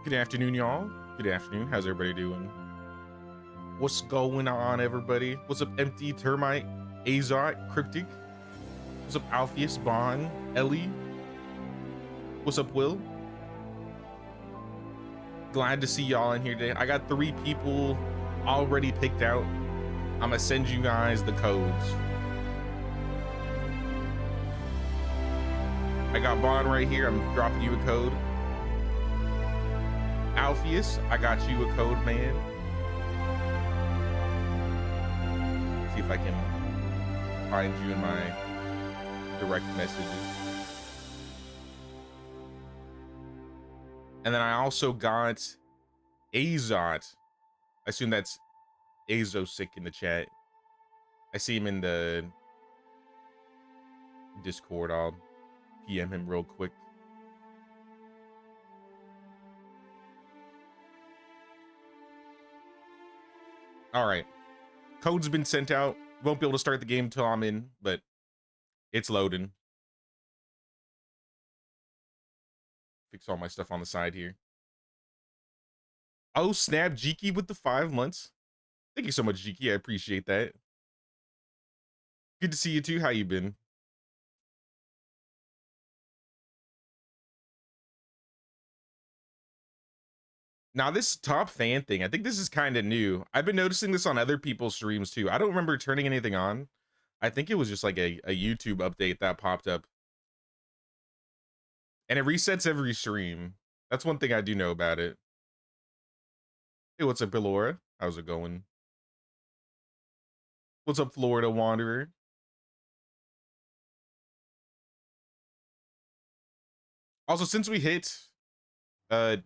Good afternoon, y'all. Good afternoon. How's everybody doing? What's going on, everybody? What's up, Empty, Termite, Azot, Cryptic? What's up, Alpheus, Bond, Ellie? What's up, Will? Glad to see y'all in here today. I got 3 people already picked out. I'm gonna send you guys the codes. I got Bond right here. I'm dropping you a code. Alpheus, I got you a code, man. See if I can find you in my direct messages. And then I also got Azot. I assume that's Azosick in the chat. I see him in the Discord. I'll PM him real quick. All right, code's been sent out. Won't be able to start the game until I'm in, but it's loading. Fix all my stuff on the side here. Oh snap, Jiki with the 5 months. Thank you so much, Jiki. I appreciate that. Good to see you too. How you been? Now, this top fan thing, I think this is kind of new. I've been noticing this on other people's streams too. I don't remember turning anything on. I think it was just like a YouTube update that popped up. And it resets every stream. That's one thing I do know about it. Hey, what's up, Billora? How's it going? What's up, Florida Wanderer? Also, since we hit 10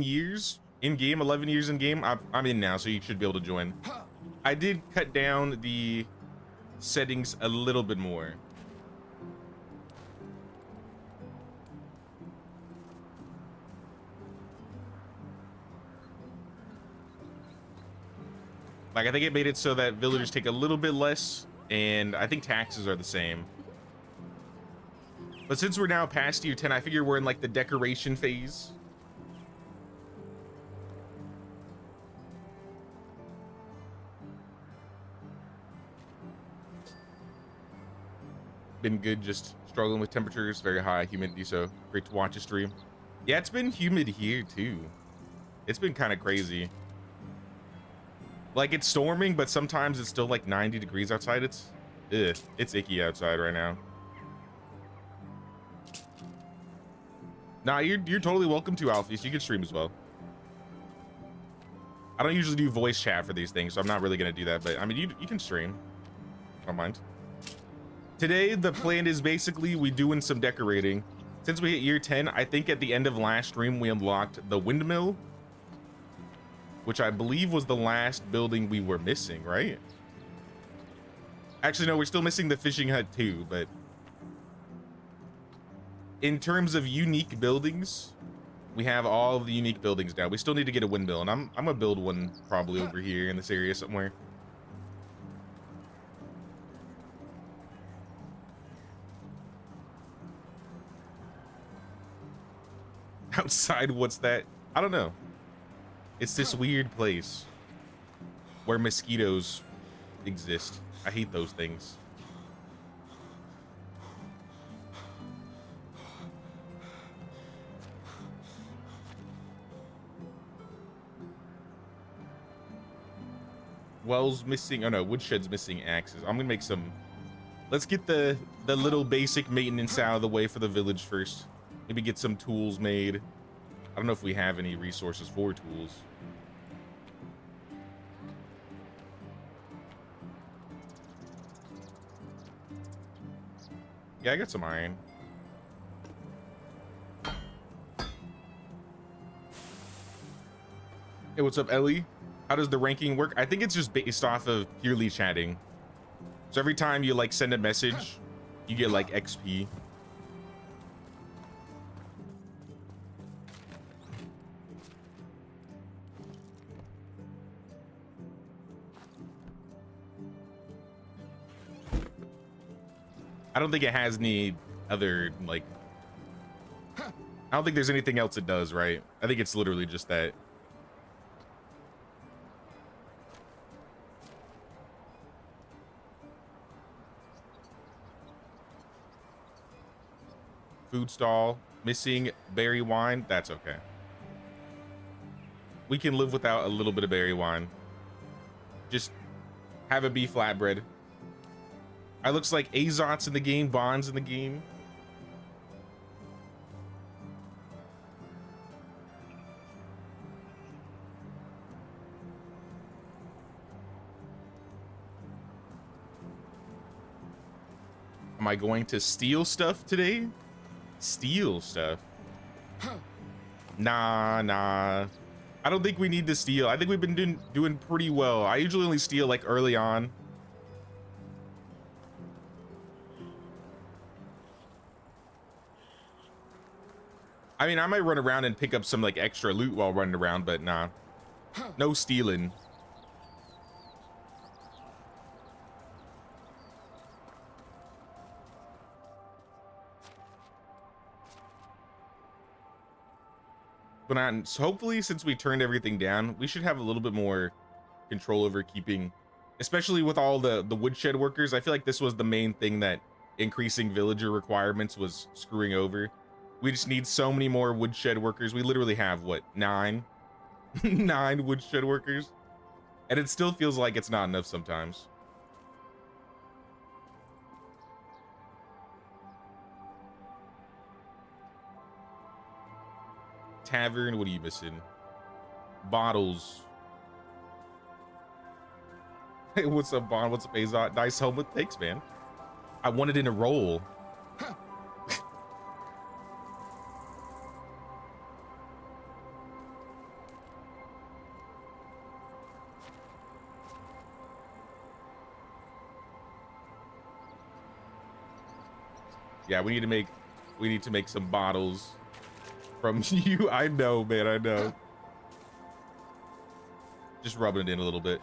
years in game, 11 years in game, I'm in now, so you should be able to join. I did cut down the settings a little bit more. Like, I think it made it so that villagers take a little bit less, and I think taxes are the same. But since we're now past year 10, I figure we're in like the decoration phase. Been good, just struggling with temperatures, very high humidity, so great to watch a stream. Yeah, it's been humid here too. It's been kind of crazy. Like, it's storming, but sometimes it's still like 90 degrees outside. It's icky outside right now. Nah, you're totally welcome to, Alpheus. You can stream as well. I don't usually do voice chat for these things, so I'm not really gonna do that, but I mean, you can stream. I don't mind. Today, the plan is basically we doing some decorating. Since we hit year 10, I think at the end of last stream, we unlocked the Windmill, which I believe was the last building we were missing, right? Actually, no, we're still missing the fishing hut too, but in terms of unique buildings, we have all of the unique buildings now. We still need to get a windmill, and I'm gonna build one probably over here in this area somewhere. Outside, what's that? I don't know. It's this weird place where mosquitoes exist. I hate those things. Well's missing. Oh no, Woodshed's missing axes. I'm gonna make some. Let's get the little basic maintenance out of the way for the village first. Maybe get some tools made. I don't know if we have any resources for tools. Yeah, I got some iron. Hey, what's up, Ellie? How does the ranking work? I think it's just based off of purely chatting. So every time you like send a message, you get like XP. I don't think it has any other like I don't think there's anything else it does, right? I think it's literally just that. Food stall, missing berry wine. That's okay. We can live without a little bit of berry wine. Just have it be flatbread. It looks like Azot's in the game, Bond's in the game. Am I going to steal stuff today? Steal stuff? Nah. I don't think we need to steal. I think we've been doing pretty well. I usually only steal like early on. I mean, I might run around and pick up some like extra loot while running around, but nah. No stealing. But so hopefully, since we turned everything down, we should have a little bit more control over keeping, especially with all the woodshed workers. I feel like this was the main thing that increasing villager requirements was screwing over. We just need so many more woodshed workers. We literally have what, 9 9 woodshed workers, and it still feels like it's not enough sometimes. Tavern, what are you missing? Bottles. Hey, what's up, Bond? What's up, Azot? Nice helmet. Thanks, man. I want it in a roll. Yeah, we need to make some bottles from you. I know, man, I know. Just rubbing it in a little bit.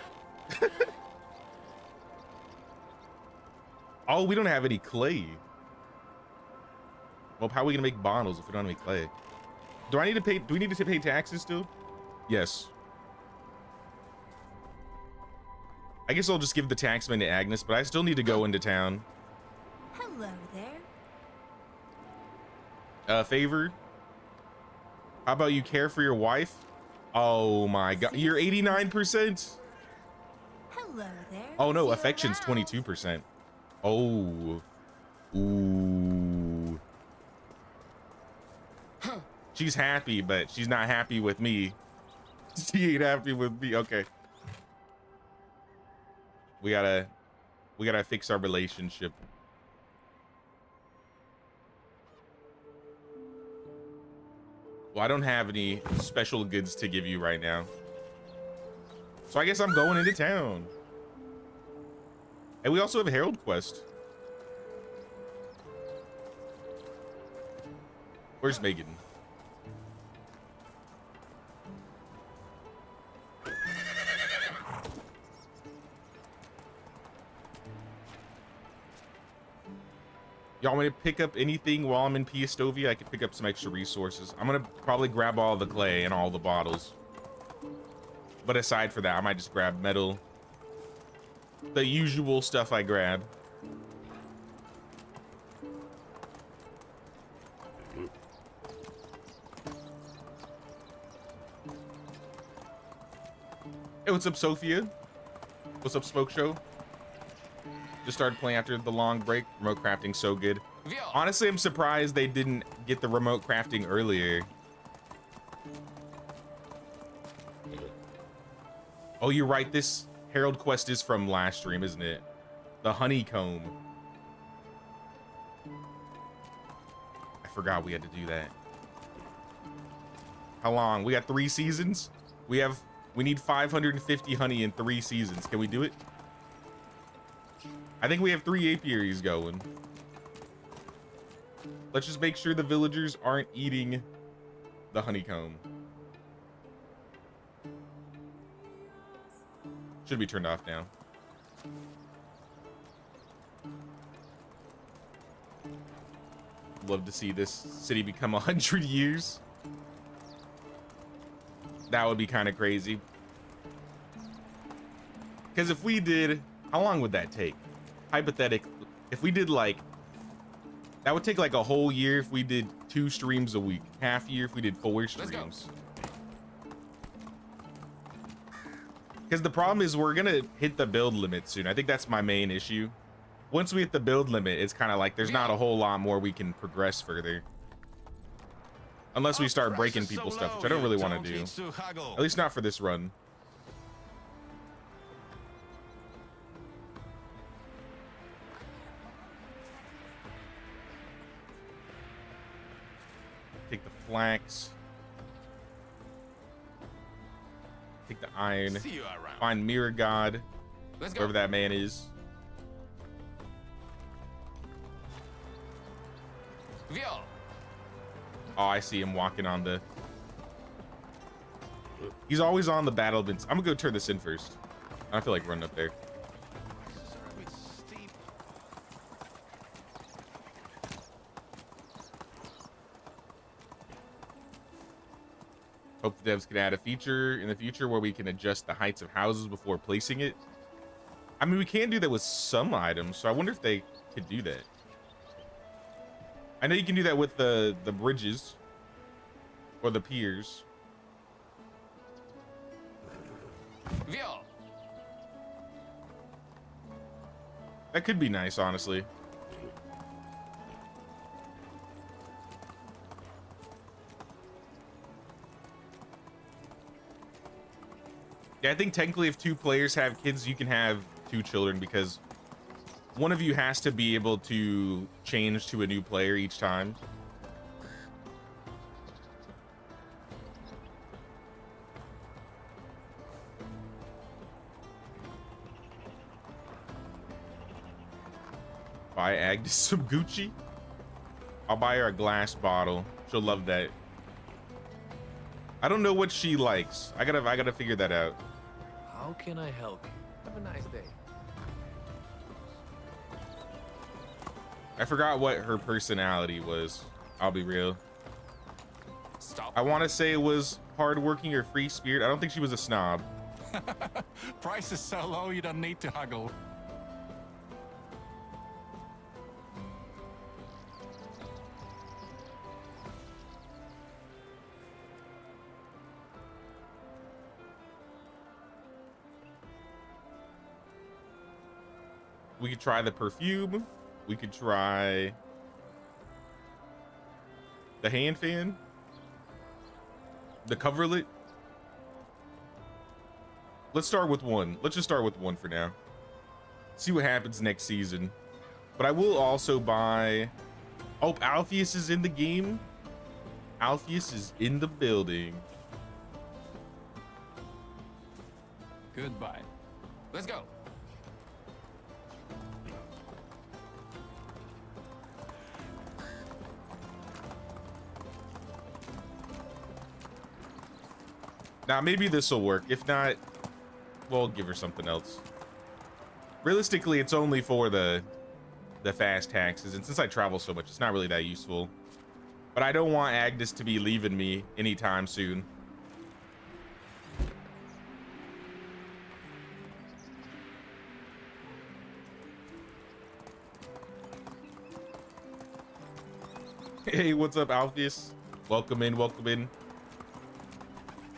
Oh, we don't have any clay. Well, how are we gonna make bottles if we don't have any clay? Do we need to pay taxes still? Yes. I guess I'll just give the taxman to Agnes, but I still need to go into town. Hello there. Favor? How about you care for your wife? Oh my god, you're 89%. Hello there. Oh no, affection's 22%. Oh. Ooh. She's happy, but she's not happy with me. She ain't happy with me. Okay. We gotta fix our relationship. Well, I don't have any special goods to give you right now. So I guess I'm going into town. And we also have a Herald quest. Where's Megan? Y'all want me to pick up anything while I'm in Piastovia? I could pick up some extra resources. I'm gonna probably grab all the clay and all the bottles. But aside for that, I might just grab metal. The usual stuff I grab. Hey, what's up, Sophia? What's up, Smoke Show? Just started playing after the long break. Remote crafting so good. Honestly, I'm surprised they didn't get the remote crafting earlier. Oh, you're right. This Herald quest is from last stream, isn't it? The honeycomb. I forgot we had to do that. How long? We got 3 seasons? We need 550 honey in 3 seasons. Can we do it? I think we have 3 apiaries going. Let's just make sure the villagers aren't eating the honeycomb. Should be turned off now. Love to see this city become 100 years. That would be kind of crazy. Because if we did, how long would that take? Hypothetically, if we did like, that would take like a whole year if we did 2 streams a week. Half year if we did 4 streams. Because the problem is we're gonna hit the build limit soon. I think that's my main issue. Once we hit the build limit, it's kind of like there's not a whole lot more we can progress further. Unless we start breaking people's stuff, which I don't really want to do. At least not for this run. Take the flax. Take the iron. Find Mirror God. Wherever that man is. Oh, I see him walking on the... He's always on the battlements. I'm gonna go turn this in first. I don't feel like running up there. Hope the devs can add a feature in the future where we can adjust the heights of houses before placing it. I mean, we can do that with some items, so I wonder if they could do that. I know you can do that with the bridges or the piers. That could be nice, honestly. Yeah, I think technically if 2 players have kids, you can have 2 children because one of you has to be able to change to a new player each time. Buy Agnes some Gucci. I'll buy her a glass bottle. She'll love that. I don't know what she likes. I gotta figure that out. How can I help you? Have a nice day. I forgot what her personality was. I'll be real. Stop. I want to say it was hardworking or free spirit. I don't think she was a snob. Price is so low you don't need to haggle. We could try the perfume. We could try the hand fan, the coverlet. Let's start with one. Let's just start with one for now. See what happens next season. But I will also buy... Oh, Alpheus is in the game. Alpheus is in the building. Goodbye. Let's go. Now, maybe this will work. If not, we'll give her something else. Realistically, it's only for the fast taxes. And since I travel so much, it's not really that useful. But I don't want Agnes to be leaving me anytime soon. Hey, what's up, Alpheus? Welcome in, welcome in.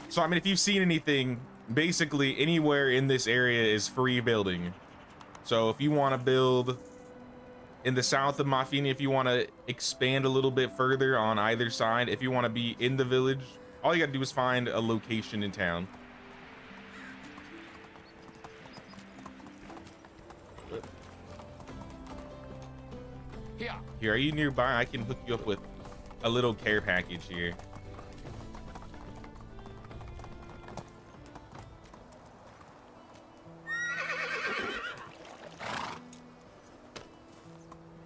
So, I mean, if you've seen anything, basically anywhere in this area is free building. So if you want to build in the south of Mafia, if you want to expand a little bit further on either side, if you want to be in the village, all you got to do is find a location in town. Here, are you nearby? I can hook you up with a little care package here.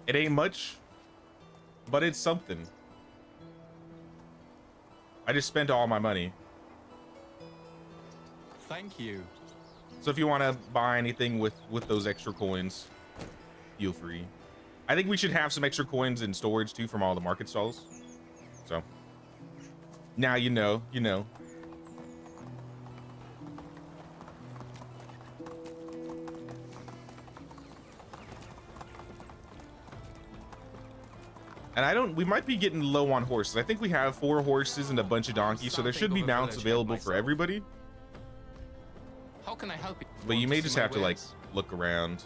It ain't much, but it's something. I just spent all my money. Thank you. So if you want to buy anything with those extra coins, feel free. I think we should have some extra coins in storage too from all the market stalls. So now you know. And we might be getting low on horses. I think we have 4 horses and a bunch of donkeys, so there should be mounts available for everybody. How can I help you? But you Want may see just my have to like wares? look around.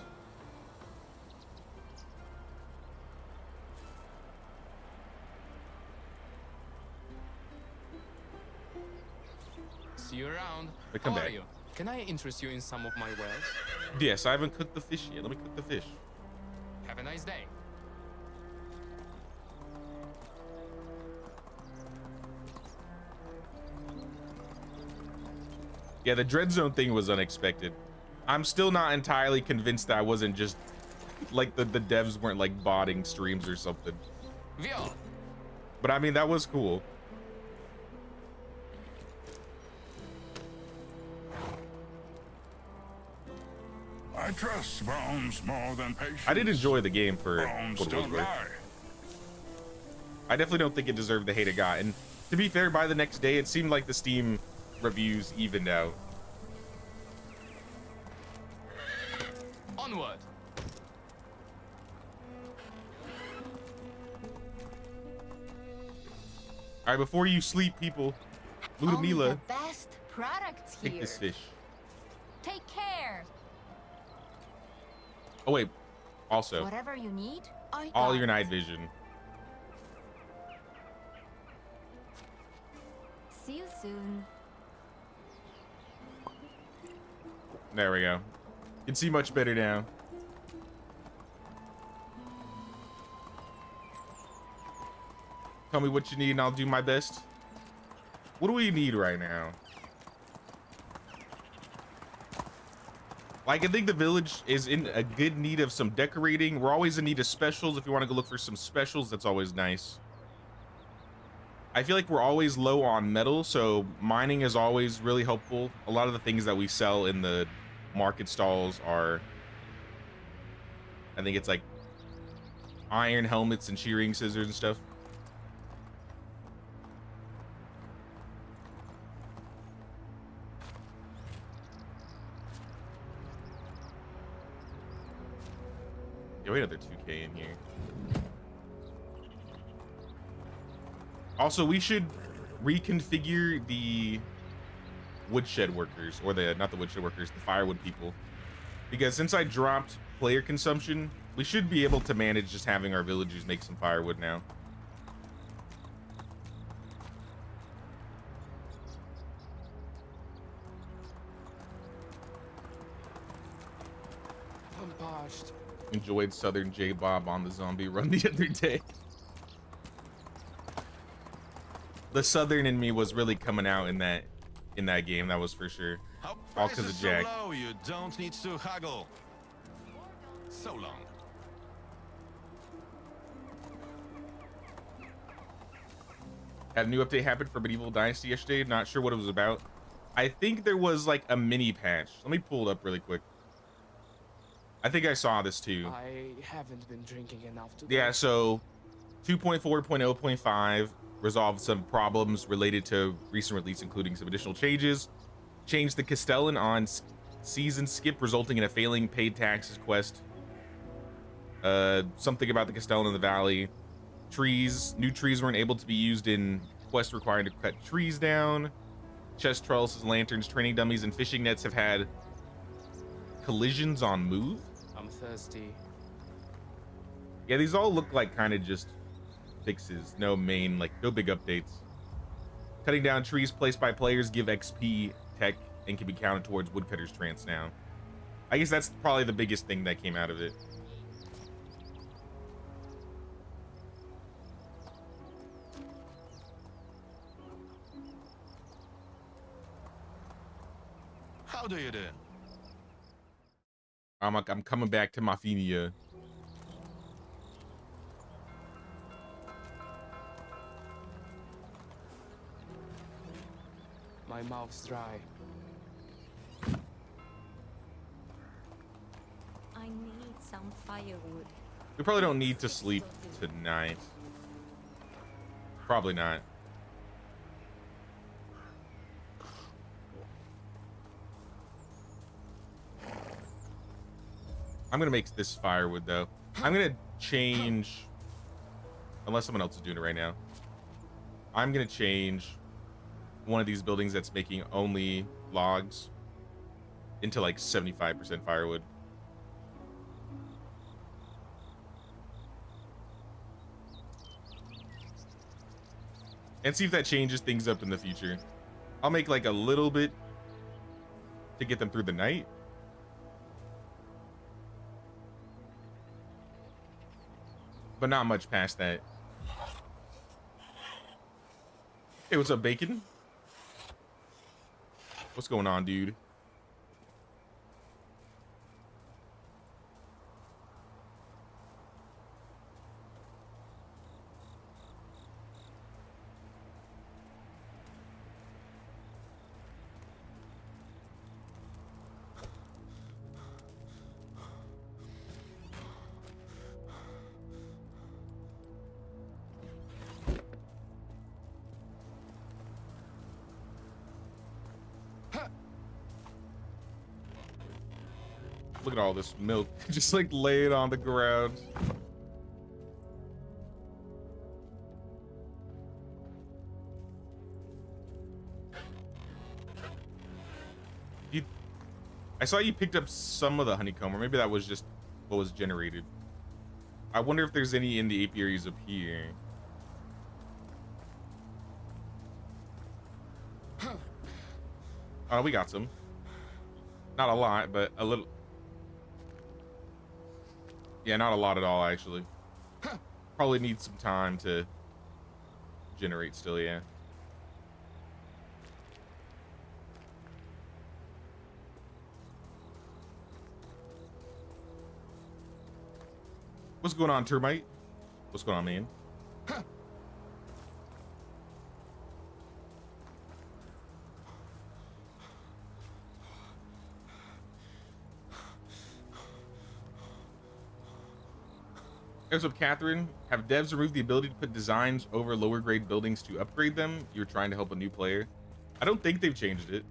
See you around. But come How back. are you? Can I interest you in some of my wares? Yes, I haven't cooked the fish yet. Let me cook the fish. Have a nice day. Yeah, the dread zone thing was unexpected. I'm still not entirely convinced that I wasn't just like the devs weren't like botting streams or something. Viol. But I mean, that was cool. I trust bones more than patience. I did enjoy the game for Bones what it was don't worth. lie. I definitely don't think it deserved the hate it got. And to be fair, by the next day, it seemed like the Steam reviews evened out. Onward. All right, before you sleep, people, Only Ludmila, the best products take here. this fish. Take care. Oh wait, also, Whatever you need, I all got your it. night vision. See you soon. There we go. You can see much better now. Tell me what you need and I'll do my best. What do we need right now? Like, I think the village is in a good need of some decorating. We're always in need of specials. If you want to go look for some specials, that's always nice. I feel like we're always low on metal, so mining is always really helpful. A lot of the things that we sell in the market stalls are, I think it's like iron helmets and shearing scissors and stuff. Yeah, we had another 2K in here. Also, we should reconfigure the woodshed workers, or not the woodshed workers, the firewood people. Because since I dropped player consumption, we should be able to manage just having our villagers make some firewood now. I'm parched. Enjoyed Southern J-Bob on the zombie run the other day. The Southern in me was really coming out in that game, that was for sure. How All 'cause of prices Jack. so low, you don't need to haggle. So long. Had a new update happen for Medieval Dynasty yesterday. Not sure what it was about. I think there was like a mini patch. Let me pull it up really quick. I think I saw this too. I haven't been drinking enough today. Yeah, so 2.4.0.5 resolved some problems related to recent release, including some additional changes. Changed the Castellan on season skip, resulting in a failing paid taxes quest. Something about the Castellan in the valley. New trees weren't able to be used in quests requiring to cut trees down. Chest trellises, lanterns, training dummies, and fishing nets have had collisions on move. I'm thirsty. Yeah, these all look like kind of just fixes. No big updates. Cutting down trees placed by players give XP tech and can be counted towards woodcutter's trance now. I guess that's probably the biggest thing that came out of it. How do you do? I'm coming back to Mafia. My mouth's dry. I need some firewood. We probably don't need to sleep tonight. Probably not. I'm gonna make this firewood though. I'm gonna change, unless someone else is doing it right now. I'm gonna change one of these buildings that's making only logs into like 75% firewood. And see if that changes things up in the future. I'll make like a little bit to get them through the night. But not much past that. Hey, what's up, Bacon? What's going on, dude? Look at all this milk just like laid on the ground. I saw you picked up some of the honeycomb, or maybe that was just what was generated. I wonder if there's any in the apiaries up here. Oh, we got some. Not a lot, but a little. Yeah, not a lot at all, actually. Probably need some time to generate still, yeah. What's going on, Termite? What's going on, man? What's up, Catherine? Have devs removed the ability to put designs over lower grade buildings to upgrade them? You're trying to help a new player. I don't think they've changed it.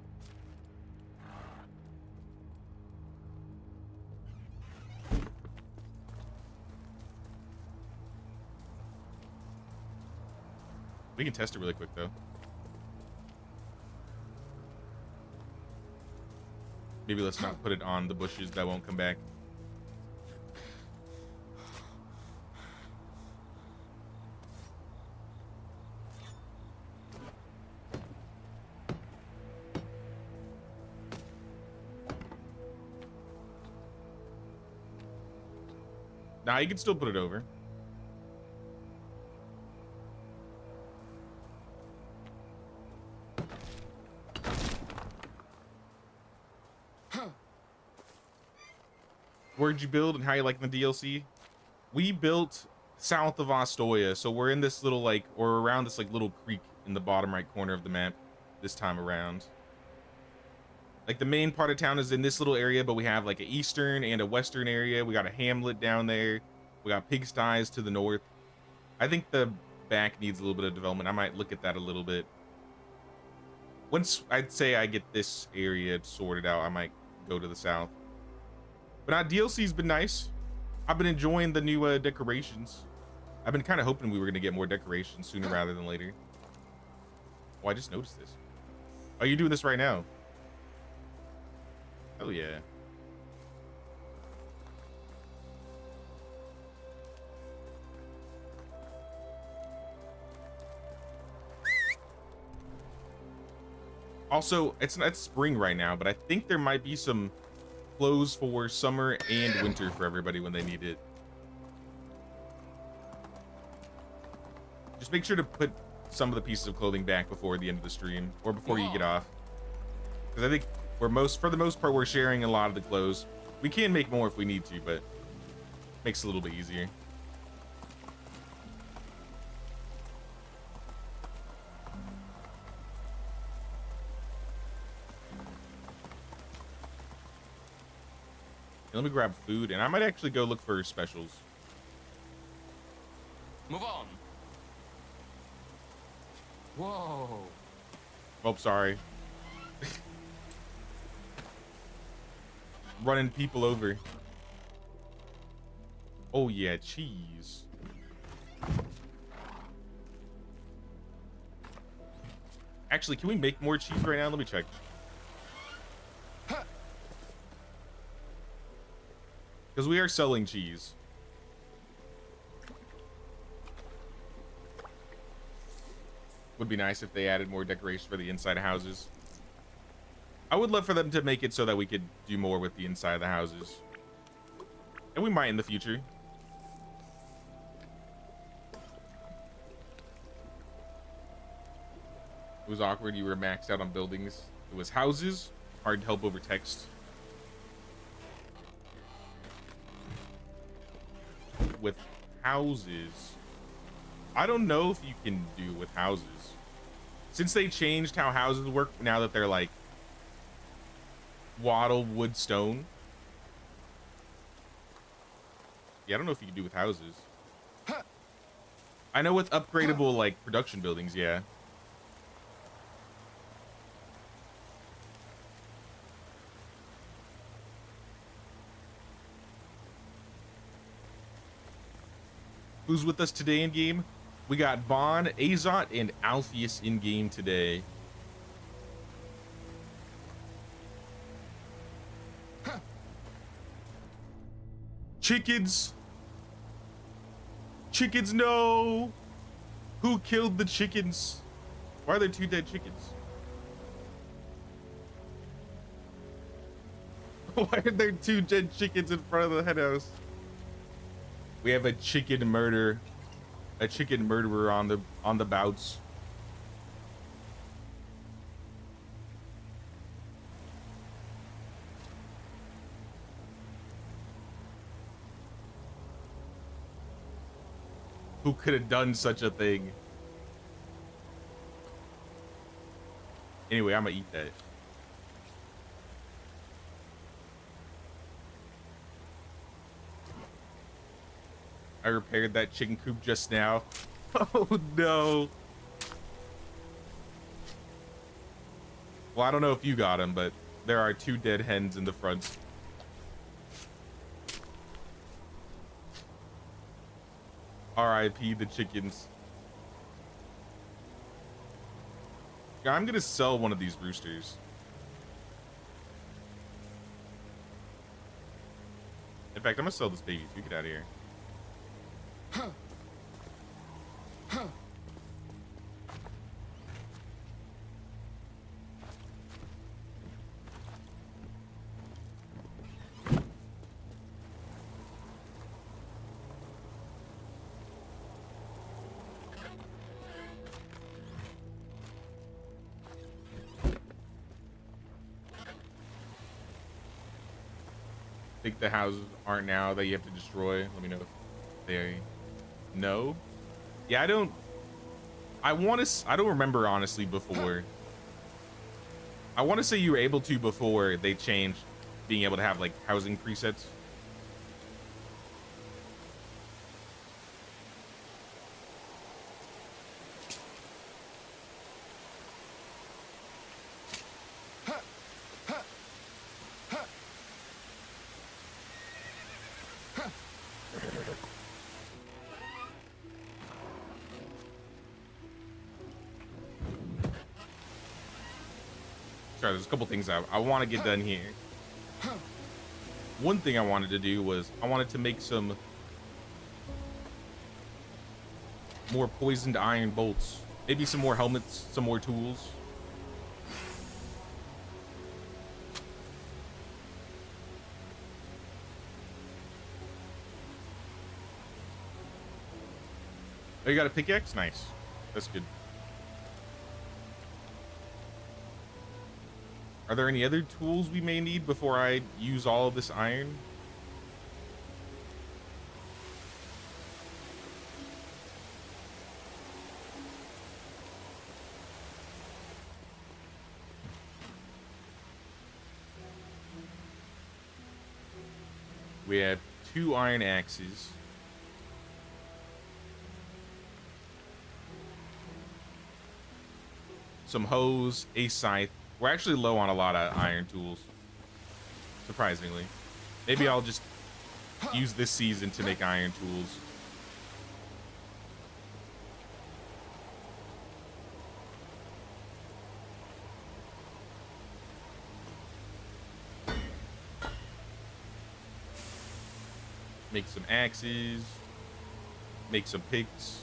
We can test it really quick, though. Maybe let's not put it on the bushes that won't come back. Nah, you can still put it over. Where'd you build and how you like the DLC? We built south of ATOYA, so we're in this little like, or around this like little creek in the bottom right corner of the map this time around. Like the main part of town is in this little area, but we have like an eastern and a western area. We got a hamlet down there. We got pigsties to the north. I think the back needs a little bit of development. I might look at that a little bit. Once I'd say I get this area sorted out, I might go to the south. But DLC's been nice. I've been enjoying the new decorations. I've been kind of hoping we were going to get more decorations sooner rather than later. Oh, I just noticed this. Oh, you're doing this right now? Oh, yeah. Also, it's spring right now, but I think there might be some clothes for summer and winter for everybody when they need it. Just make sure to put some of the pieces of clothing back before the end of the stream or before you get off. Because I think for the most part, we're sharing a lot of the clothes. We can make more if we need to, but makes it a little bit easier. Let me grab food, and I might actually go look for specials. Move on. Whoa. Oh, sorry. Running people over. Oh yeah, cheese. Actually, can we make more cheese right now? Let me check. Because we are selling cheese. Would be nice if they added more decoration for the inside of houses. I would love for them to make it so that we could do more with the inside of the houses. And we might in the future. It was awkward. You were maxed out on buildings. It was houses. Hard to help over text. With houses, I don't know if you can do with houses. Since they changed how houses work, now that they're like wattle, wood, stone. Yeah, I don't know if you can do with houses. I know with upgradable like production buildings, yeah. Who's with us today in game? We got Vaughn, Azot, and Alpheus in game today. Chickens. Chickens, no. Who killed the chickens? Why are there 2 dead chickens? Why are there 2 dead chickens in front of the hen house? We have a chicken murderer on the bouts. Who could have done such a thing? Anyway, I'm gonna eat that. I repaired that chicken coop just now. Oh no. Well, I don't know if you got him, but there are 2 dead hens in the front. R.I.P. the chickens. Yeah, I'm gonna sell one of these roosters. In fact, I'm gonna sell this baby. You get out of here. I think the houses aren't now that you have to destroy. Let me know if they know. Yeah, I don't remember honestly before. I want to say you were able to before they changed being able to have like housing presets. Sorry, there's a couple things I want to get done here. One thing I wanted to do was I wanted to make some more poisoned iron bolts. Maybe some more helmets, some more tools. Oh, you got a pickaxe? Nice. That's good. Are there any other tools we may need before I use all of this iron? We have 2 iron axes. some hoes, a scythe. We're actually low on a lot of iron tools, surprisingly. Maybe I'll just use this season to make iron tools. Make some axes, make some picks.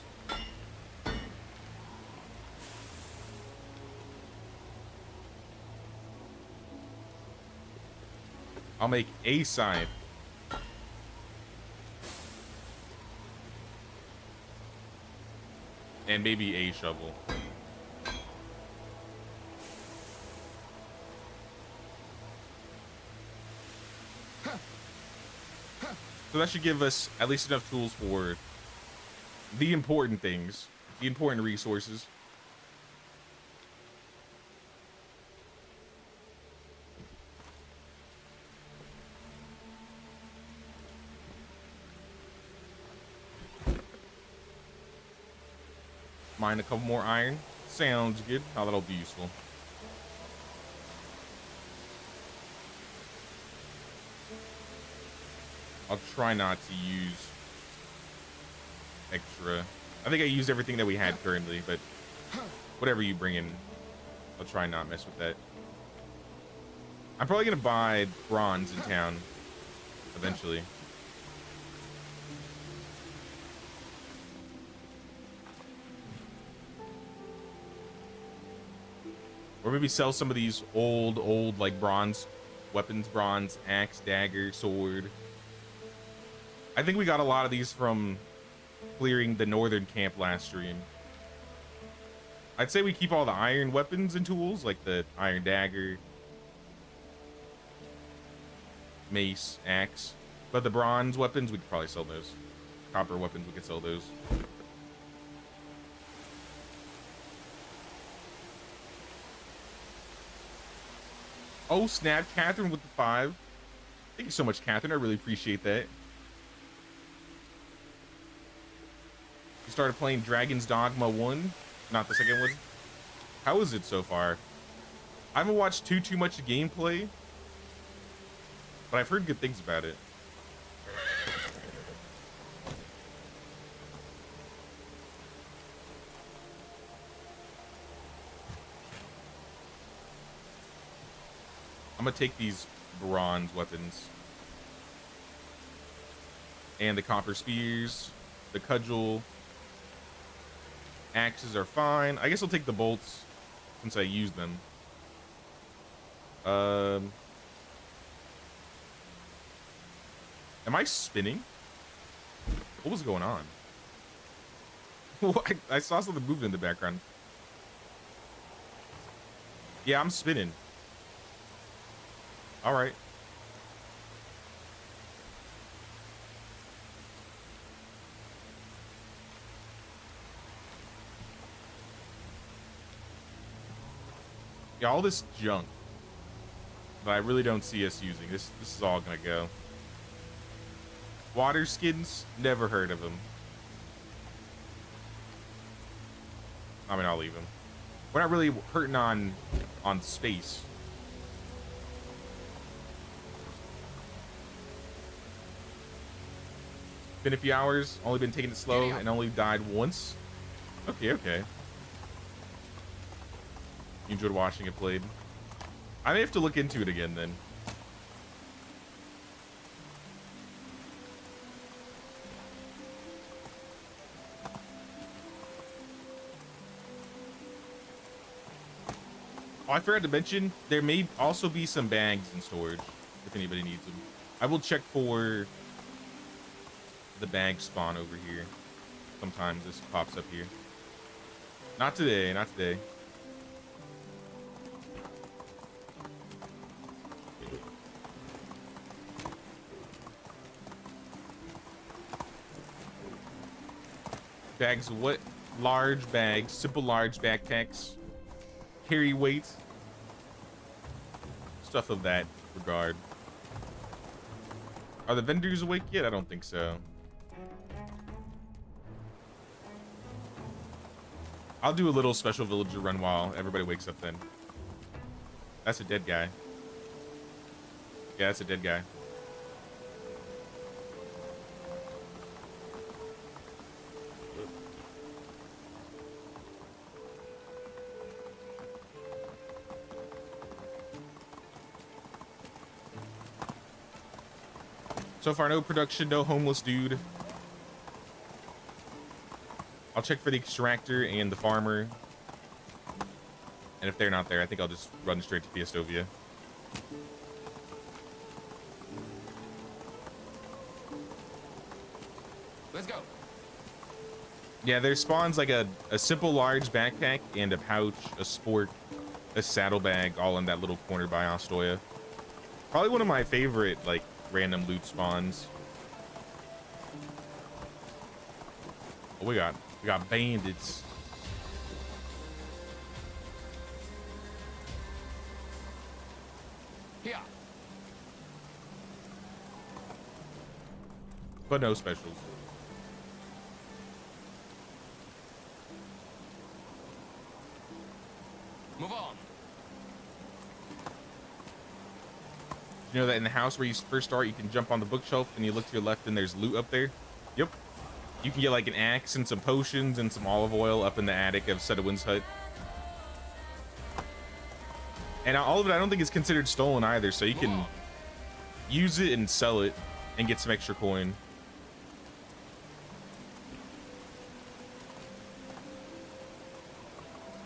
I'll make a scythe. And maybe a shovel. So that should give us at least enough tools for the important things, the important resources. Mine a couple more iron. Sounds good. Oh, that'll be useful. I'll try not to use extra. I think I used everything that we had currently, but whatever you bring in, I'll try not mess with that. I'm probably gonna buy bronze in town eventually. Or maybe sell some of these old like bronze weapons, bronze axe, dagger, sword. I think we got a lot of these from clearing the northern camp last stream. I'd say we keep all the iron weapons and tools, like the iron dagger, mace, axe. But the bronze weapons, we could probably sell those. Copper weapons, we could sell those. Oh, snap, Catherine with the 5. Thank you so much, Catherine. I really appreciate that. You started playing Dragon's Dogma 1, not the second one. How is it so far? I haven't watched too much gameplay, but I've heard good things about it. I'm gonna take these bronze weapons and the copper spears, the cudgel. Axes are fine. I guess I'll take the bolts since I used them. Am I spinning? What was going on? I saw something moving in the background. Yeah, I'm spinning. All right. Yeah, all this junk that I really don't see us using. This is all gonna go. Water skins, never heard of them. I mean, I'll leave them. We're not really hurting on space. Been a few hours, only been taking it slow, and only died once. Okay. You enjoyed watching it played. I may have to look into it again then. Oh, I forgot to mention, there may also be some bags in storage if anybody needs them. I will check for the bag spawn over here. Sometimes this pops up here. Not today, not today. Bags, what? Large bags, simple large backpacks, carry weight, stuff of that regard. Are the vendors awake yet? I don't think so. I'll do a little special villager run while everybody wakes up then. That's a dead guy. Yeah, that's a dead guy. So far, no production, no homeless dude. I'll check for the extractor and the farmer. And if they're not there, I think I'll just run straight to Piestovia. Let's go. Yeah, there spawns like a simple large backpack and a pouch, a sport, a saddlebag, all in that little corner by ATOYA. Probably one of my favorite, like, random loot spawns. Oh, we got bandits. Here. But no specials. Move on. You know that in the house where you first start, you can jump on the bookshelf and you look to your left and there's loot up there? Yep. You can get like an axe and some potions and some olive oil up in the attic of Sedowin's hut. And all of it I don't think is considered stolen either, so you can use it and sell it and get some extra coin.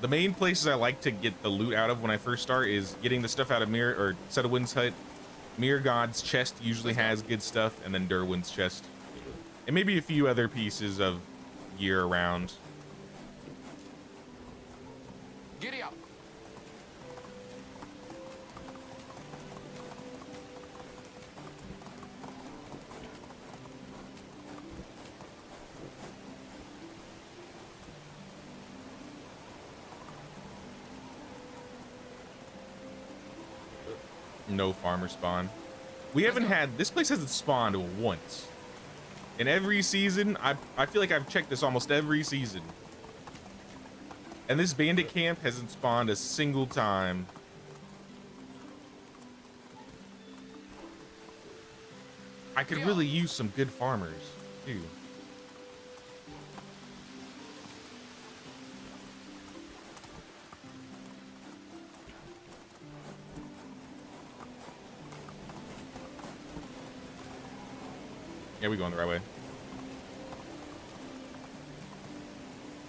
The main places I like to get the loot out of when I first start is getting the stuff out of Sedowin's hut. Mirror God's chest usually has good stuff, and then Derwin's chest. And maybe a few other pieces of gear around. Giddy up. No farmer spawn. We haven't had, this place hasn't spawned once. In every season, I feel like I've checked this almost every season. And this bandit camp hasn't spawned a single time. I could really use some good farmers, too. Yeah, we're going the right way.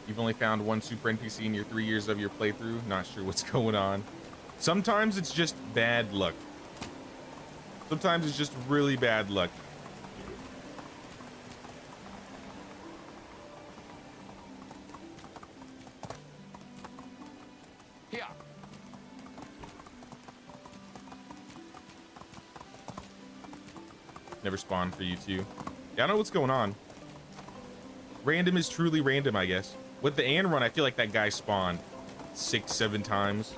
You've only found one super NPC in your 3 years of your playthrough. Not sure what's going on. Sometimes it's just bad luck. Sometimes it's just really bad luck. Here. Never spawned for you two. Yeah, I know what's going on. Random is truly random, I guess. With the Ann run, I feel like that guy spawned 6-7 times.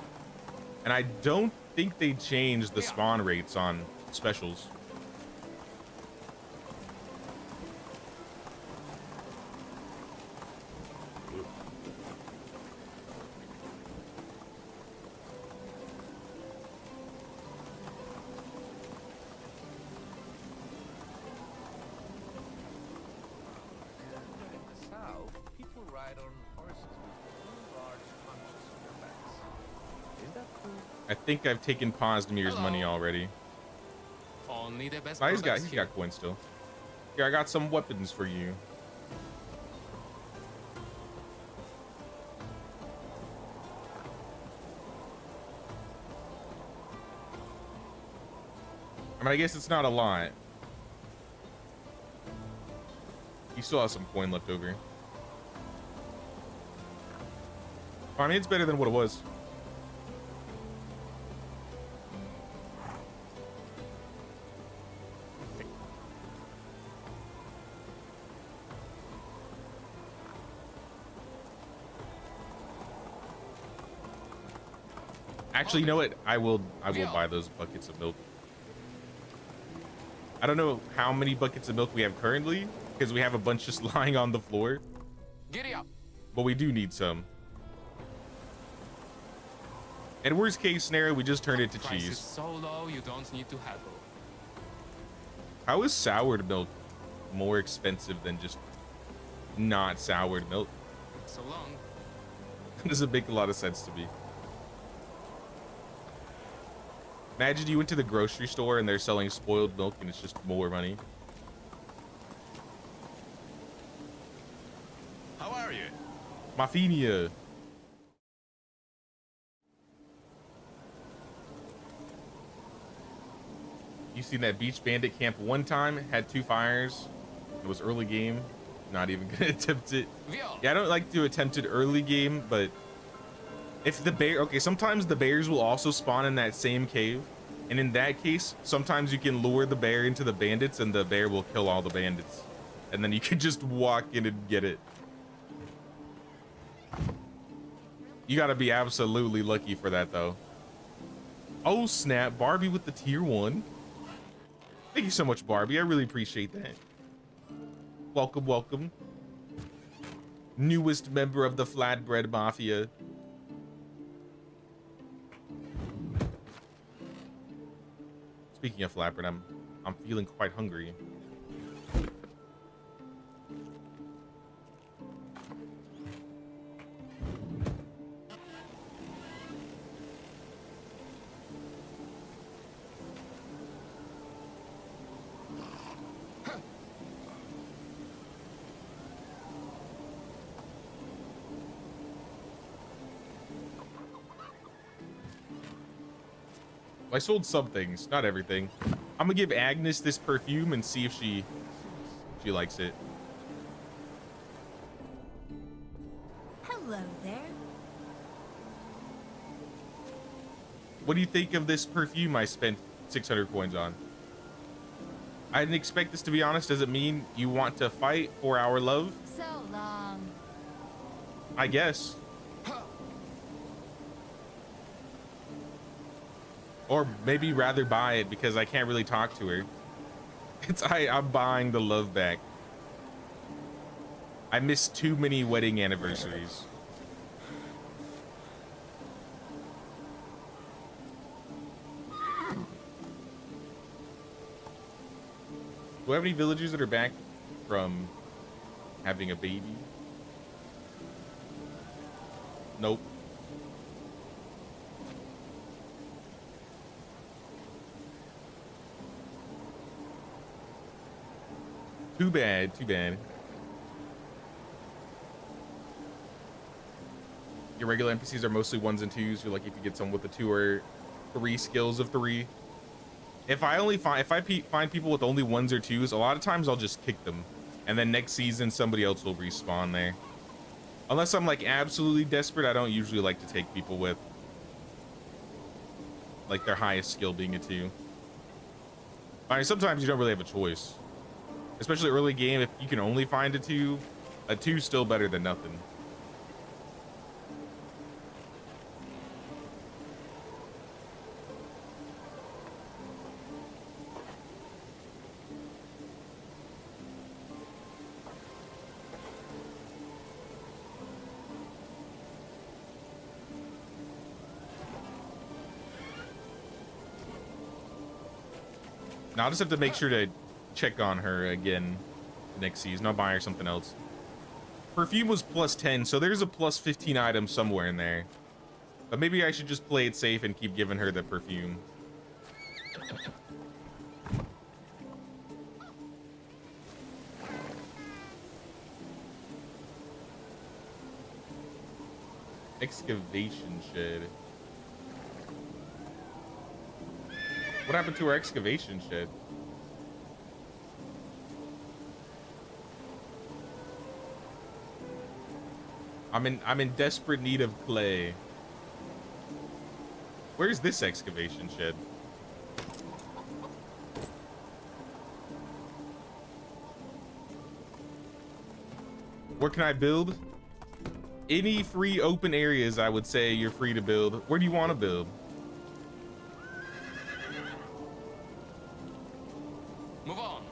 And I don't think they changed the spawn rates on specials. I think I've taken Posdemir's money already. Only the best. Oh, he's got coins still. Here, I got some weapons for you. I mean, I guess it's not a lot. You still have some coin left over. I mean, it's better than what it was. Actually, you know what? I will buy those buckets of milk. I don't know how many buckets of milk we have currently, because we have a bunch just lying on the floor. Giddy up. But we do need some. And worst case scenario, we just turn it to Price is cheese. so low, you don't need to haggle. How is soured milk more expensive than just not soured milk? So long. That doesn't make a lot of sense to me. Imagine you went to the grocery store and they're selling spoiled milk and it's just more money. How are you? Mafia. You seen that beach bandit camp one time? Had 2 fires. It was early game. Not even gonna attempt it. Yeah, I don't like to attempt it early game, but if the bear, okay, sometimes the bears will also spawn in that same cave. And in that case, sometimes you can lure the bear into the bandits and the bear will kill all the bandits. And then you can just walk in and get it. You gotta be absolutely lucky for that though. Oh snap, Barbie with the tier 1. Thank you so much, Barbie. I really appreciate that. Welcome, welcome. Newest member of the Flatbread Mafia. Speaking of flatbread, I'm feeling quite hungry. I sold some things, not everything. I'm gonna give Agnes this perfume and see if she likes it. Hello there. What do you think of this perfume I spent 600 coins on? I didn't expect this, to be honest. Does it mean you want to fight for our love? So long. I guess. Or maybe rather buy it because I can't really talk to her. I'm buying the love back. I missed too many wedding anniversaries. Do I have any villagers that are back from having a baby? Nope. Too bad, too bad. Your regular NPCs are mostly 1s and 2s. You're lucky if you get someone with the 2 or 3 skills of 3. If I find people with only 1s or 2s, a lot of times I'll just kick them. And then next season, somebody else will respawn there. Unless I'm like absolutely desperate, I don't usually like to take people with like their highest skill being a 2. I mean, sometimes you don't really have a choice. Especially early game, if you can only find a 2 is still better than nothing. Now I'll just have to make sure to check on her again next season. I'll buy her something else. Perfume was plus 10, so there's a plus 15 item somewhere in there. But maybe I should just play it safe and keep giving her the perfume. Excavation shed. What happened to our excavation shed? I'm in desperate need of clay. Where's this excavation shed? Where can I build? Any free open areas, I would say you're free to build. Where do you want to build? Move on.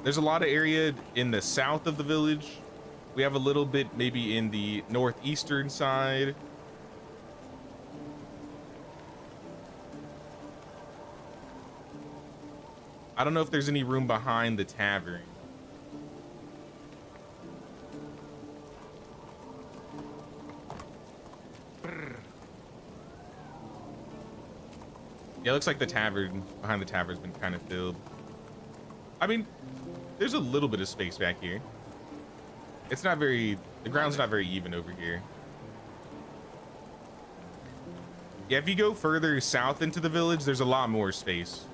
There's a lot of area in the south of the village We have a little bit maybe in the northeastern side. I don't know if there's any room behind the tavern. Yeah, it looks like the tavern behind the tavern's been kind of filled. I mean, there's a little bit of space back here. It's not very, the ground's not very even over here. Yeah, if you go further south into the village, there's a lot more space.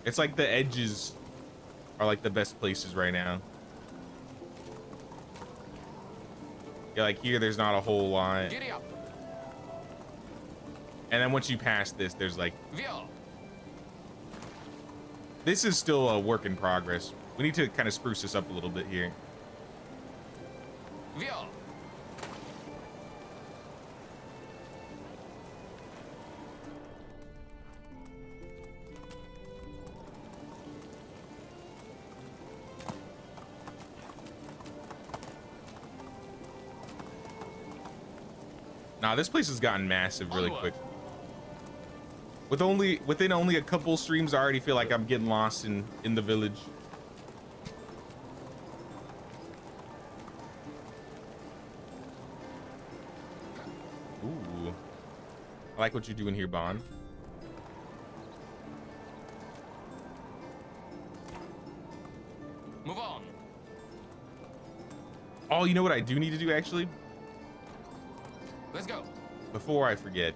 It's like the edges are like the best places right now. Yeah, like here, there's not a whole lot. Giddy up. And then once you pass this, there's like, Veal. this is still a work in progress. We need to kind of spruce this up a little bit here. Veal. Nah, this place has gotten massive really Onward. quick. Within only a couple streams, I already feel like I'm getting lost in the village. Ooh, I like what you're doing here, Bond. Move on. Oh, you know what I do need to do actually? Let's go. Before I forget.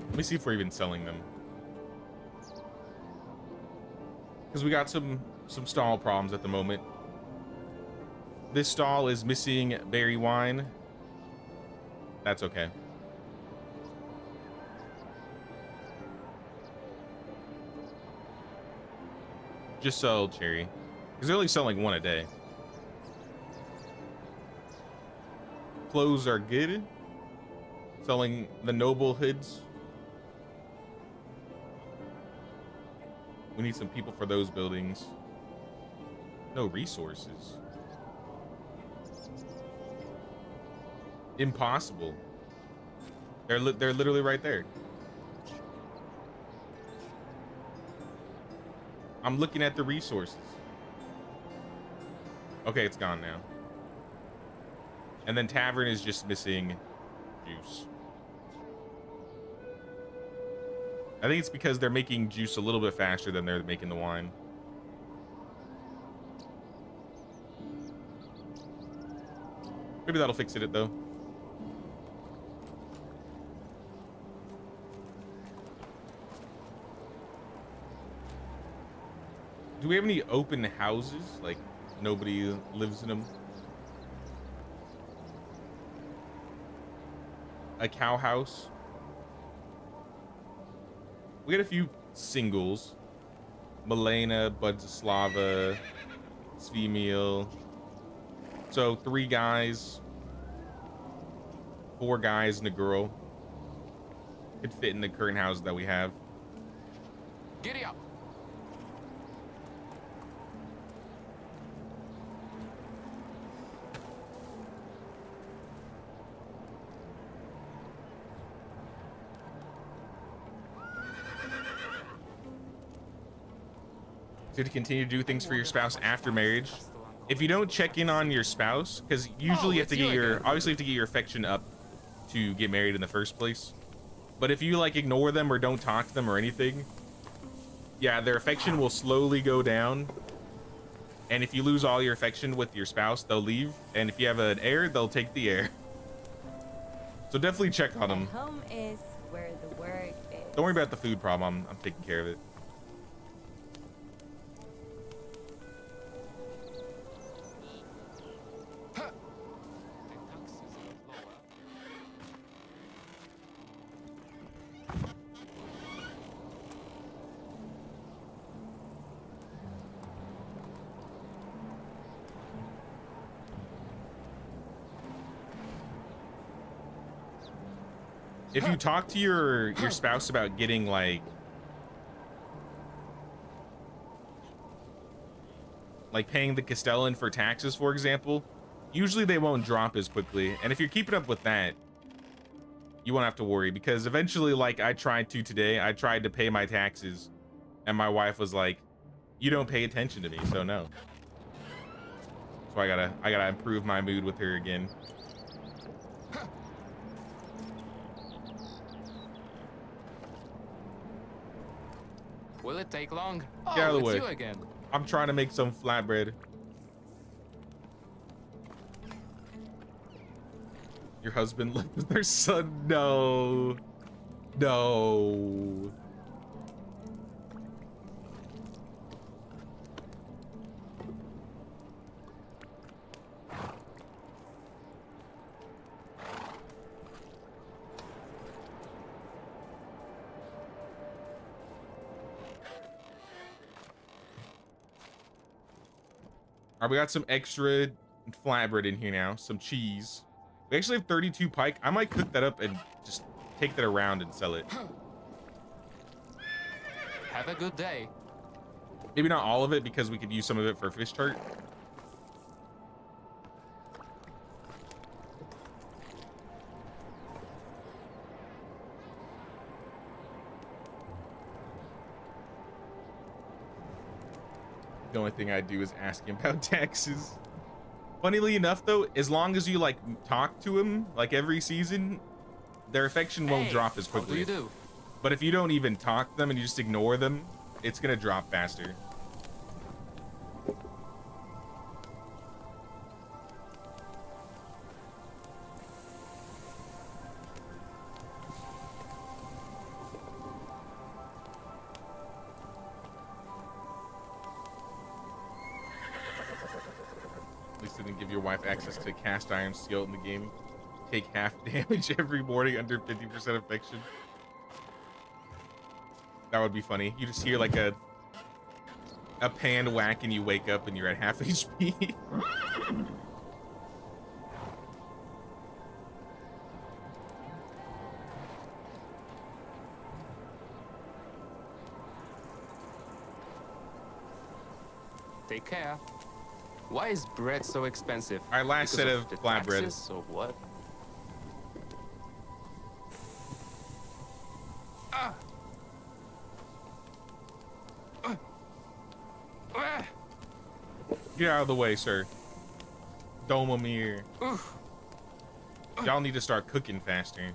Let me see if we're even selling them. Because we got some stall problems at the moment. This stall is missing berry wine. That's okay. Just sell cherry. Because they're only selling one a day. Clothes are good. Selling the noble hoods. We need some people for those buildings. No resources. Impossible. They're literally right there. I'm looking at the resources. Okay, it's gone now. And then Tavern is just missing juice. I think it's because they're making juice a little bit faster than they're making the wine. Maybe that'll fix it though. Do we have any open houses? Like nobody lives in them? A cow house? We got a few singles. Milena, Budslava, Svemil. So 3 guys. 4 guys and a girl. Could fit in the current house that we have. Giddy up. To continue to do things for your spouse after marriage. If you don't check in on your spouse, because usually you have to get your, obviously you have to get your affection up to get married in the first place. But if you like ignore them or don't talk to them or anything, yeah, their affection will slowly go down. And if you lose all your affection with your spouse, they'll leave. And if you have an heir, they'll take the heir. So definitely check on them. Home is where the work is. Don't worry about the food problem. I'm taking care of it. if you talk to your spouse about getting like paying the Castellan for taxes, for example, usually they won't drop as quickly. And if you're keeping up with that, you won't have to worry, because eventually, like I tried to today, I tried to pay my taxes and my wife was like, you don't pay attention to me, so no. So I gotta improve my mood with her again. Will it take long? Get out of the it's way. you again. I'm trying to make some flatbread. Your husband lived with their son? No. No. All right, we got some extra flatbread in here now, some cheese. We actually have 32 pike. I might cook that up and just take that around and sell it. Have a good day. Maybe not all of it, because we could use some of it for fish tart. The only thing I do is ask him about taxes. Funnily enough, though, as long as you like talk to him like every season, their affection won't drop as What do quickly. you do? But if you don't even talk to them and you just ignore them, it's gonna drop faster. At least they didn't give your wife access to cast iron steel in the game. Take half damage every morning under 50% affection. That would be funny. You just hear like a pan whack and you wake up and you're at half HP. Take care. Why is bread so expensive? Our last set Because of the flatbread. taxes or what? Get out of the way, sir. Domomir. Y'all need to start cooking faster.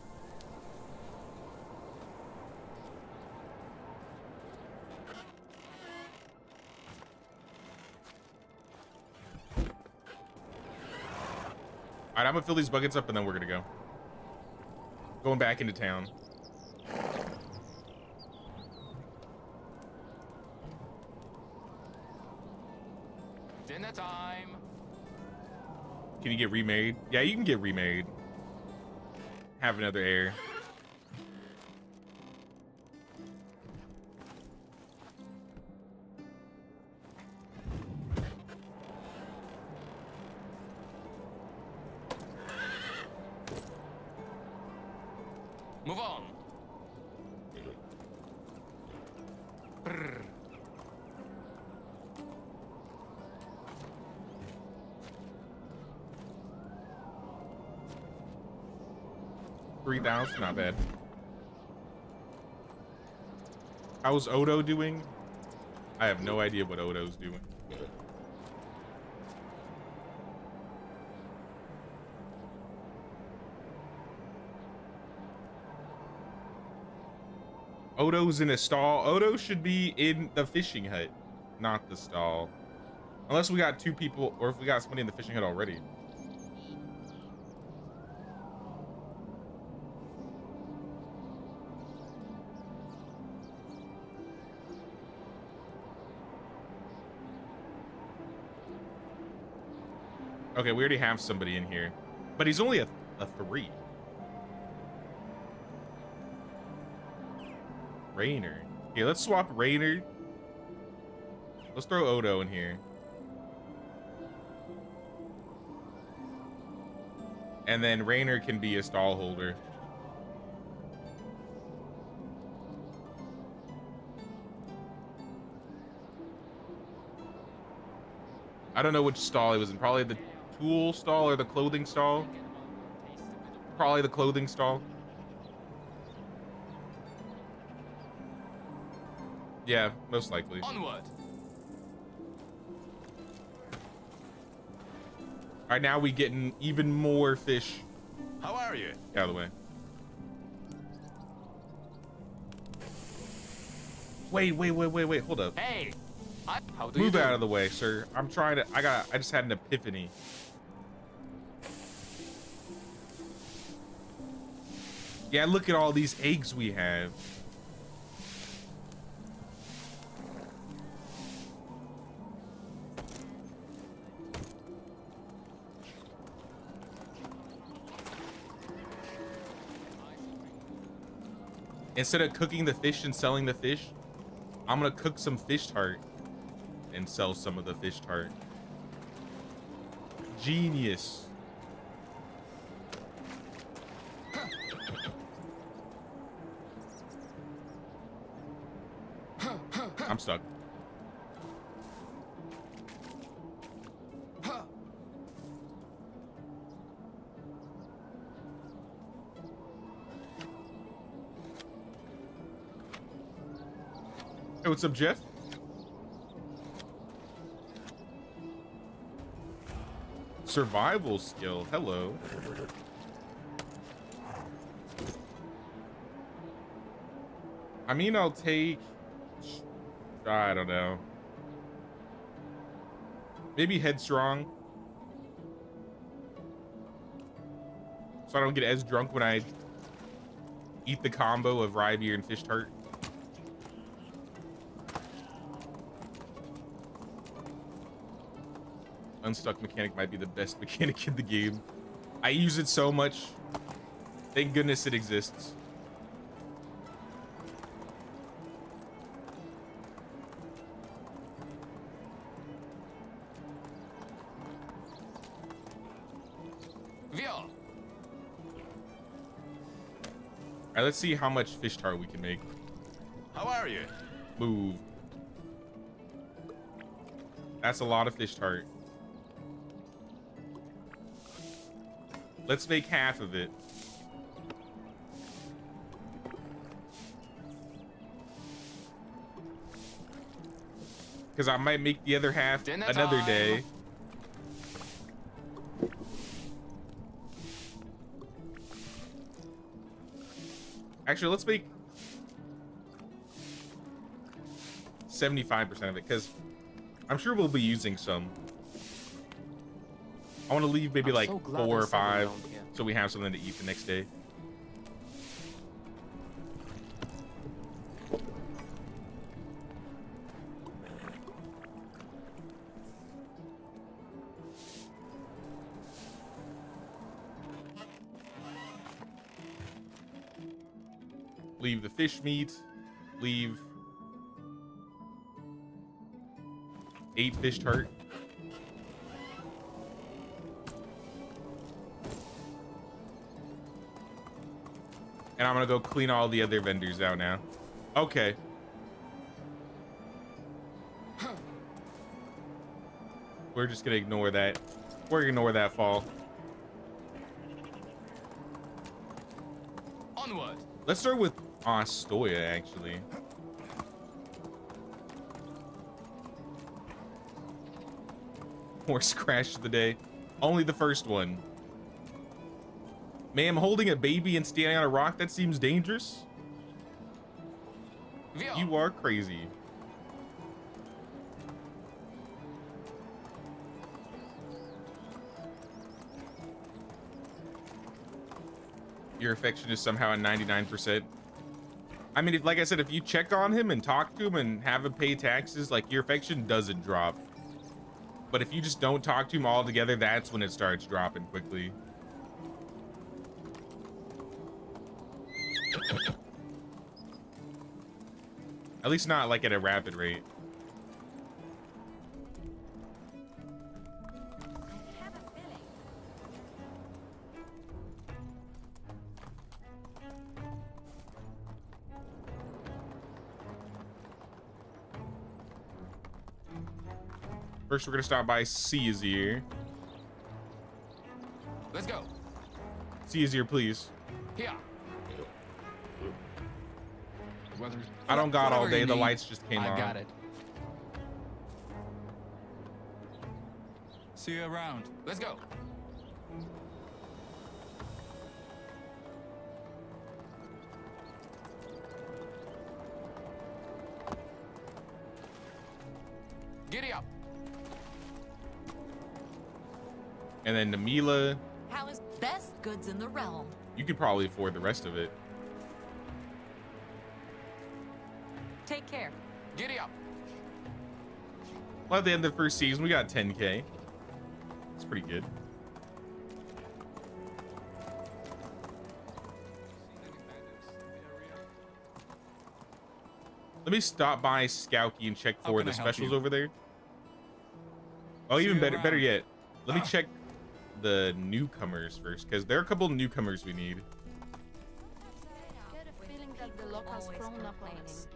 Alright, I'm gonna fill these buckets up and then we're gonna go. Going back into town. Dinner time. Can you get remarried? Yeah, you can get remarried. Have another heir. Move on. Brr. 3,000, not bad. How's Odo doing? I have no idea what Odo's doing. Odo's in a stall. Odo should be in the fishing hut, not the stall. Unless we got two people, or if we got somebody in the fishing hut already. Okay, we already have somebody in here, but he's only a 3. Rainer. Okay, let's swap Rainer. Let's throw Odo in here. And then Rainer can be a stall holder. I don't know which stall it was in. Probably the tool stall or the clothing stall. Probably the clothing stall. Yeah, most likely. Onward. All right, now we getting even more fish. How are you? Out of the way. Wait. Hold up. Hey. How do you Move do? out of the way, sir. I'm trying to. I just had an epiphany. Yeah, look at all these eggs we have. Instead of cooking the fish and selling the fish, I'm gonna cook some fish tart and sell some of the fish tart. Genius. I'm stuck. Hey, what's up, Jeff? Survival skill. Hello. I mean, I'll take... I don't know. Maybe headstrong. So I don't get as drunk when I eat the combo of rye beer and fish tart. Unstuck mechanic might be the best mechanic in the game. I use it so much. Thank goodness it exists. Vio. Alright, let's see how much fish tart we can make. How are you? Move. That's a lot of fish tart. Let's make half of it. Because I might make the other half Dinner another time. day. Actually, let's make 75% of it, because I'm sure we'll be using some. I want to leave maybe I'm like so glad 4 or I settled 5 down here. so we have something to eat the next day. Leave the fish meat. Leave 8 fish tart. And I'm gonna go clean all the other vendors out now. Okay. We're just gonna ignore that. We're gonna ignore that fall. Onward. Let's start with ATOYA, actually. Horse crash of the day. Only the first one. Ma'am, holding a baby and standing on a rock, that seems dangerous. Vio. You are crazy. Your affection is somehow at 99%. I mean, like I said, if you check on him and talk to him and have him pay taxes, like, your affection doesn't drop. But if you just don't talk to him altogether, that's when it starts dropping quickly. At least not like at a rapid rate. I have a feeling. First, we're gonna stop by Caesar. Let's go. Caesar, please. Here. I don't got all Whatever day. you The need, lights just came on. I got it. See you around. Let's go. Giddy up. And then Namila, How is best goods in the realm? you could probably afford the rest of it. Take care. Giddy up. Well, at the end of the first season, we got 10K. It's pretty good. Let me stop by Skouky and check How for can the I help specials you? over there. Oh, See even you better around. yet. Let me check the newcomers first, because there are a couple newcomers we need. Get a feeling that the locals Always frown upon complaining. us.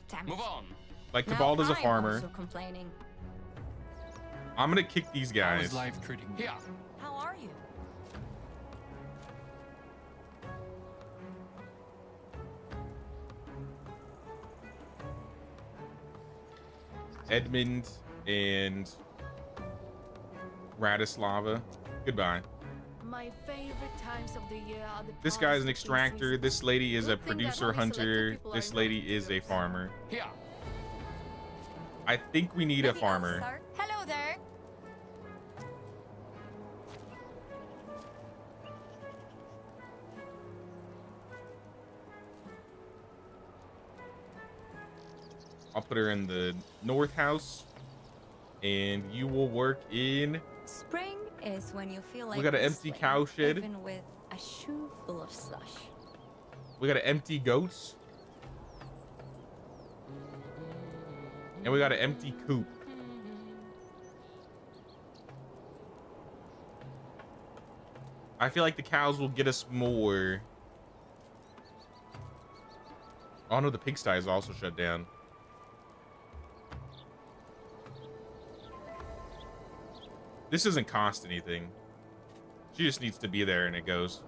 Damn Move it. on. Like Now Cabalda's a I'm farmer. also complaining. I'm gonna kick these How guys. is life treating you? Here. How are you? Edmund and Radislava. Goodbye. My favorite times of the year are the This guy's an harvesting extractor. season. This lady is a Good thing that producer only selected hunter. people This are lady not is a heroes. farmer. Here. I think we need a Maybe I'll farmer. start. Hello there. I'll put her in the north house, and you will work in. Spring is when you feel like We got an this empty way, cow shed. even with a shoe full of slush. We got an empty goats, and we got an empty coop. I feel like the cows will get us more. Oh no, the pigsty is also shut down. This doesn't cost anything. She just needs to be there and it goes.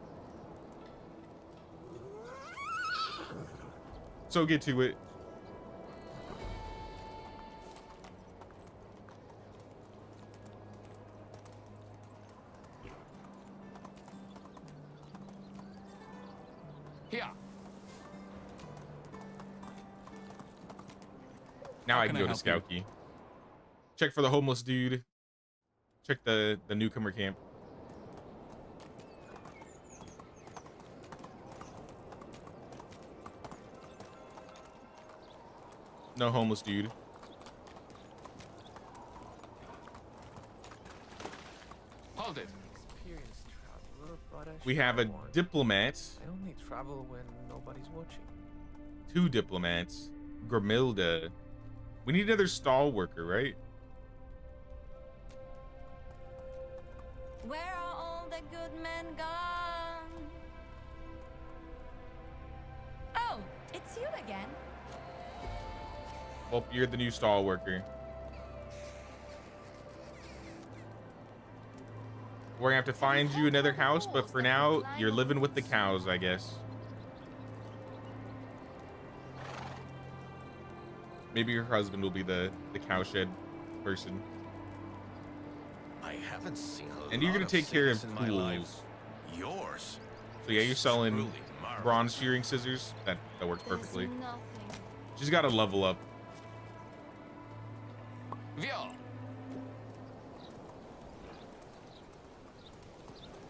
So get to it. Here. Now How I can can go I to help you? Skouky. Check for the homeless dude. Check the newcomer camp. No homeless dude. Hold it. Experienced traveler, but I We should have a warn you, diplomat. I only travel when nobody's watching. 2 diplomats. Grimilda. We need another stall worker, right? Where are all the good men gone? Oh, it's you again. Well, you're the new stall worker. We're gonna have to find you another house, but for now, you're living with the cows, I guess. Maybe your husband will be the cowshed person. I haven't seen a And you're lot gonna take care of cities in my life. tools. Yours. So yeah, you're selling Truly marvelous. bronze shearing scissors. That works There's perfectly. nothing. She's got to level up. Vio.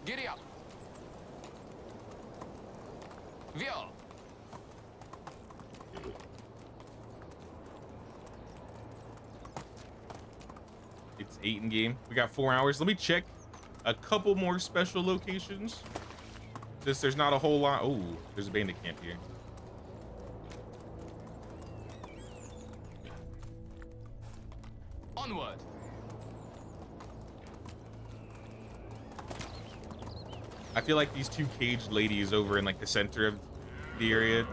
Giddy up. Vio. It's 8 in game. We got 4 hours. Let me check a couple more special locations. Since there's not a whole lot. Oh, there's a bandit camp here. Onward. I feel like these 2 caged ladies over in like the center of the area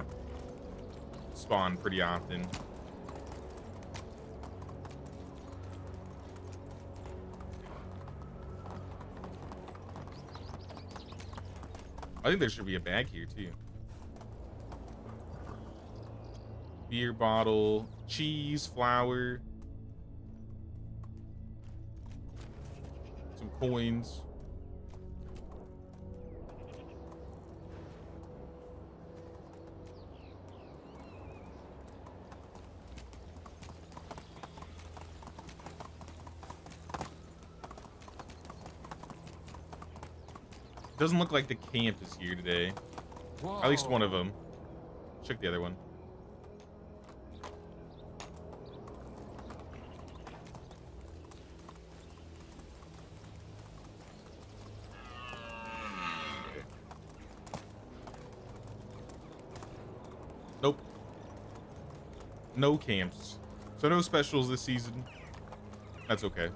spawn pretty often. I think there should be a bag here too. Beer bottle, cheese, flour, some coins. Doesn't look like the camp is here today. Whoa. At least one of them. Check the other one. Nope. No camps. So no specials this season. That's okay.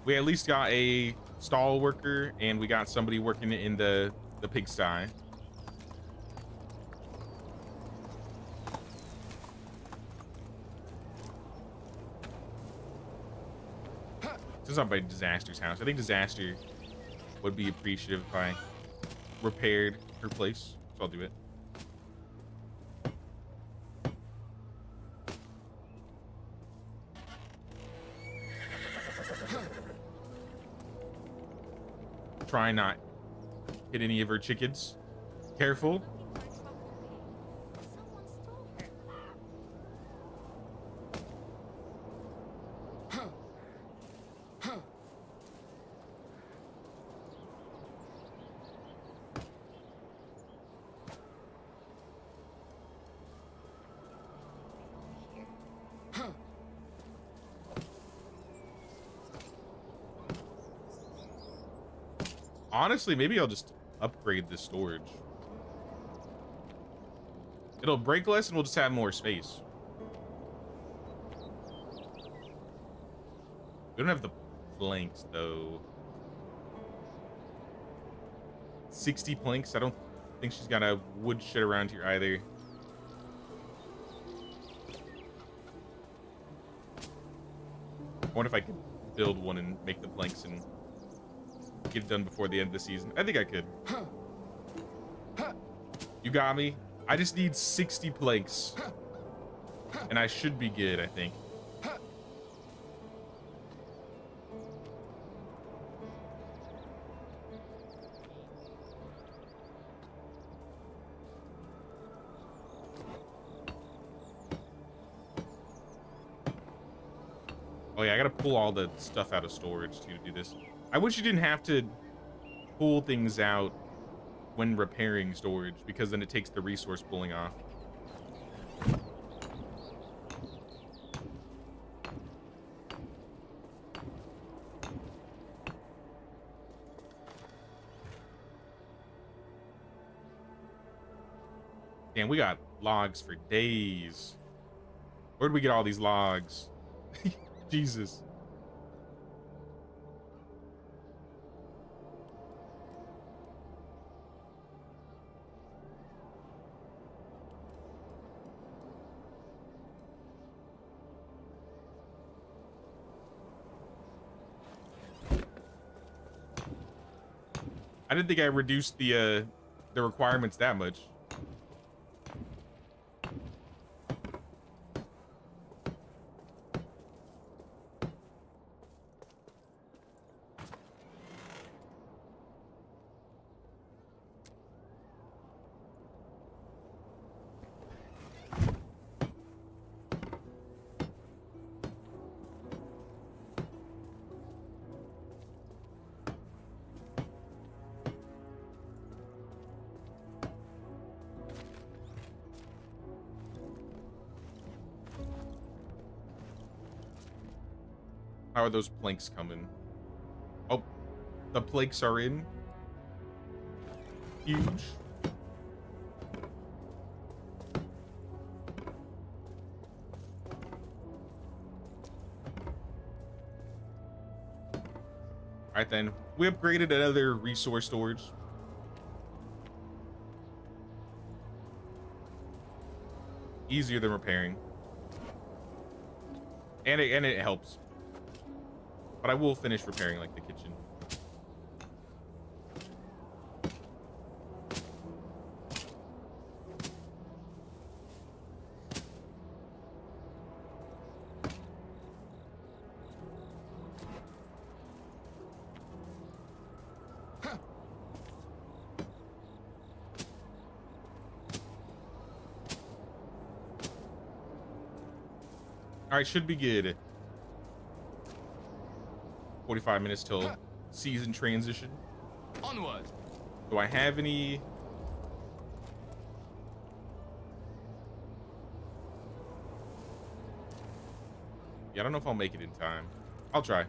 We at least got a stall worker, and we got somebody working in the pigsty. This is not by Disaster's house. I think Disaster would be appreciative if I repaired her place, so I'll do it. Try not hit any of her chickens. Careful. Someone stole her. Honestly, maybe I'll just upgrade this storage. It'll break less and we'll just have more space. We don't have the planks though. 60 planks. I don't think she's got a wood shit around here either. I wonder if I could build one and make the planks and get it done before the end of the season. I think I could. You got me. I just need 60 planks. And I should be good, I think. Oh yeah, I gotta pull all the stuff out of storage too to do this. I wish you didn't have to pull things out when repairing storage, because then it takes the resource pulling off. Damn, we got logs for days. Where'd we get all these logs? Jesus. I didn't think I reduced the requirements that much. How are those planks coming? Oh, the planks are in. Huge. Alright then, we upgraded another resource storage. Easier than repairing. And it helps. But I will finish repairing like the kitchen. All right, should be good. 45 minutes till season transition. Onward. Do I have any? Yeah, I don't know if I'll make it in time. I'll try.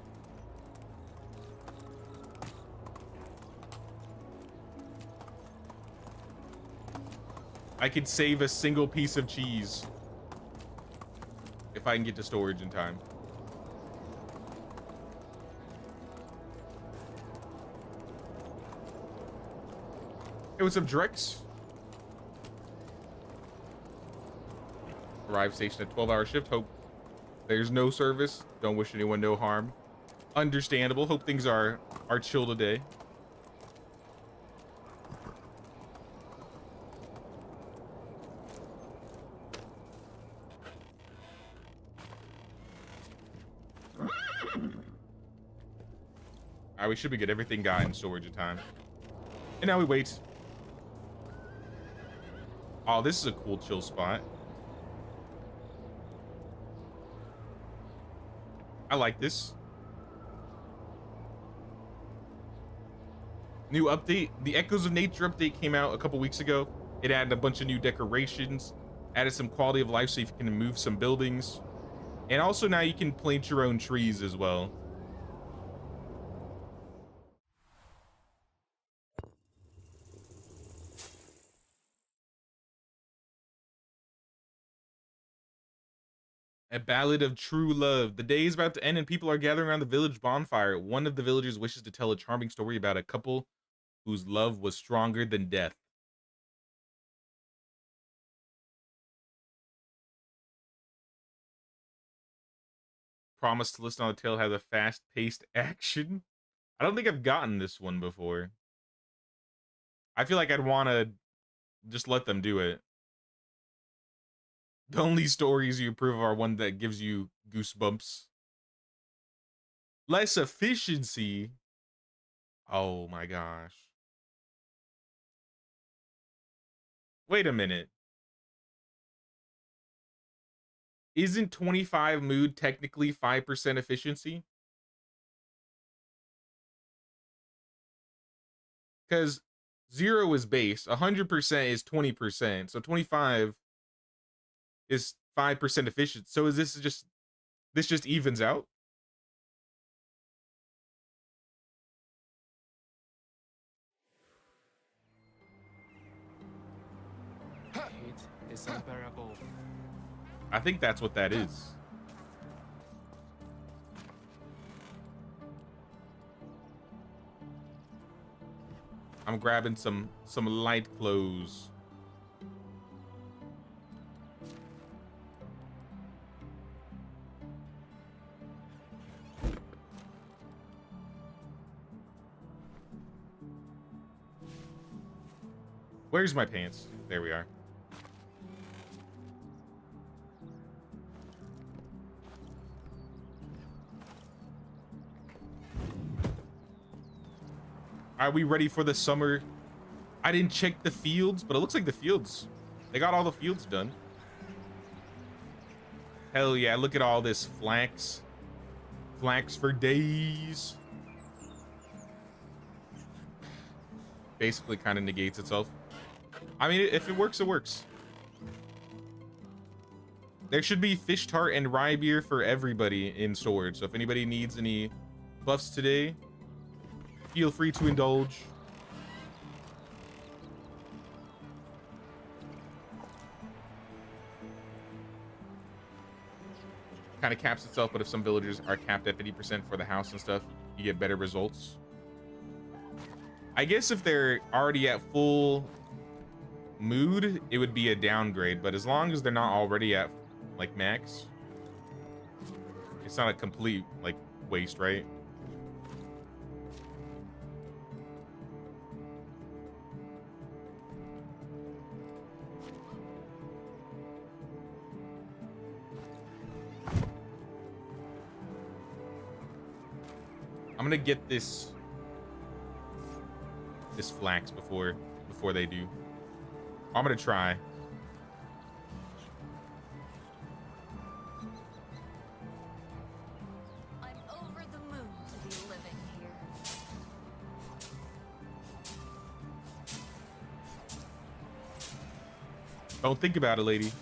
I could save a single piece of cheese if I can get to storage in time. Hey, what's up, Drex? Arrive station at 12-hour shift. Hope there's no service. Don't wish anyone no harm. Understandable. Hope things are chill today. Alright, we should be good. Everything got in storage in time. And now we wait. Oh, this is a cool chill spot. I like this. New update. The Echoes of Nature update came out a couple weeks ago. It added a bunch of new decorations, added some quality of life so you can move some buildings. And also now you can plant your own trees as well. A ballad of true love. The day is about to end and people are gathering around the village bonfire. One of the villagers wishes to tell a charming story about a couple whose love was stronger than death. Promise to listen on the tale has a fast-paced action. I don't think I've gotten this one before. I feel like I'd want to just let them do it. The only stories you approve of are one that gives you goosebumps. Less efficiency. Oh my gosh. Wait a minute. Isn't 25 mood technically 5% efficiency? Because 0 is base, 100% is 20%, so 25 is 5% efficient. So is this just evens out? It is unbearable. I think that's what that is. I'm grabbing some light clothes. Where's my pants? There we are. Are we ready for the summer? I didn't check the fields, but it looks like the fields. They got all the fields done. Hell yeah, look at all this flax. Flax for days. Basically kind of negates itself. I mean, if it works, it works. There should be fish tart and rye beer for everybody in storage. So if anybody needs any buffs today, feel free to indulge. Kind of caps itself, but if some villagers are capped at 50% for the house and stuff, you get better results. I guess if they're already at full mood, it would be a downgrade, but as long as they're not already at like max, it's not a complete like waste, right? I'm gonna get this flax before they do. I'm gonna try. Don't think about it, lady.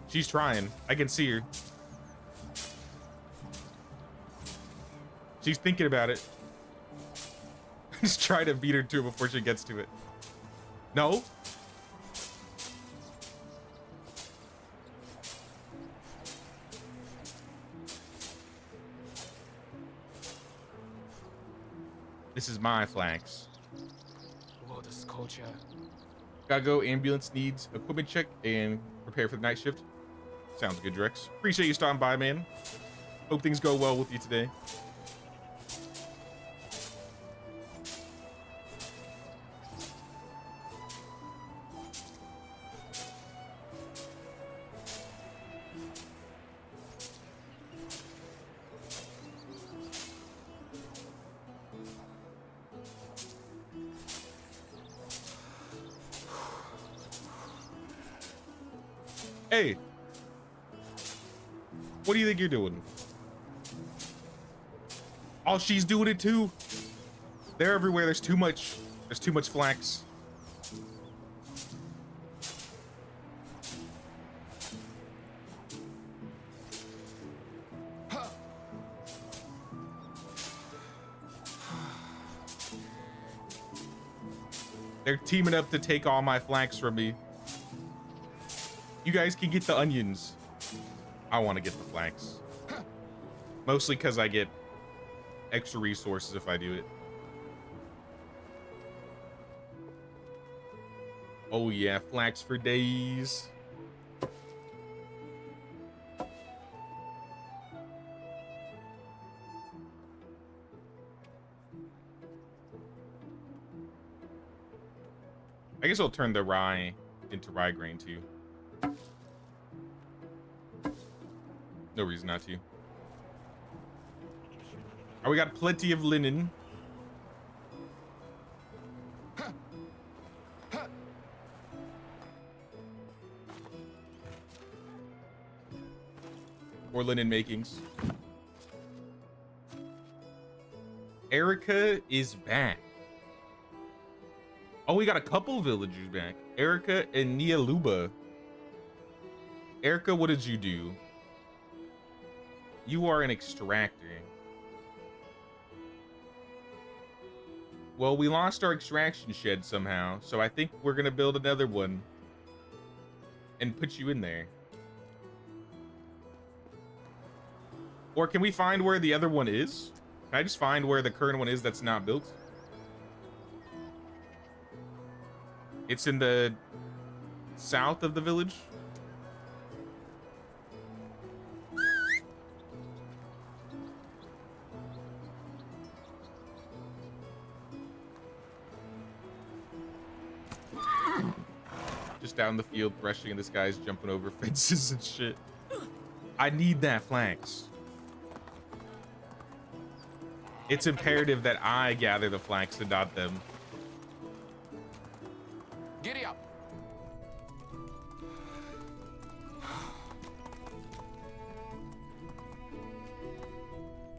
She's trying. I can see her. She's thinking about it. Just try to beat her to it before she gets to it. No. This is my flanks. What is culture? Gotta go. Ambulance needs equipment check and prepare for the night shift. Sounds good, Drex. Appreciate you stopping by, man. Hope things go well with you today. Hey, what do you think you're doing? Oh, she's doing it too. They're everywhere. There's too much. There's too much flax. They're teaming up to take all my flax from me. You guys can get the onions. I want to get the flax. Mostly because I get extra resources if I do it. Oh yeah, flax for days. I guess I'll turn the rye into rye grain too. No reason not to. Oh, we got plenty of linen. Or linen makings. Erica is back. Oh, we got a couple villagers back. Erica and Nialuba. Erica, what did you do? You are an extractor. Well, we lost our extraction shed somehow, so I think we're gonna build another one and put you in there. Or can we find where the other one is? Can I just find where the current one is that's not built? It's in the south of the village. Just down the field threshing and this guy's jumping over fences and shit. I need that flax. It's imperative that I gather the flax and not them. Giddy up.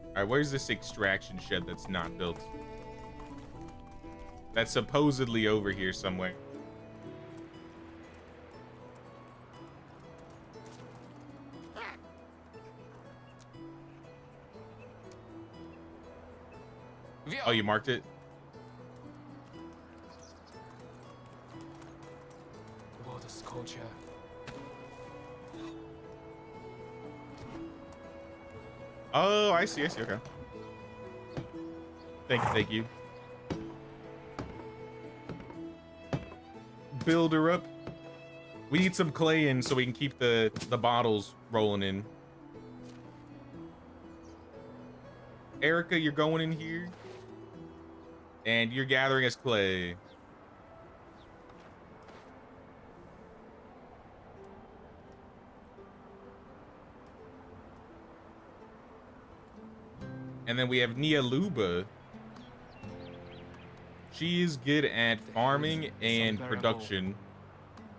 All right, where's this extraction shed that's not built? That's supposedly over here somewhere. Oh, you marked it? What is culture? Oh, I see, okay. Thank you. Build her up. We need some clay in so we can keep the bottles rolling in. Erica, you're going in here. And you're gathering us clay. And then we have Nialuba. She is good at farming and production.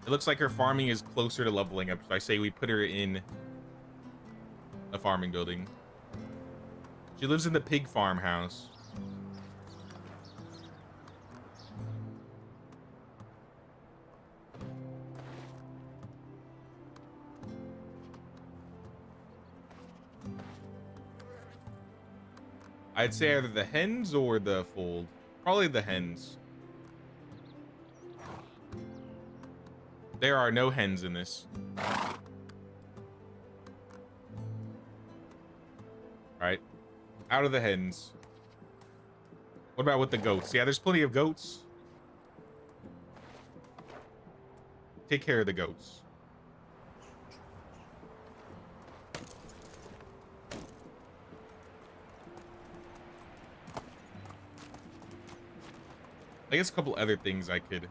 It looks like her farming is closer to leveling up. So I say we put her in a farming building. She lives in the pig farmhouse. I'd say either the hens or the fold. Probably the hens. There are no hens in this. Alright. Out of the hens. What about with the goats? Yeah, there's plenty of goats. Take care of the goats. I guess a couple other things I could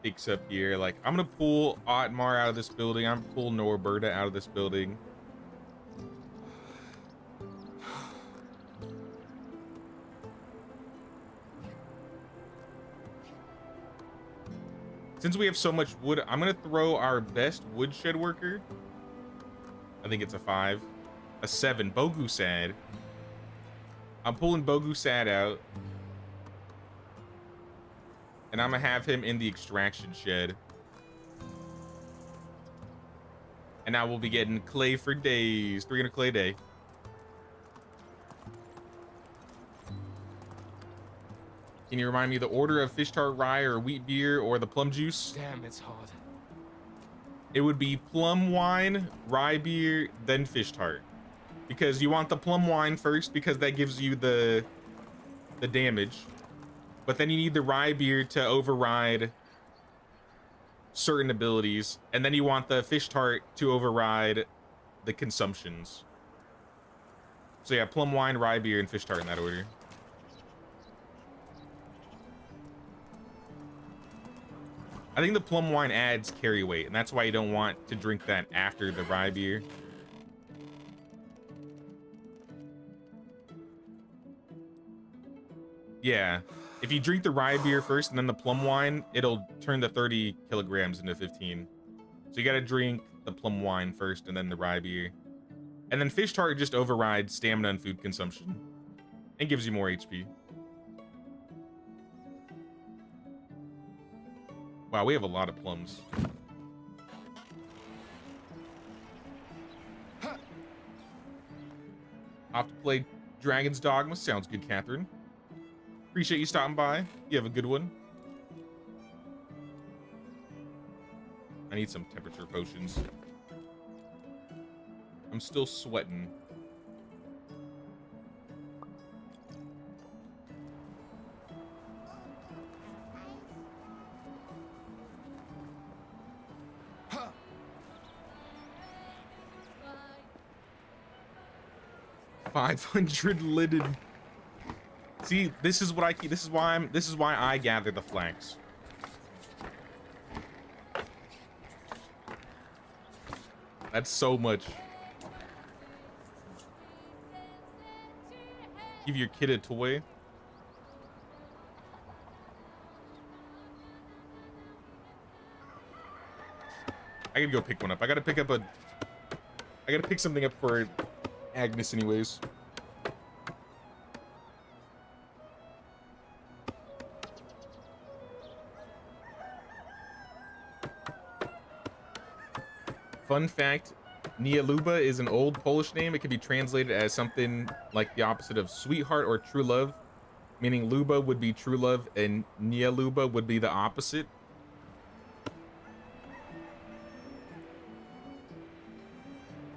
fix up here. Like, I'm gonna pull Otmar out of this building. I'm gonna pull Norberta out of this building. Since we have so much wood, I'm gonna throw our best woodshed worker. I think it's a 5. A 7. Bogusad. I'm pulling Bogusad out. And I'm gonna have him in the extraction shed. And now we'll be getting clay for days. 300 clay a day. Can you remind me the order of fish tart rye or wheat beer or the plum juice? Damn, it's hard. It would be plum wine, rye beer, then fish tart. Because you want the plum wine first because that gives you the damage. But then you need the rye beer to override certain abilities. And then you want the fish tart to override the consumptions. So yeah, plum wine, rye beer, and fish tart in that order. I think the plum wine adds carry weight, and that's why you don't want to drink that after the rye beer. Yeah. If you drink the rye beer first and then the plum wine, it'll turn the 30 kilograms into 15. So you gotta drink the plum wine first and then the rye beer. And then fish tart just overrides stamina and food consumption. And gives you more HP. Wow, we have a lot of plums. Off to play Dragon's Dogma. Sounds good, Catherine. Appreciate you stopping by. You have a good one. I need some temperature potions. I'm still sweating. $500 linen. See, this is what I keep. This is why I gather the flax. That's so much. Give your kid a toy. I gotta go pick one up. I gotta pick something up for Agnes anyways. Fun fact, Nieluba is an old Polish name. It can be translated as something like the opposite of sweetheart or true love, meaning Luba would be true love and Nieluba would be the opposite.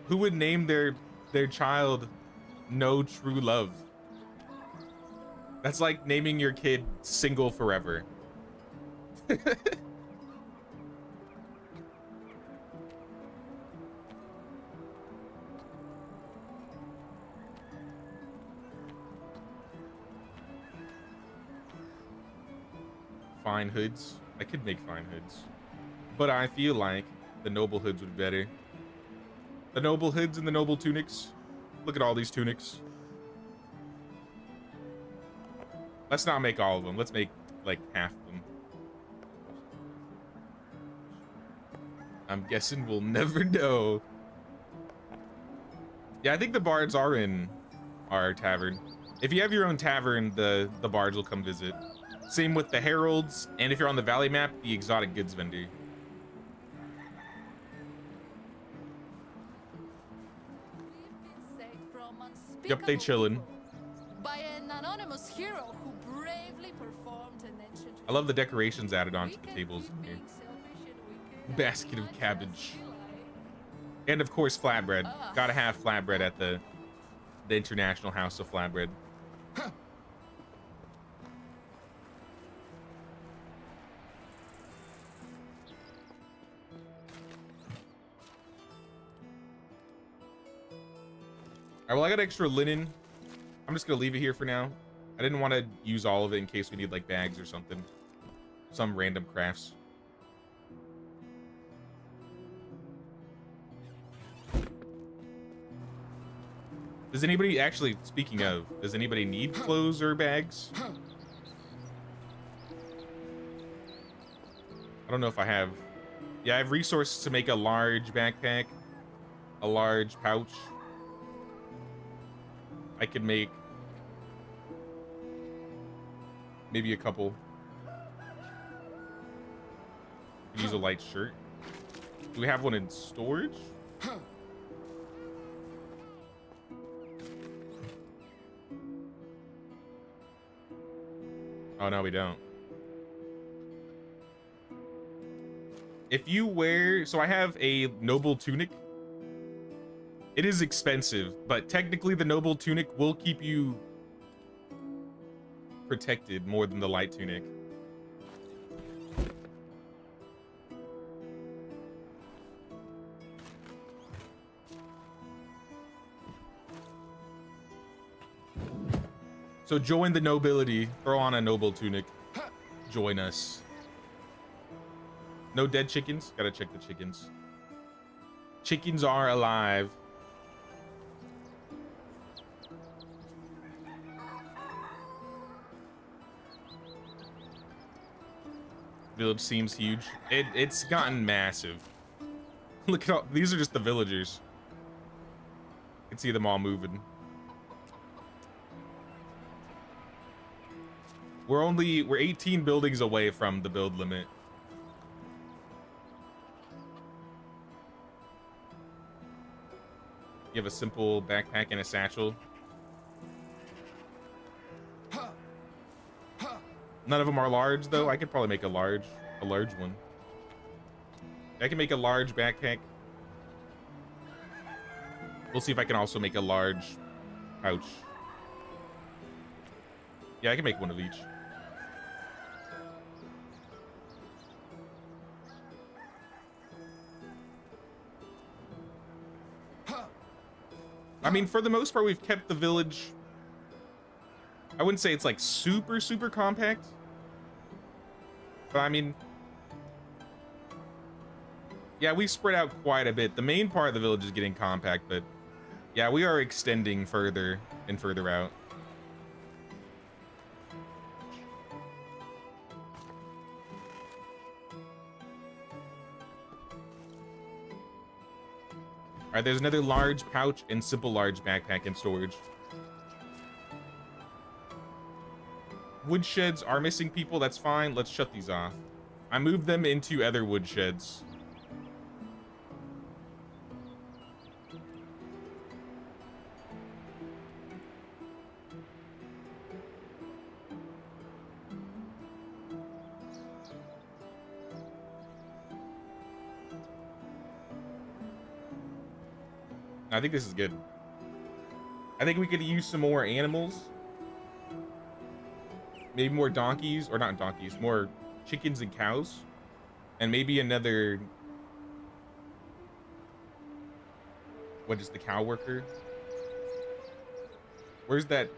Who would name their child No True Love? That's like naming your kid Single Forever. Fine hoods. I could make fine hoods, but I feel like the noble hoods would be better. The noble hoods and the noble tunics. Look at all these tunics. Let's not make all of them. Let's make like half of them. I'm guessing we'll never know. Yeah, I think the bards are in our tavern. If you have your own tavern, the bards will come visit. Same with the heralds, and if you're on the valley map, the exotic goods vendor. Yep, they chillin'. By an anonymous hero who bravely performed an ancient. I love the decorations added onto the tables in here. Basket of cabbage. And of course, flatbread. Gotta have flatbread at the International House of Flatbread. All right, well, I got extra linen. I'm just gonna leave it here for now. I didn't want to use all of it in case we need like bags or something. Some random crafts. Does anybody actually, speaking of, does anybody need clothes or bags? I don't know if I have. Yeah, I have resources to make a large backpack, a large pouch. I could make maybe a couple. Use a light shirt. Do we have one in storage? Oh, no, we don't. If you wear, so I have a noble tunic. It is expensive, but technically the noble tunic will keep you protected more than the light tunic. So join the nobility, throw on a noble tunic, join us. No dead chickens? Gotta check the chickens. Chickens are alive. Village seems huge. It's gotten massive. Look at all, these are just the villagers. You can see them all moving. We're 18 buildings away from the build limit. You have a simple backpack and a satchel. None of them are large though. I could probably make a large one. I can make a large backpack. We'll see if I can also make a large pouch. Yeah, I can make one of each. I mean, for the most part, we've kept the village. I wouldn't say it's like super, super compact. But I mean, yeah, we spread out quite a bit. The main part of the village is getting compact, but yeah, we are extending further and further out. All right, there's another large pouch and simple large backpack in storage. Woodsheds are missing people. That's fine. Let's shut these off. I moved them into other woodsheds. I think this is good. I think we could use some more animals. Maybe more donkeys, or not donkeys, more chickens and cows. And maybe another... What is the cow worker? Where's that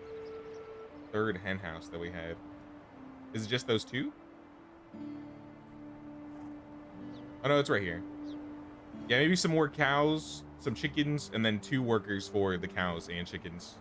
third hen house that we had? Is it just those two? Oh no, it's right here. Yeah, maybe some more cows, some chickens, and then 2 workers for the cows and chickens.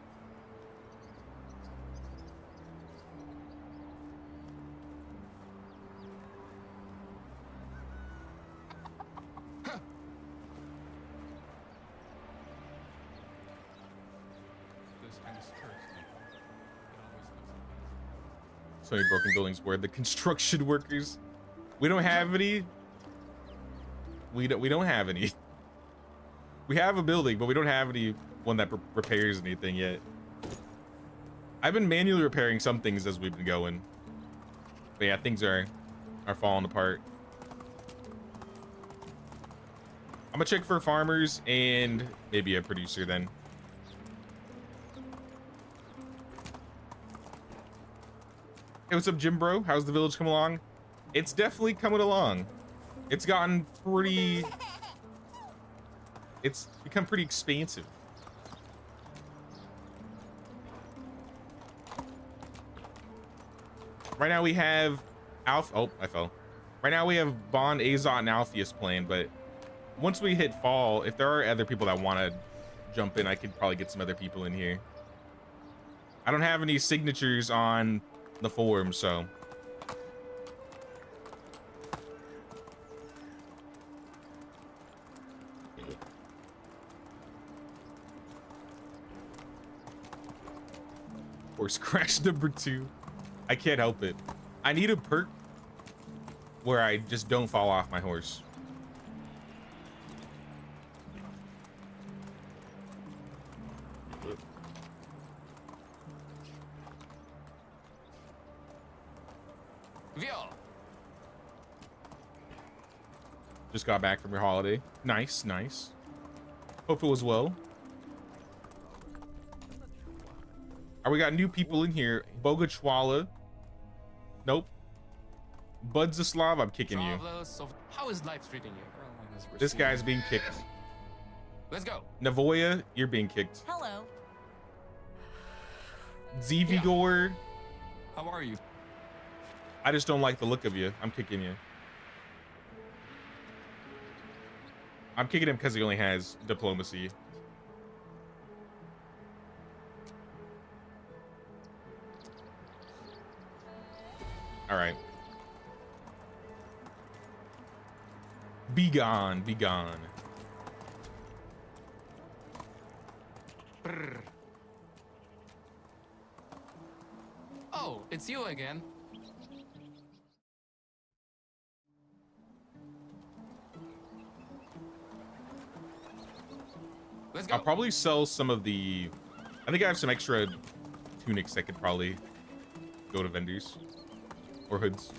So many broken buildings where the construction workers. We don't have any. We don't have any. We have a building, but we don't have any one that repairs anything yet. I've been manually repairing some things as we've been going. But yeah, things are falling apart. I'm gonna check for farmers and maybe a producer then. Hey, what's up, Jim bro? How's the village come along? It's definitely coming along. It's gotten pretty... It's become pretty expansive. Right now we have oh, I fell. Right now we have Bond, Azot, and Alpheus playing, but once we hit fall, if there are other people that want to jump in, I could probably get some other people in here. I don't have any signatures on the forum, so horse crash number 2. I can't help it. I need a perk where I just don't fall off my horse. Just got back from your holiday. Nice, nice. Hope it was well. We got new people in here. Bogachwala. Nope. Budzaslav, I'm kicking you. How is life treating you? This guy's being kicked. Let's go. Navoya, you're being kicked. Hello. Zvigor. How are you? I just don't like the look of you. I'm kicking you. I'm kicking him because he only has diplomacy. All right. Be gone, be gone. Brr. Oh, it's you again. Let's go. I'll probably sell some of the... I think I have some extra tunics that could probably go to vendors. Or hoods.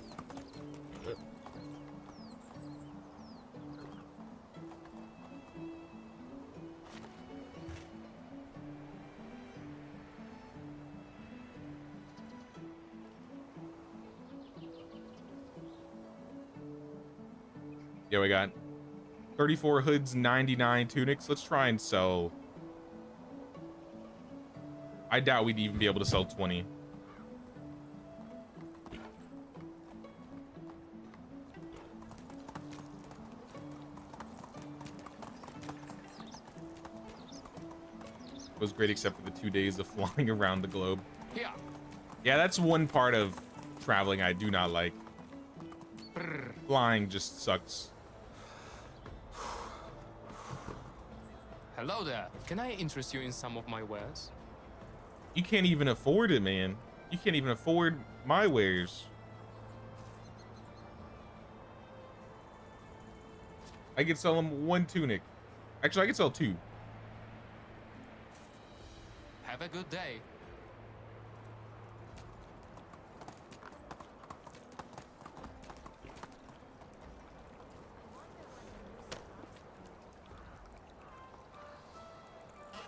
Yeah, we got 34 hoods, 99 tunics. Let's try and sell. I doubt we'd even be able to sell 20. It was great except for the 2 days of flying around the globe. Yeah, that's one part of traveling I do not like. Flying just sucks. Hello there. Can I interest you in some of my wares? You can't even afford it, man. You can't even afford my wares. I could sell him 1 tunic. Actually, I could sell 2. Have a good day.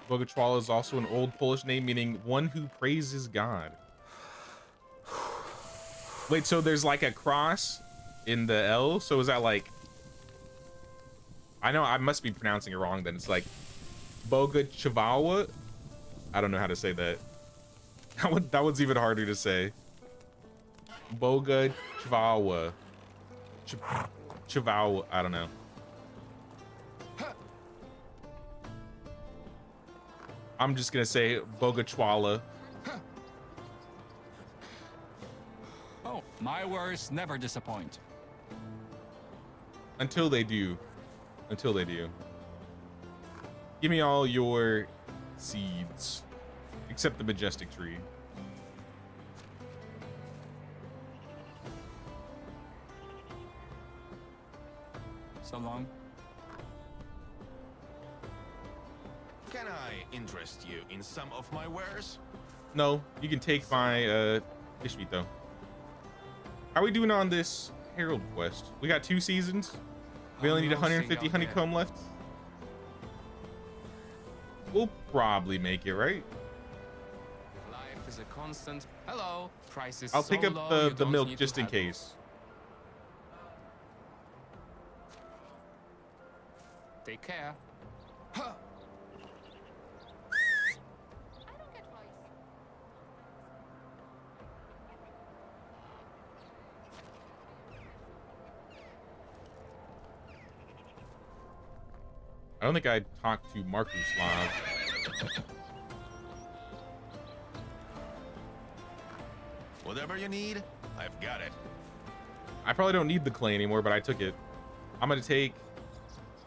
Bogachwala is also an old Polish name meaning one who praises God. Wait, so there's like a cross in the L? So is that like... I know I must be pronouncing it wrong then. It's like Bogachwala? I don't know how to say that. That one's even harder to say. Bogachwala. Chihuahua. I don't know. I'm just gonna say Bogachwala. Oh, my wares never disappoint. Until they do. Until they do. Give me all your seeds. except the majestic tree. So long. Can I interest you in some of my wares? No, you can take my fish meat though. How are we doing on this Herald quest? We got 2 seasons. We only need 150 honeycomb left. We'll probably make it, right? Life is a constant. Hello. Price is I'll so pick up low, you the don't milk need just to in have- case. Take care. I don't get rice. I don't think I talked to Markuslav. Whatever you need, I've got it. I probably don't need the clay anymore, but I took it. I'm gonna take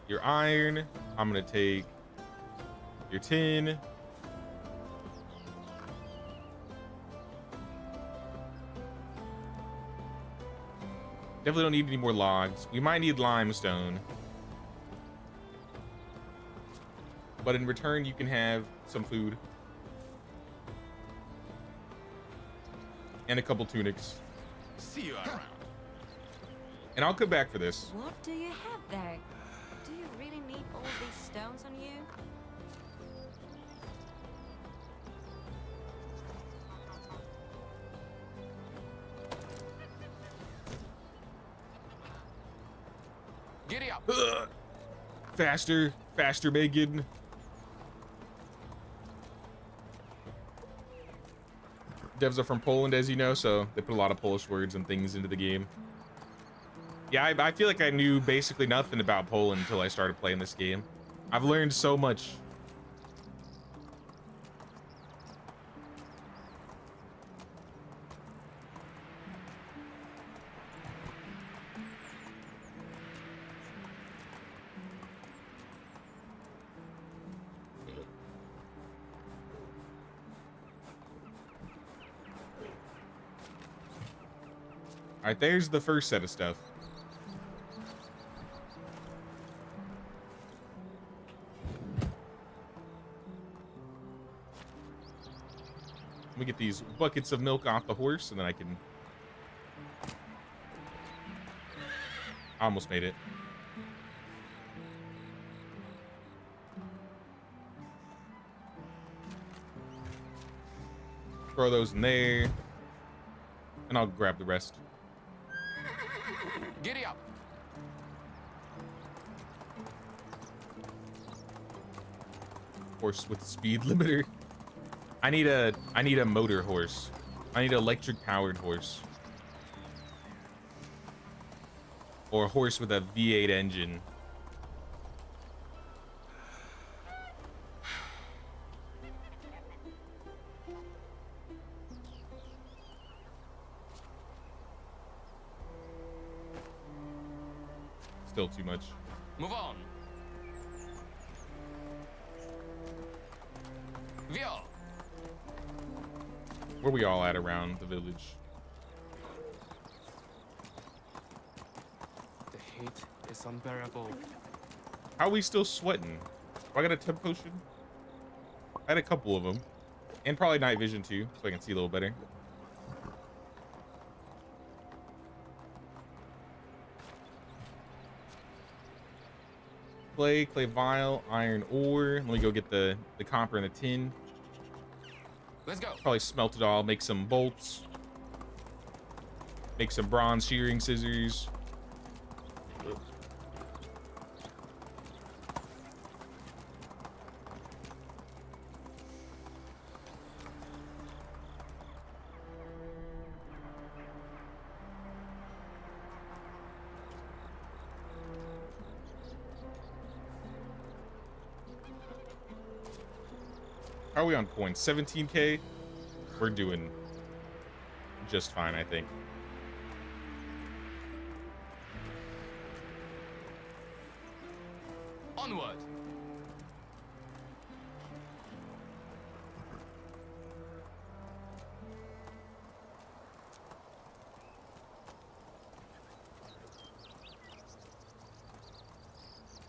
your iron. I'm gonna take your tin. Definitely don't need any more logs. We might need limestone. But in return, you can have some food. And a couple tunics. See you around. And I'll come back for this. What do you have there? Do you really need all these stones on you? Giddy up. Ugh. Faster, faster, Megan. Devs are from Poland, as you know, so they put a lot of Polish words and things into the game. Yeah, I feel like I knew basically nothing about Poland until I started playing this game. I've learned so much. All right, there's the first set of stuff. Let me get these buckets of milk off the horse, and then I can... I almost made it. Throw those in there, and I'll grab the rest. Giddy up. Horse with speed limiter. I need a motor horse. I need an electric powered horse. Or a horse with a V8 engine. Still too much. Move on. Vio. Where we all at around the village? The heat is unbearable. How are we still sweating? Oh, I got a temp potion. I had a couple of them. And probably night vision too, so I can see a little better. Clay vial, iron ore. Let me go get the copper and the tin. Let's go. Probably smelt it all, make some bolts. Make some bronze shearing scissors. How are we on coins? 17K? We're doing just fine, I think. Onward.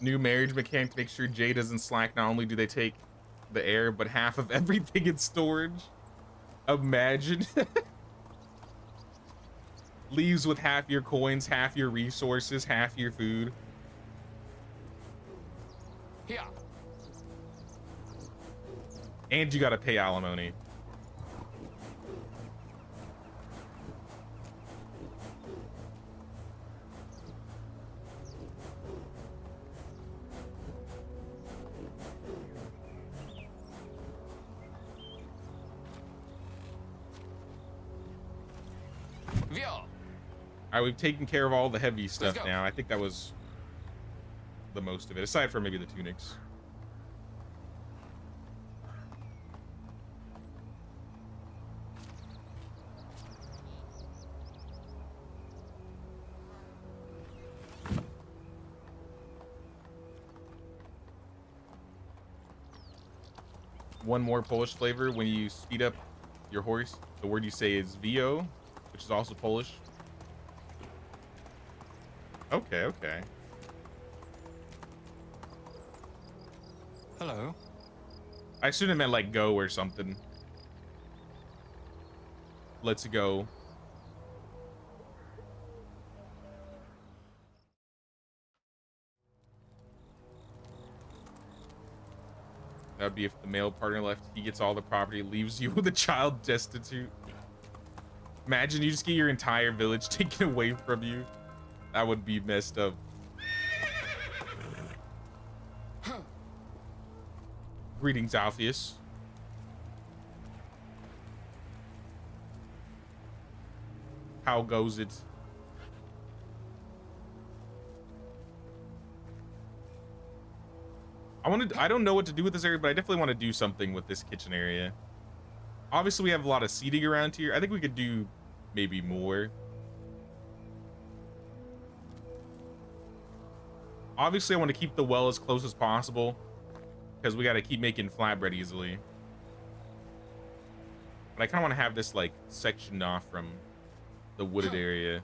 New marriage mechanic to make sure Jay doesn't slack. Not only do they take the air, but half of everything in storage. Imagine. Leaves with half your coins, half your resources, half your food. Here. And you gotta pay alimony. All right, we've taken care of all the heavy stuff now. I think that was the most of it, aside from maybe the tunics. One more Polish flavor when you speed up your horse. The word you say is VO, which is also Polish. Okay, okay. Hello. I should have meant like go or something. Let's go. That would be if the male partner left. He gets all the property, leaves you with a child destitute. Imagine you just get your entire village taken away from you. That would be messed up. Greetings, Alpheus. How goes it? I don't know what to do with this area, but I definitely want to do something with this kitchen area. Obviously, we have a lot of seating around here. I think we could do maybe more. Obviously, I want to keep the well as close as possible because we got to keep making flatbread easily. But I kind of want to have this like sectioned off from the wooded area.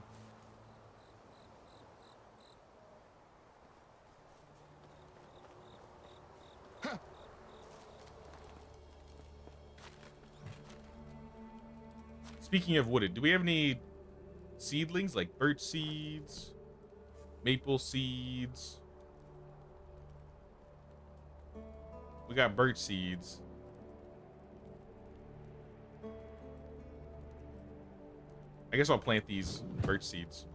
Speaking of wooded, do we have any seedlings like birch seeds, maple seeds? We got birch seeds. I guess I'll plant these birch seeds.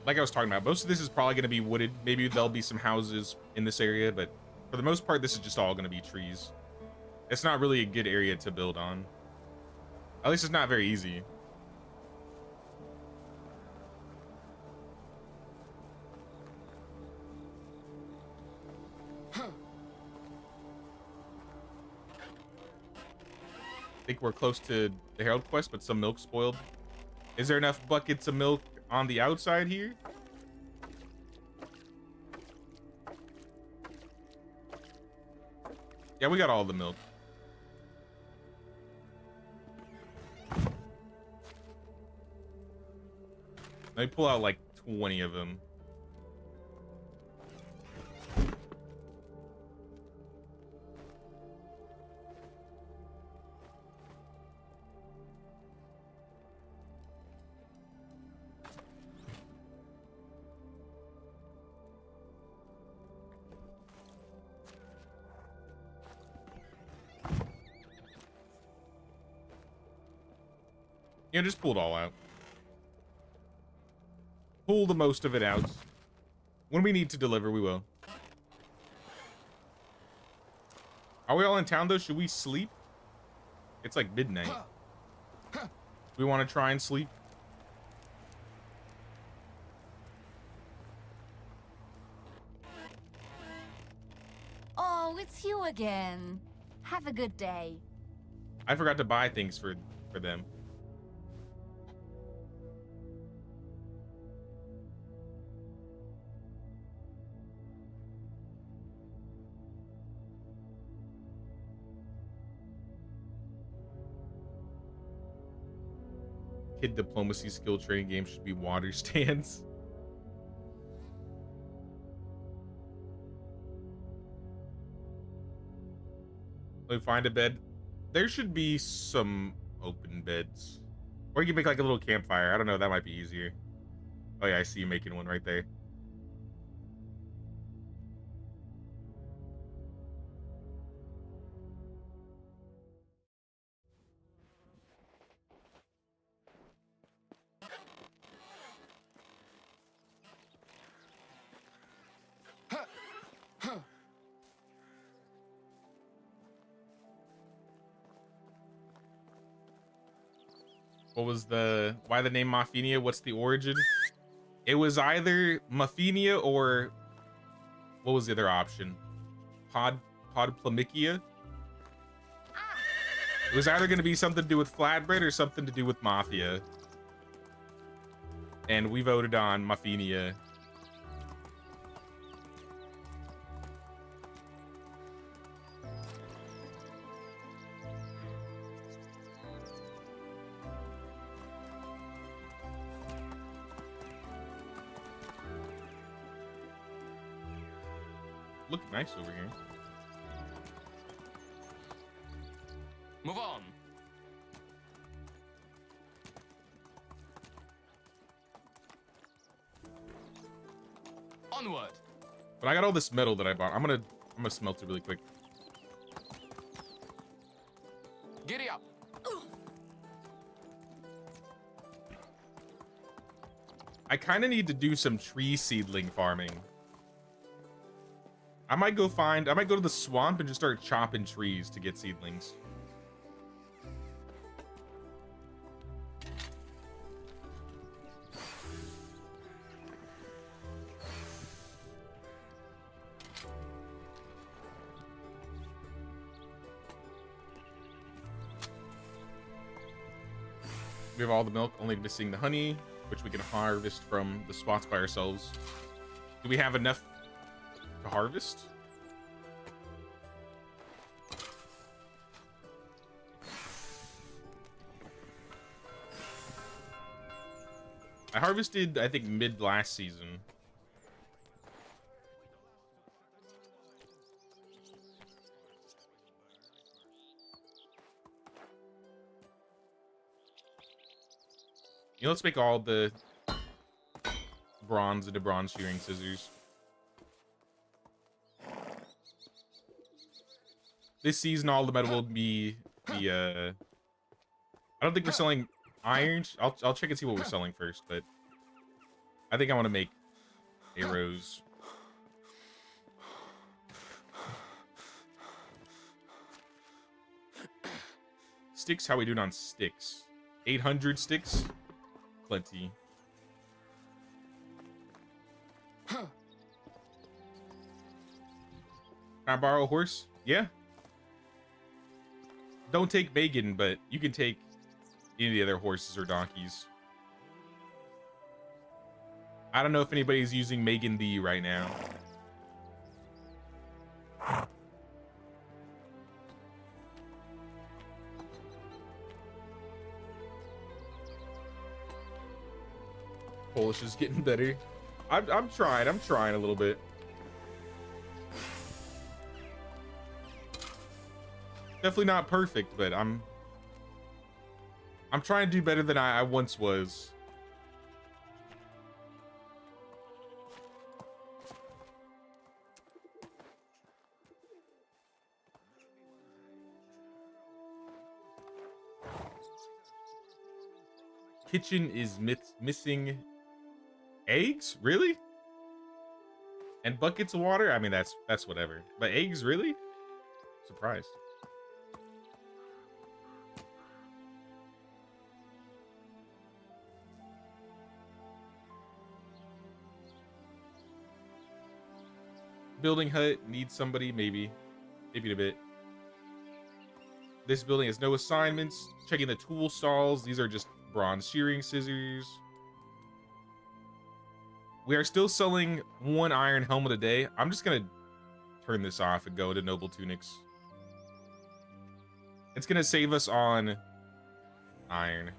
Like I was talking about, most of this is probably going to be wooded. Maybe there'll be some houses in this area, but for the most part, this is just all going to be trees. It's not really a good area to build on. At least it's not very easy. I think we're close to the Herald quest, but some milk spoiled. Is there enough buckets of milk on the outside here? Yeah, we got all the milk. Let me pull out like 20 of them. You know, just pull it all out. Pull the most of it out. When we need to deliver, we will. Are we all in town, though? Should we sleep? It's like midnight. We want to try and sleep? Oh, it's you again. Have a good day. I forgot to buy things for them. Kid diplomacy skill training game should be water stands. Let me find a bed. There should be some open beds. Or you can make like a little campfire. I don't know, that might be easier. Oh yeah, I see you making one right there. What was why the name Maffinia? What's the origin? It was either Maffinia or what was the other option? Podplamicia? It was either going to be something to do with Flatbread or something to do with Mafia. And we voted on Maffinia. Look nice over here. Move on. Onward. But I got all this metal that I bought. I'm gonna smelt it really quick. Giddy up. I kind of need to do some tree seedling farming. I might go to the swamp and just start chopping trees to get seedlings. We have all the milk, only missing the honey, which we can harvest from the spots by ourselves. Do we have enough to harvest? I harvested, I think, mid last season. You know, let's make all the bronze into bronze shearing scissors. This season, all the metal will be the, I don't think we're selling iron. I'll check and see what we're selling first, but I think I want to make arrows. Sticks, how we doing on sticks? 800 sticks? Plenty. Can I borrow a horse? Yeah. Don't take Megan, but you can take any of the other horses or donkeys. I don't know if anybody's using Megan the right now. Polish is getting better. I'm trying a little bit. Definitely not perfect, but I'm trying to do better than I once was. Kitchen is missing eggs? Really? And buckets of water? I mean, that's whatever. But eggs, really? Surprised. Building hut needs somebody, maybe in a bit. This building has no assignments. Checking the tool stalls. These are just bronze shearing scissors. We are still selling 1 iron helmet a day. I'm just gonna turn this off and go to noble tunics. It's gonna save us on iron.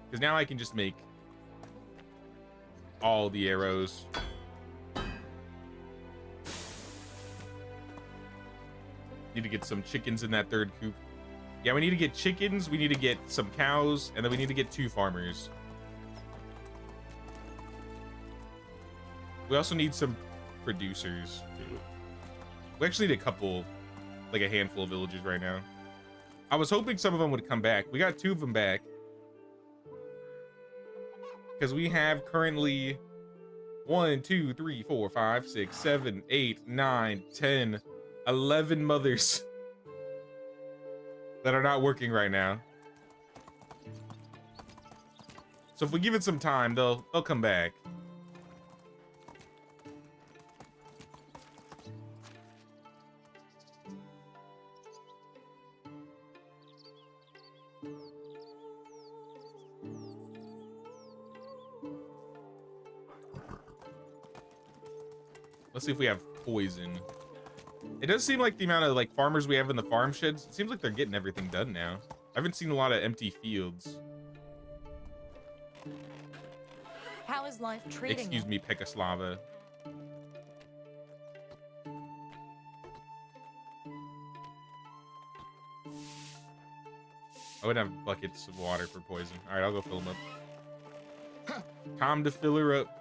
Because now I can just make all the arrows. Need to get some chickens in that 3rd coop. Yeah, we need to get chickens, we need to get some cows, and then we need to get 2 farmers. We also need some producers. We actually need a couple, like a handful of villages right now. I was hoping some of them would come back. We got 2 of them back. Because we have currently 1, 2, 3, 4, 5, 6, 7, 8, 9, 10, 11 mothers that are not working right now. So if we give it some time, they'll come back. Let's see if we have poison. It does seem like the amount of like farmers we have in the farm sheds, it seems like they're getting everything done now. I haven't seen a lot of empty fields. How is life treating Excuse you? me, Pekoslava. I would have buckets of water for poison. All right, I'll go fill them up. Time to fill her up.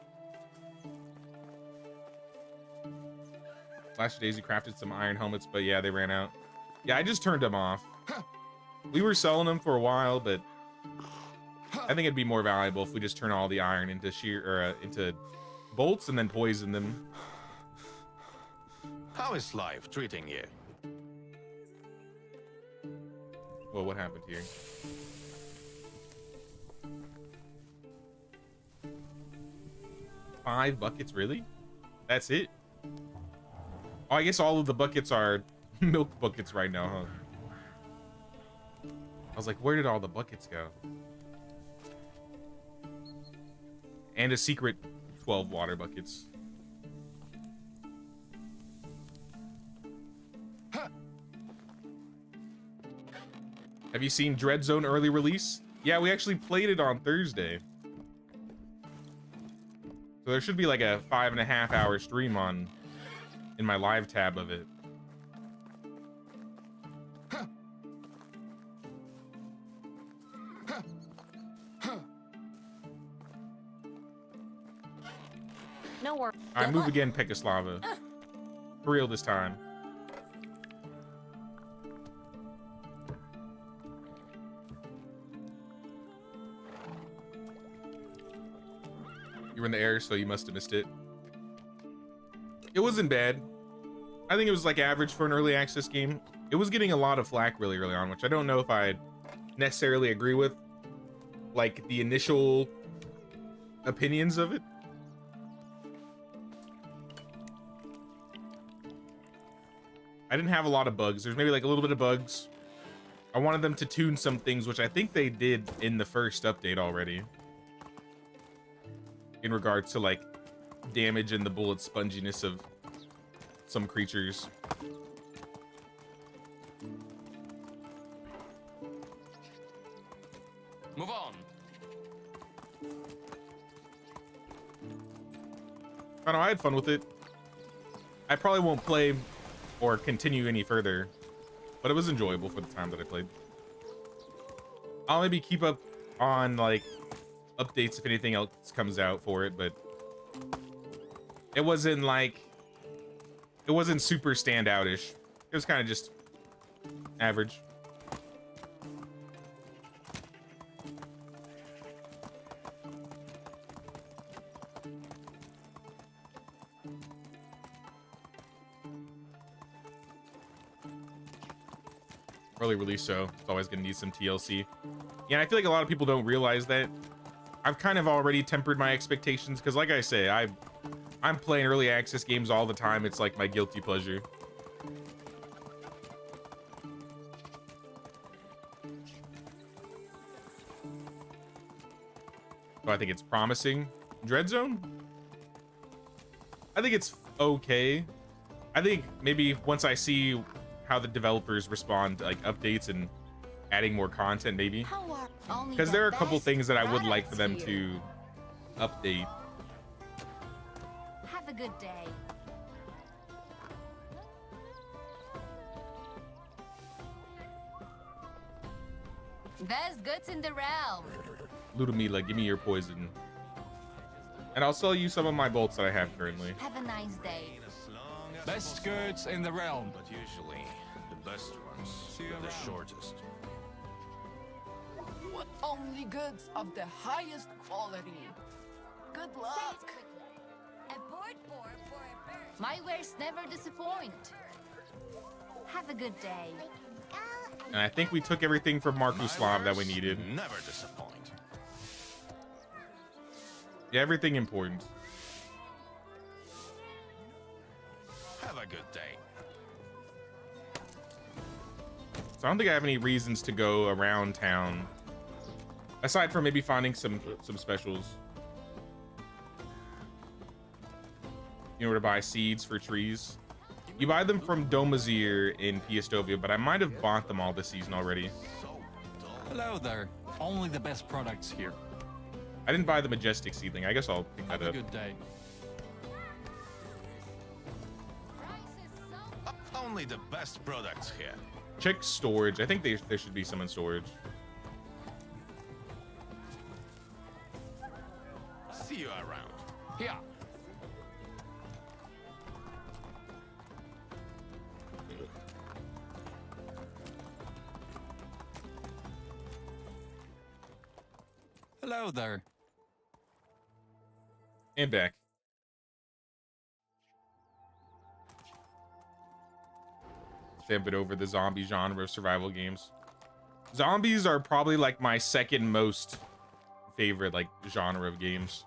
Last days we crafted some iron helmets, but yeah, they ran out. Yeah, I just turned them off. We were selling them for a while, but I think it'd be more valuable if we just turn all the iron into into bolts and then poison them. How is life treating you? Well, what happened here? Five buckets, really? That's it? Oh, I guess all of the buckets are milk buckets right now, huh? I was like, where did all the buckets go? And a secret 12 water buckets. Have you seen Dread Zone early release? Yeah, we actually played it on Thursday. So there should be like a 5.5 hour stream in my live tab of it. No worries. All right, move again, Pekoslava. For real this time. You were in the air, so you must have missed it. It wasn't bad. I think it was like average for an early access game. It was getting a lot of flack really early on, which I don't know if I necessarily agree with, like the initial opinions of it. I didn't have a lot of bugs. There's maybe like a little bit of bugs. I wanted them to tune some things, which I think they did in the first update already. In regards to like damage and the bullet sponginess of some creatures. Move on. I don't know, I had fun with it. I probably won't play or continue any further, but it was enjoyable for the time that I played. I'll maybe keep up on like updates if anything else comes out for it, but it wasn't super standout-ish. It was kind of just average. Early release, so it's always gonna need some TLC. Yeah, and I feel like a lot of people don't realize that. I've kind of already tempered my expectations because, like I say, I'm playing early access games all the time. It's like my guilty pleasure. So I think it's promising. Dread Zone? I think it's okay. I think maybe once I see how the developers respond to like updates and adding more content, maybe. Because there are a couple things that I would like for them to update. Have a good day. There's goods in the realm. Ludmila, give me your poison. And I'll sell you some of my bolts that I have currently. Have a nice day. Best goods in the realm. But usually, the best ones See you are the around. shortest. Only goods of the highest quality. Good luck. A board for a bird. My wares never disappoint. Have a good day. And I think we took everything from Markuslav that we needed. Never disappoint. Yeah, everything important. Have a good day. So I don't think I have any reasons to go around town. Aside from maybe finding some specials. You know where to buy seeds for trees? You buy them from Domazir in Piastovia, but I might have bought them all this season already. Hello there. Only the best products here. I didn't buy the Majestic seedling. I guess I'll pick that Have a up. good day. Only the best products here. Check storage. I think there should be some in storage. See you around. Here. Hello there. And back. Stamping over the zombie genre of survival games. Zombies are probably like my second most favorite like genre of games.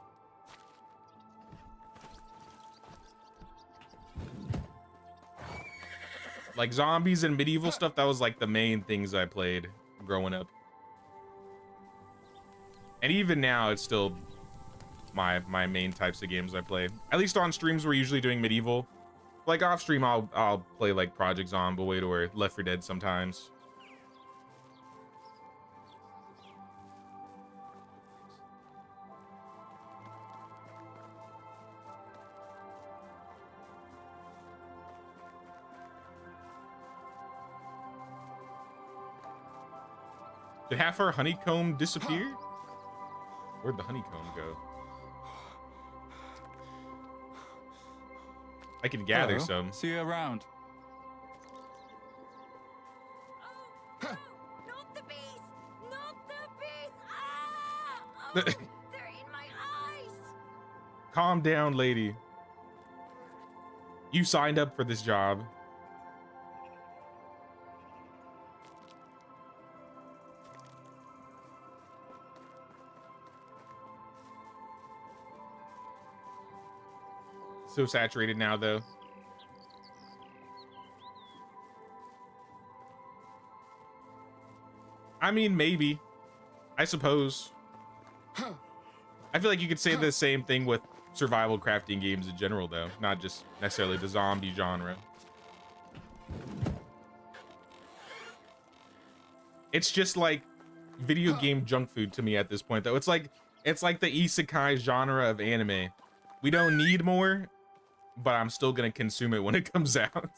Like zombies and medieval stuff, that was like the main things I played growing up. And even now, it's still my main types of games I play. At least on streams, we're usually doing medieval. Like off stream, I'll play like Project Zomboid or Left 4 Dead sometimes. Did half our honeycomb disappear? Where'd the honeycomb go? I can gather Hello. some. See you around. Not the bees! Not the bees! Ah! Oh, they're in my eyes! Calm down, lady. You signed up for this job. So saturated now, though. I mean, maybe. I suppose. I feel like you could say the same thing with survival crafting games in general, though. Not just necessarily the zombie genre. It's just like video game junk food to me at this point, though. It's like the isekai genre of anime. We don't need more, but I'm still gonna consume it when it comes out.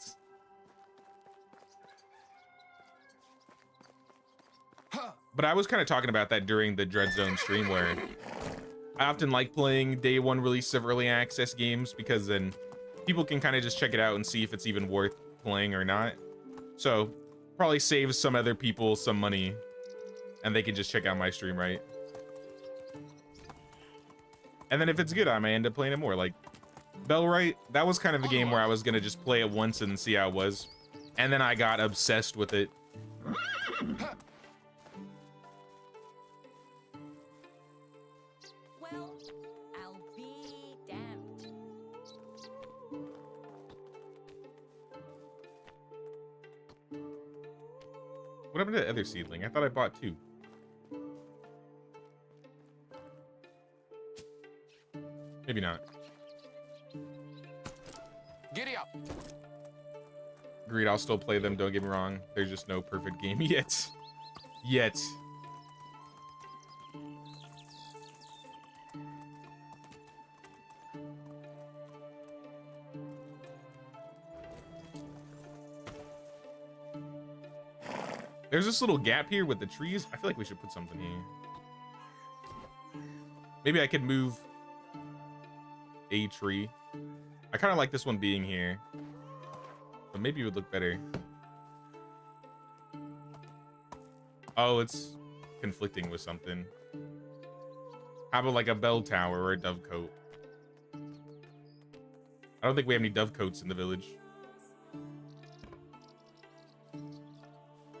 But I was kind of talking about that during the Dread Zone stream, where I often like playing day one release of early access games, because then people can kind of just check it out and see if it's even worth playing or not. So probably saves some other people some money, and they can just check out my stream, right? And then if it's good, I may end up playing it more. Like Bellwright, that was kind of a game where I was gonna just play it once and see how it was, and then I got obsessed with it. Well, I'll be damned. What happened to the other seedling? I thought I bought 2. Maybe not. Giddy up. Agreed, I'll still play them, don't get me wrong. There's just no perfect game yet. Yet. There's this little gap here with the trees. I feel like we should put something here. Maybe I could move a tree. I kind of like this one being here, but maybe it would look better. Oh, it's conflicting with something. How about like a bell tower or a dovecote? I don't think we have any dovecotes in the village.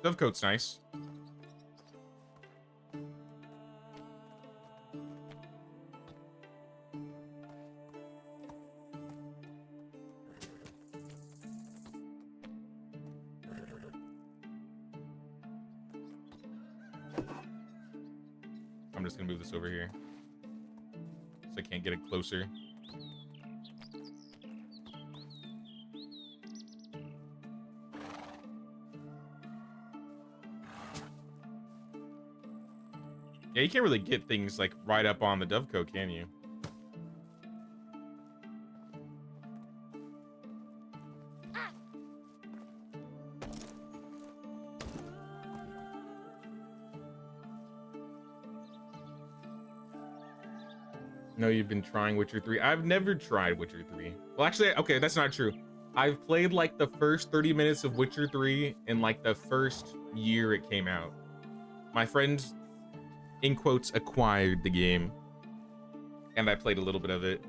Dovecote's nice. I'm just gonna move this over here so I can't get it closer. Yeah, you can't really get things like right up on the dovecote, can you? No, you've been trying Witcher 3. I've never tried Witcher 3. Well, actually, okay, that's not true. I've played like the first 30 minutes of Witcher 3 in like the first year it came out. My friends, in quotes, acquired the game, and I played a little bit of it.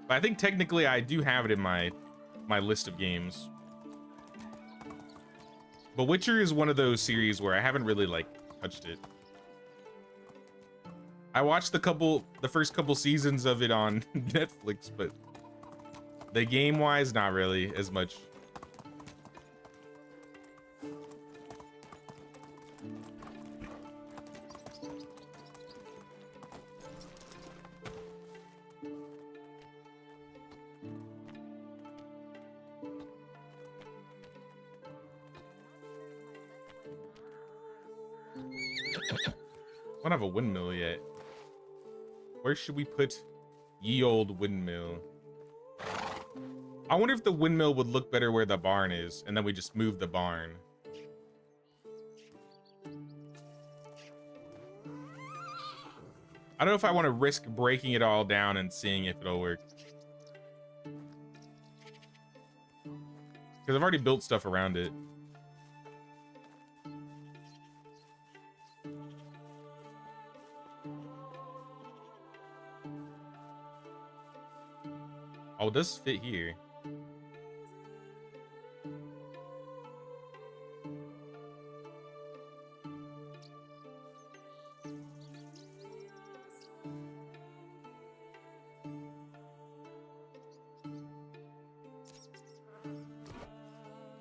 But I think technically I do have it in my list of games. But Witcher is one of those series where I haven't really like touched it. I watched the first couple seasons of it on Netflix, but the game-wise, not really as much. I don't have a windmill yet. Where should we put ye old windmill? I wonder if the windmill would look better where the barn is, and then we just move the barn. I don't know if I want to risk breaking it all down and seeing if it'll work. Because I've already built stuff around it. Oh, it does fit here.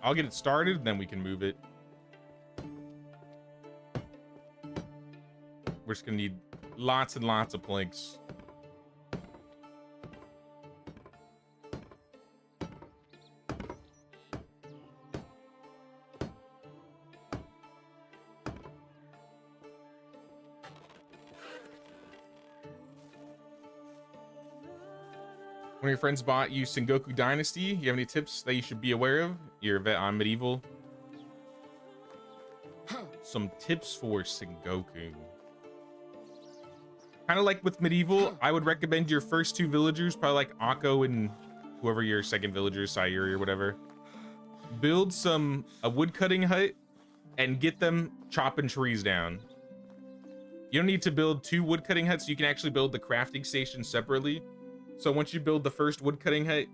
I'll get it started, then we can move it. We're just gonna need lots and lots of planks. One of your friends bought you Sengoku Dynasty. You have any tips that you should be aware of? You're a vet on medieval. Some tips for Sengoku. Kind of like with medieval, I would recommend your first 2 villagers, probably like Akko and whoever your second villager, Sayuri or whatever. Build a woodcutting hut and get them chopping trees down. You don't need to build 2 woodcutting huts. You can actually build the crafting station separately. So once you build the first woodcutting hut,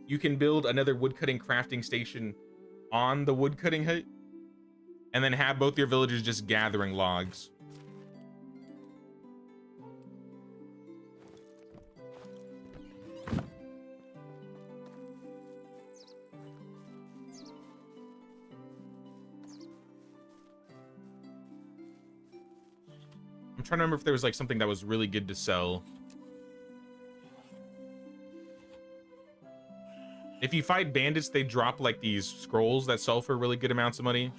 you can build another woodcutting crafting station on the woodcutting hut, and then have both your villagers just gathering logs. I'm trying to remember if there was like something that was really good to sell. If you fight bandits, they drop like these scrolls that sell for really good amounts of money.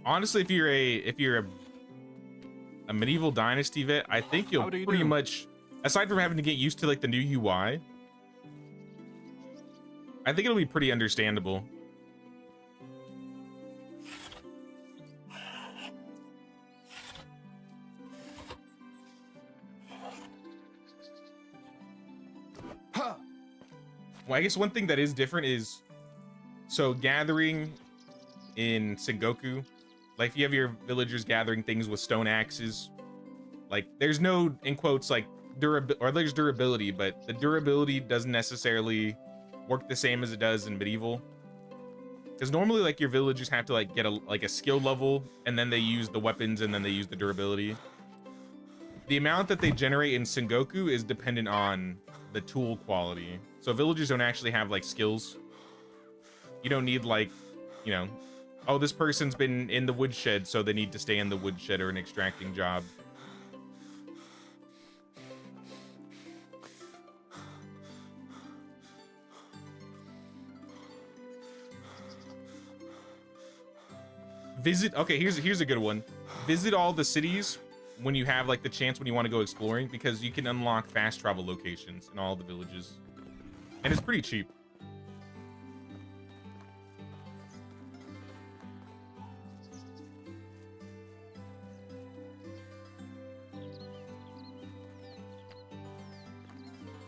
Honestly, if you're a medieval dynasty vet, I think you'll pretty much, aside from having to get used to like the new UI, I think it'll be pretty understandable. Well, I guess one thing that is different is, so gathering in Sengoku, like if you have your villagers gathering things with stone axes, like there's no, in quotes, like there's durability, but the durability doesn't necessarily work the same as it does in medieval. Because normally like your villagers have to like get a skill level, and then they use the weapons, and then they use the durability. The amount that they generate in Sengoku is dependent on the tool quality. So villagers don't actually have like skills. You don't need like, you know, oh, this person's been in the woodshed, so they need to stay in the woodshed or an extracting job. Visit, okay, here's a good one. Visit all the cities when you have like the chance, when you want to go exploring, because you can unlock fast travel locations in all the villages. And it's pretty cheap.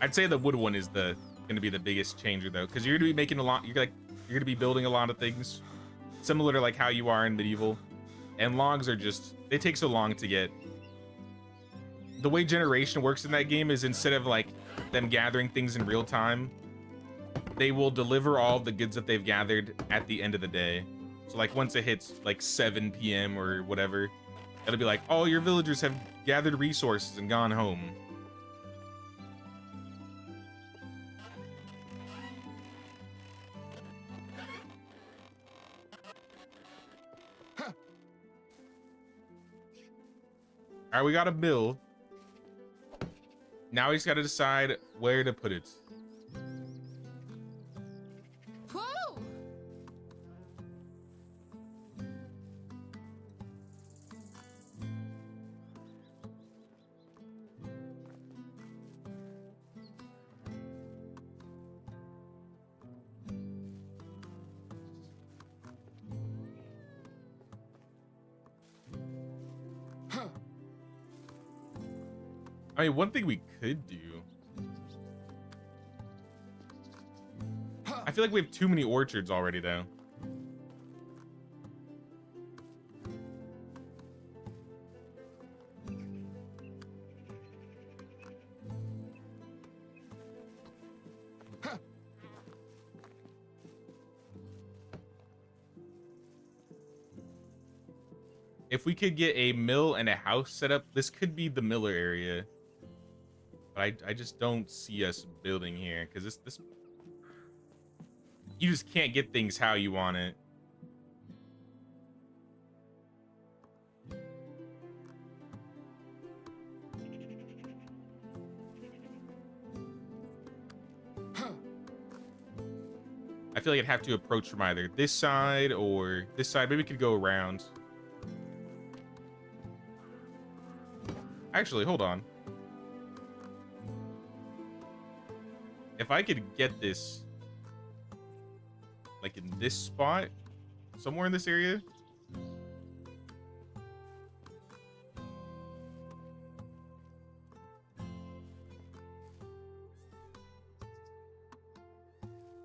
I'd say the wood one is going to be the biggest changer though, because you're going to be making a lot. You're going to be building a lot of things similar to like how you are in medieval, and logs are just, they take so long to get. The way generation works in that game is, instead of like them gathering things in real time, they will deliver all the goods that they've gathered at the end of the day. So like once it hits like 7 p.m. or whatever, it'll be like, oh, your villagers have gathered resources and gone home. All right, we got a mill. Now he's got to decide where to put it. Cool. I mean, one thing we could do. I feel like we have too many orchards already, though. If we could get a mill and a house set up, this could be the miller area. But I just don't see us building here, because this you just can't get things how you want it. I feel like I'd have to approach from either this side or this side. Maybe we could go around. Actually, hold on. If I could get this like in this spot, somewhere in this area.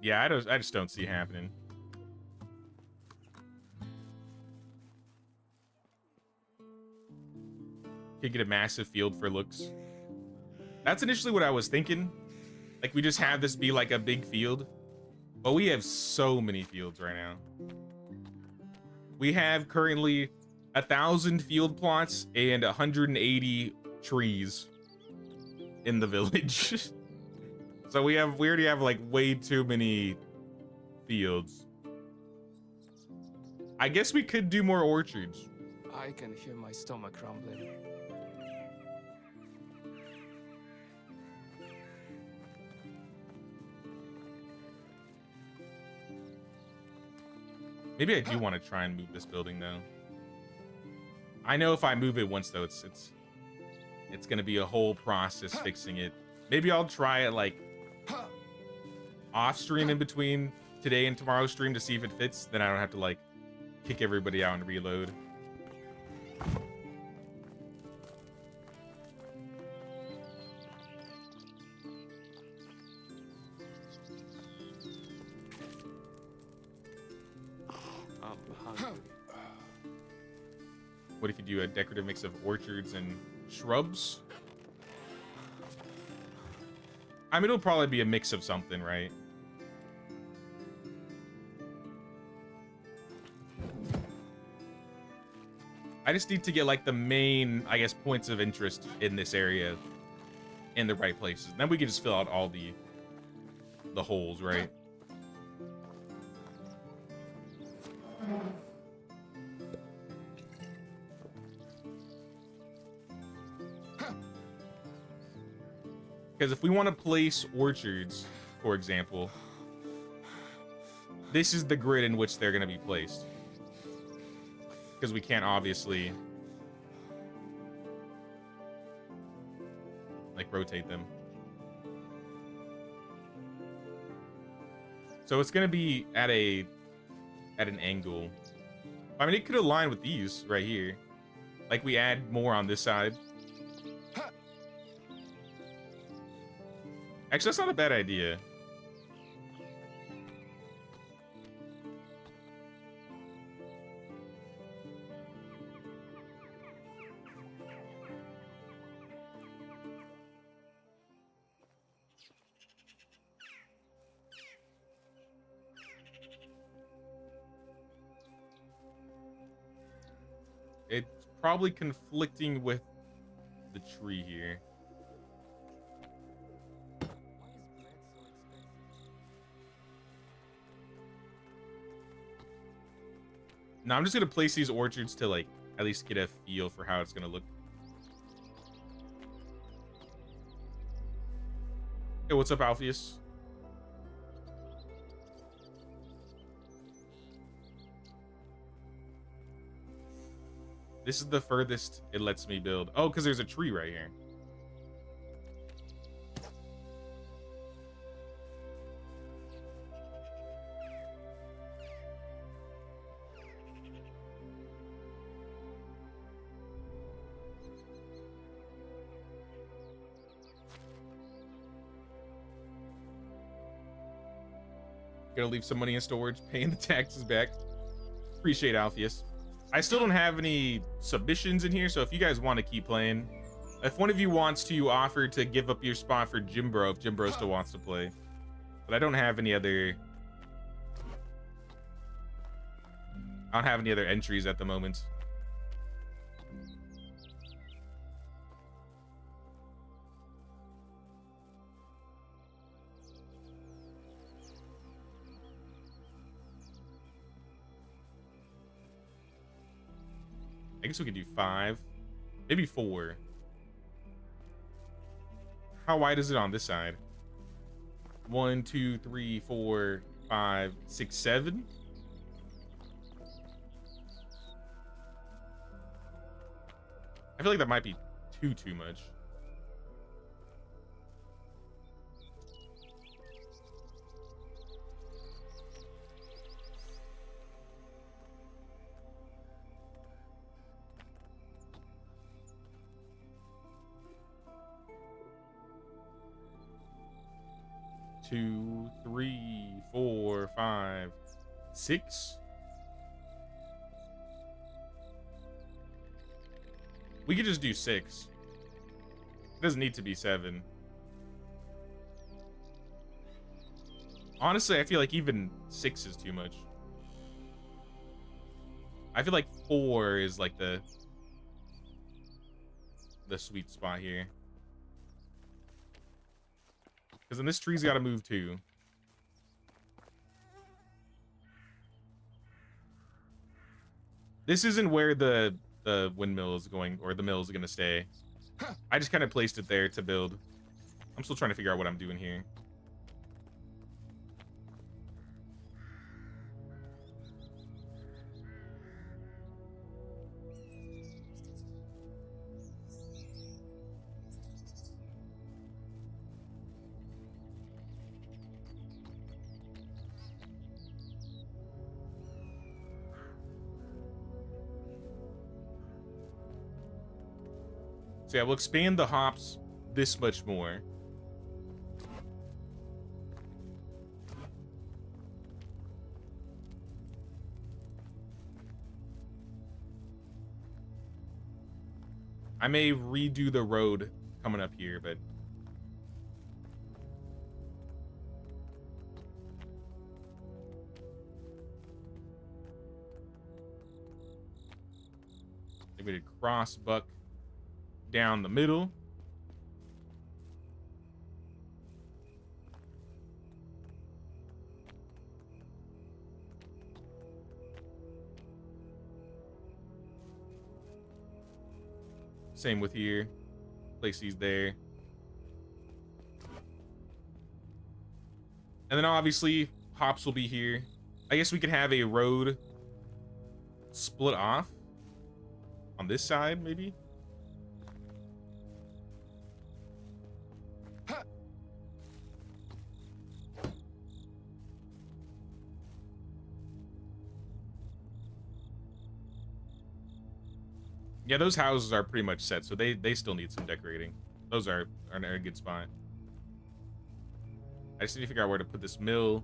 Yeah, I just don't see it happening. Could get a massive field for looks. That's initially what I was thinking. Like we just have this be like a big field. But we have so many fields right now. We have currently 1,000 field plots and 180 trees in the village. So we already have like way too many fields. I guess we could do more orchards. I can hear my stomach rumbling. Maybe I do want to try and move this building though. I know if I move it once though, it's gonna be a whole process fixing it. Maybe I'll try it like off stream in between today and tomorrow's stream to see if it fits. Then I don't have to like kick everybody out and reload. I'm hungry. What if you do a decorative mix of orchards and shrubs? I mean, it'll probably be a mix of something, right? I just need to get like the main, I guess, points of interest in this area in the right places. Then we can just fill out all the holes, right? Because if we want to place orchards, for example, this is the grid in which they're going to be placed. Because we can't obviously like rotate them. So it's going to be at an angle. I mean, it could align with these right here. Like we add more on this side. Actually, that's not a bad idea. It's probably conflicting with the tree here. Now I'm just gonna place these orchards to like at least get a feel for how it's gonna look. Hey, what's up, Alpheus? This is the furthest it lets me build. Oh, because there's a tree right here. Gonna leave some money in storage, paying the taxes back. Appreciate Alpheus. I still don't have any submissions in here, so if you guys want to keep playing, if one of you wants to offer to give up your spot for Jimbro, if Jimbro still wants to play, but I don't have any other. I don't have any other entries at the moment. I guess we could do 5, maybe 4. How wide is it on this side? 1, 2, 3, 4, 5, 6, 7. I feel like that might be too much. Two, 3, 4, 5, 6. We could just do 6. It doesn't need to be 7. Honestly, I feel like even 6 is too much. I feel like 4 is like the sweet spot here. Because then this tree's got to move too. This isn't where the windmill is going, or the mill is going to stay. I just kind of placed it there to build. I'm still trying to figure out what I'm doing here. So yeah, we'll expand the hops this much more. I may redo the road coming up here, but maybe to cross buck down the middle. Same with here. Place these there. And then obviously hops will be here. I guess we could have a road split off on this side, maybe. Yeah, those houses are pretty much set, so they still need some decorating. Those are in a good spot. I just need to figure out where to put this mill.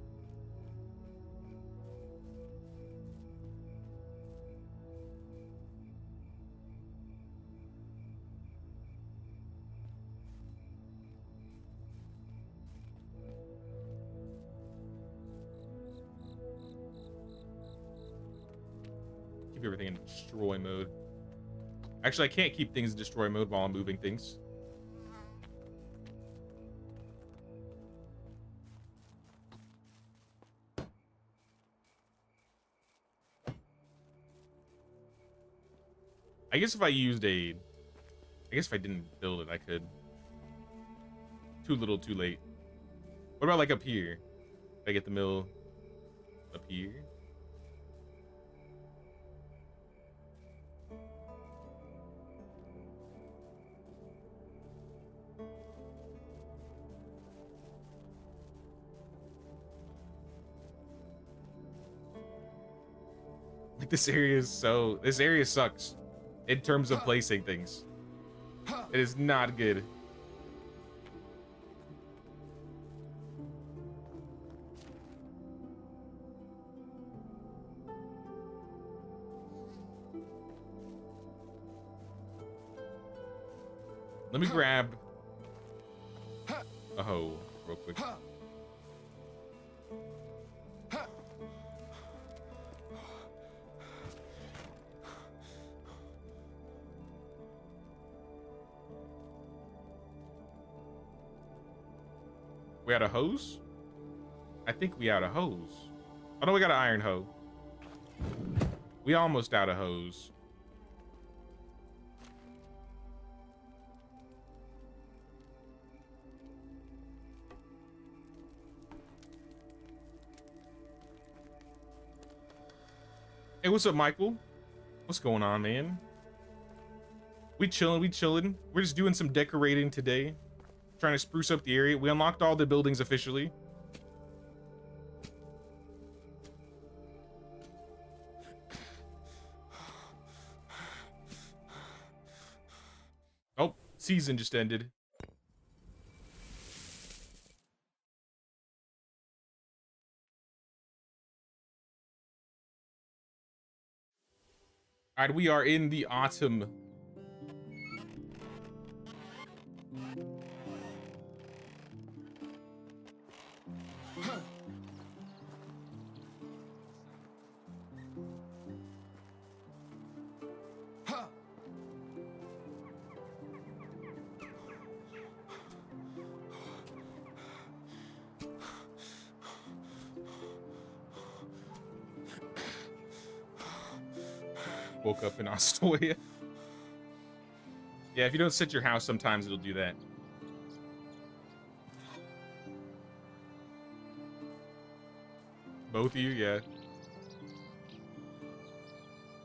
Keep everything in destroy mode. Actually, I can't keep things in destroy mode while I'm moving things. I guess if I used I guess if I didn't build it, I could. Too little, too late. What about like up here? If I get the mill up here? Like this area sucks in terms of placing things. It is not good. Let me grab a hoe real quick. We had a hose? I think we had a hose. Oh no, we got an iron hoe. We almost out of hose. Hey, what's up, Michael? What's going on, man? We chilling, we chilling. We're just doing some decorating today. Trying to spruce up the area. We unlocked all the buildings officially. Oh, season just ended. All right, we are in the autumn. woke up in ATOYA. Yeah, if you don't set your house, sometimes it'll do that. Both of you, yeah.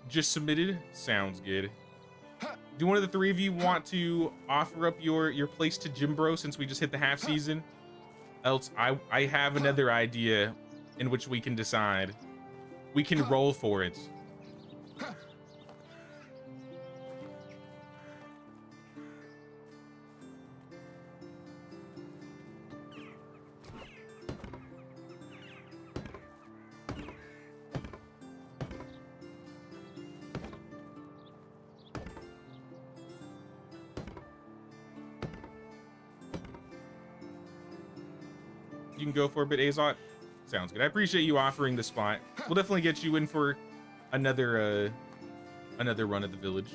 Just submitted? Sounds good. Do one of the three of you want to offer up your place to Jim Bro since we just hit the half season? Else, I have another idea in which we can decide. We can roll for it. You can go for a bit, Azot. Sounds good. I appreciate you offering the spot. We'll definitely get you in for another another run at the village.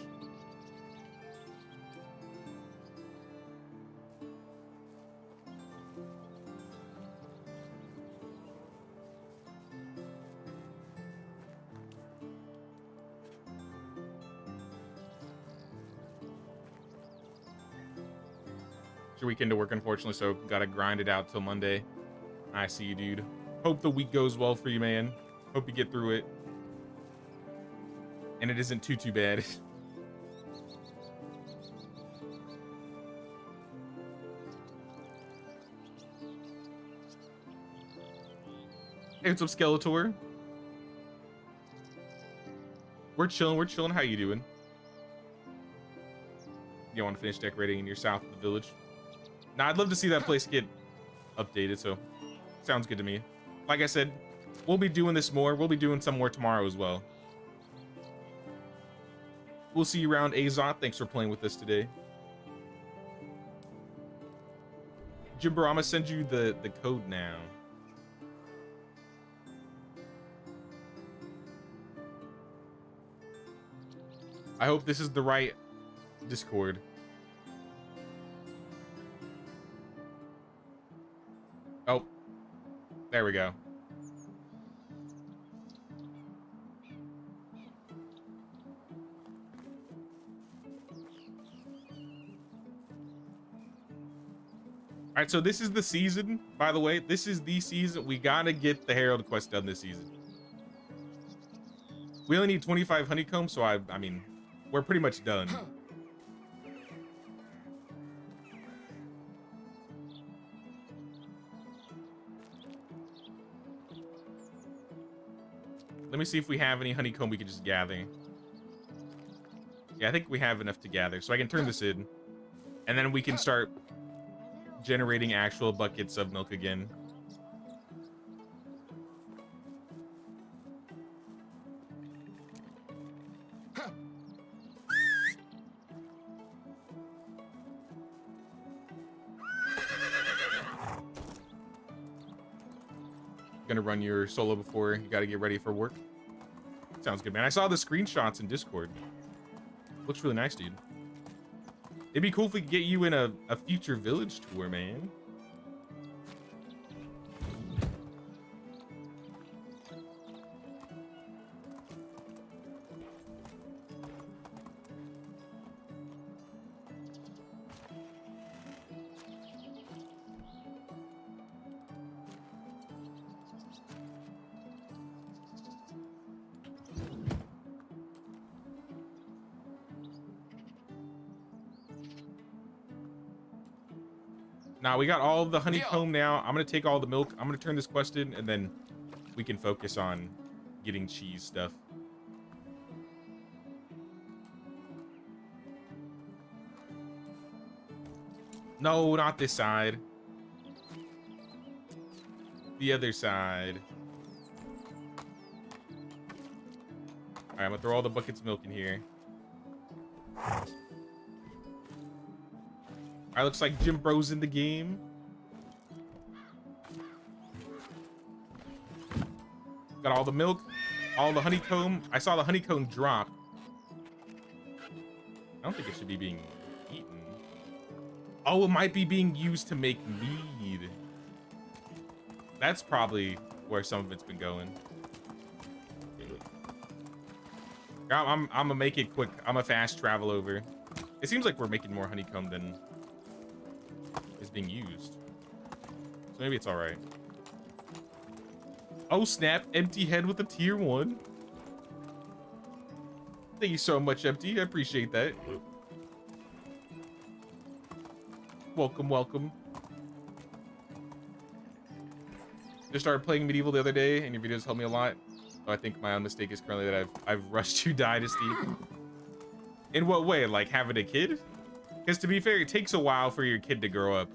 It's your weekend to work, unfortunately, so gotta grind it out till Monday. I see you, dude. Hope the week goes well for you, man. Hope you get through it. And it isn't too bad. Hey, what's up, Skeletor? We're chilling. How you doing? You want to finish decorating in your south of the village? Nah, I'd love to see that place get updated, so sounds good to me. Like I said, we'll be doing this more. We'll be doing some more tomorrow as well. We'll see you around, Azot. Thanks for playing with us today. Jimber, I'm gonna send you the code now. I hope this is the right Discord. Oh, there we go. All right, so this is the season, by the way. This is the season. We gotta get the Herald quest done this season. We only need 25 honeycombs, so I mean, we're pretty much done. Let me see if we have any honeycomb we can just gather. Yeah, I think we have enough to gather, so I can turn this in. And then we can start generating actual buckets of milk again. Gonna run your solo before you gotta get ready for work. Sounds good, man. I saw the screenshots in Discord. Looks really nice, dude. It'd be cool if we could get you in a future village tour, man. Now we got all the honeycomb now. I'm gonna take all the milk. I'm gonna turn this quest in, and then we can focus on getting cheese stuff. No, not this side. The other side. All right, I'm gonna throw all the buckets of milk in here. All right, looks like Jim Bro's in the game. Got all the milk, all the honeycomb. I saw the honeycomb drop. I don't think it should be being eaten. Oh, it might be being used to make mead. That's probably where some of it's been going. I'm gonna make it quick. I'm a fast travel over. It seems like we're making more honeycomb than is being used. So maybe it's all right. Oh snap, Empty head with a tier 1. Thank you so much, Empty. I appreciate that. Welcome, welcome. Just started playing Medieval the other day, and your videos helped me a lot. So I think my own mistake is currently that I've rushed to Dynasty. In what way? Like having a kid? Because to be fair, it takes a while for your kid to grow up.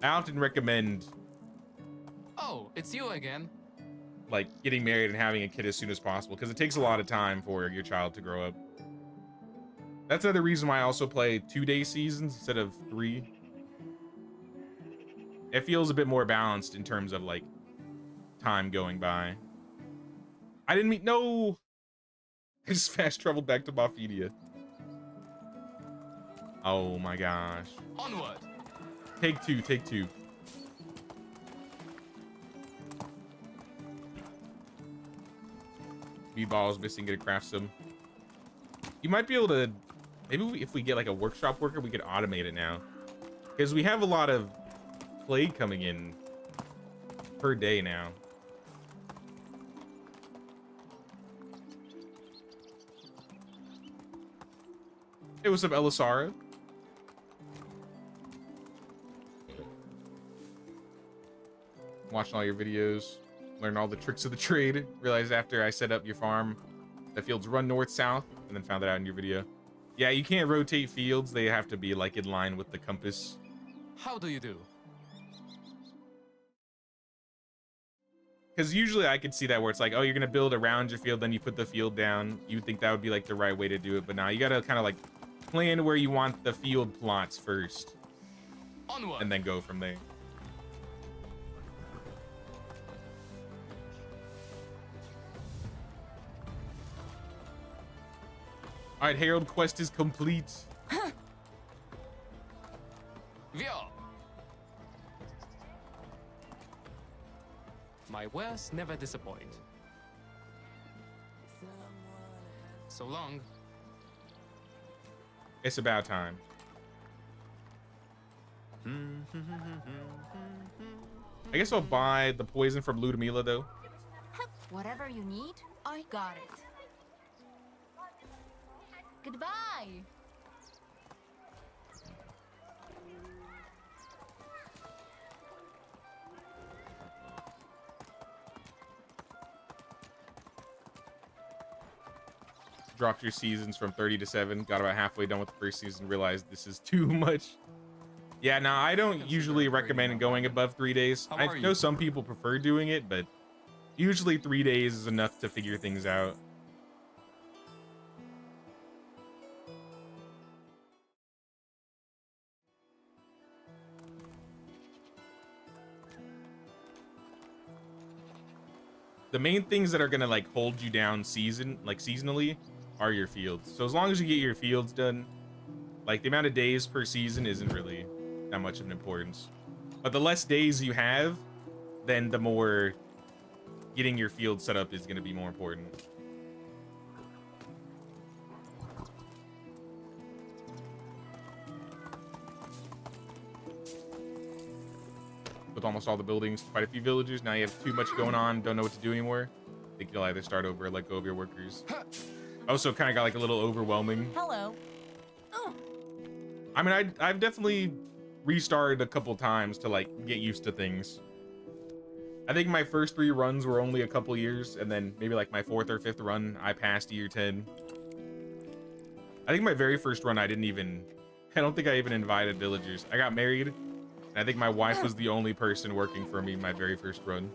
I often recommend Oh, it's you again. like getting married and having a kid as soon as possible, because it takes a lot of time for your child to grow up. That's another reason why I also play 2-day seasons instead of 3. It feels a bit more balanced in terms of like time going by. I didn't mean, no. I just fast traveled back to Mafia. Oh my gosh. Onward. Take two, take 2. Meatballs missing, get a craft some. You might be able to, maybe if we get like a workshop worker, we could automate it now. Because we have a lot of clay coming in per day now. Hey, what's up, Elisara? Watching all your videos, learn all the tricks of the trade. Realized after I set up your farm, the fields run north-south, and then found that out in your video. Yeah, you can't rotate fields. They have to be like in line with the compass. How do you do? Because usually I could see that where it's like, oh, you're going to build around your field, then you put the field down. You would think that would be like the right way to do it. But now you got to kind of like plan where you want the field plots first. Onward. And then go from there. All right, Herald quest is complete. Vio. My wares never disappoint. So long. It's about time. I guess I'll buy the poison from Ludmilla though. Whatever you need, I got it. Goodbye. Dropped your seasons from 30 to 7. Got about halfway done with the first season. Realized this is too much. Yeah, now I don't usually recommend going above 3 days. I know some people prefer doing it, but usually 3 days is enough to figure things out. The main things that are gonna like hold you down seasonally are your fields. So as long as you get your fields done, like the amount of days per season isn't really that much of an importance. But the less days you have, then the more getting your field set up is gonna be more important. With almost all the buildings, quite a few villagers. Now you have too much going on, don't know what to do anymore. I think you'll either start over or let go of your workers. Also kind of got like a little overwhelming. Hello. I mean, I've definitely restarted a couple times to like get used to things. I think my first 3 runs were only a couple years, and then maybe like my 4th or 5th run, I passed year 10. I think my very first run, I don't think I even invited villagers. I got married, and I think my wife was the only person working for me my very first run.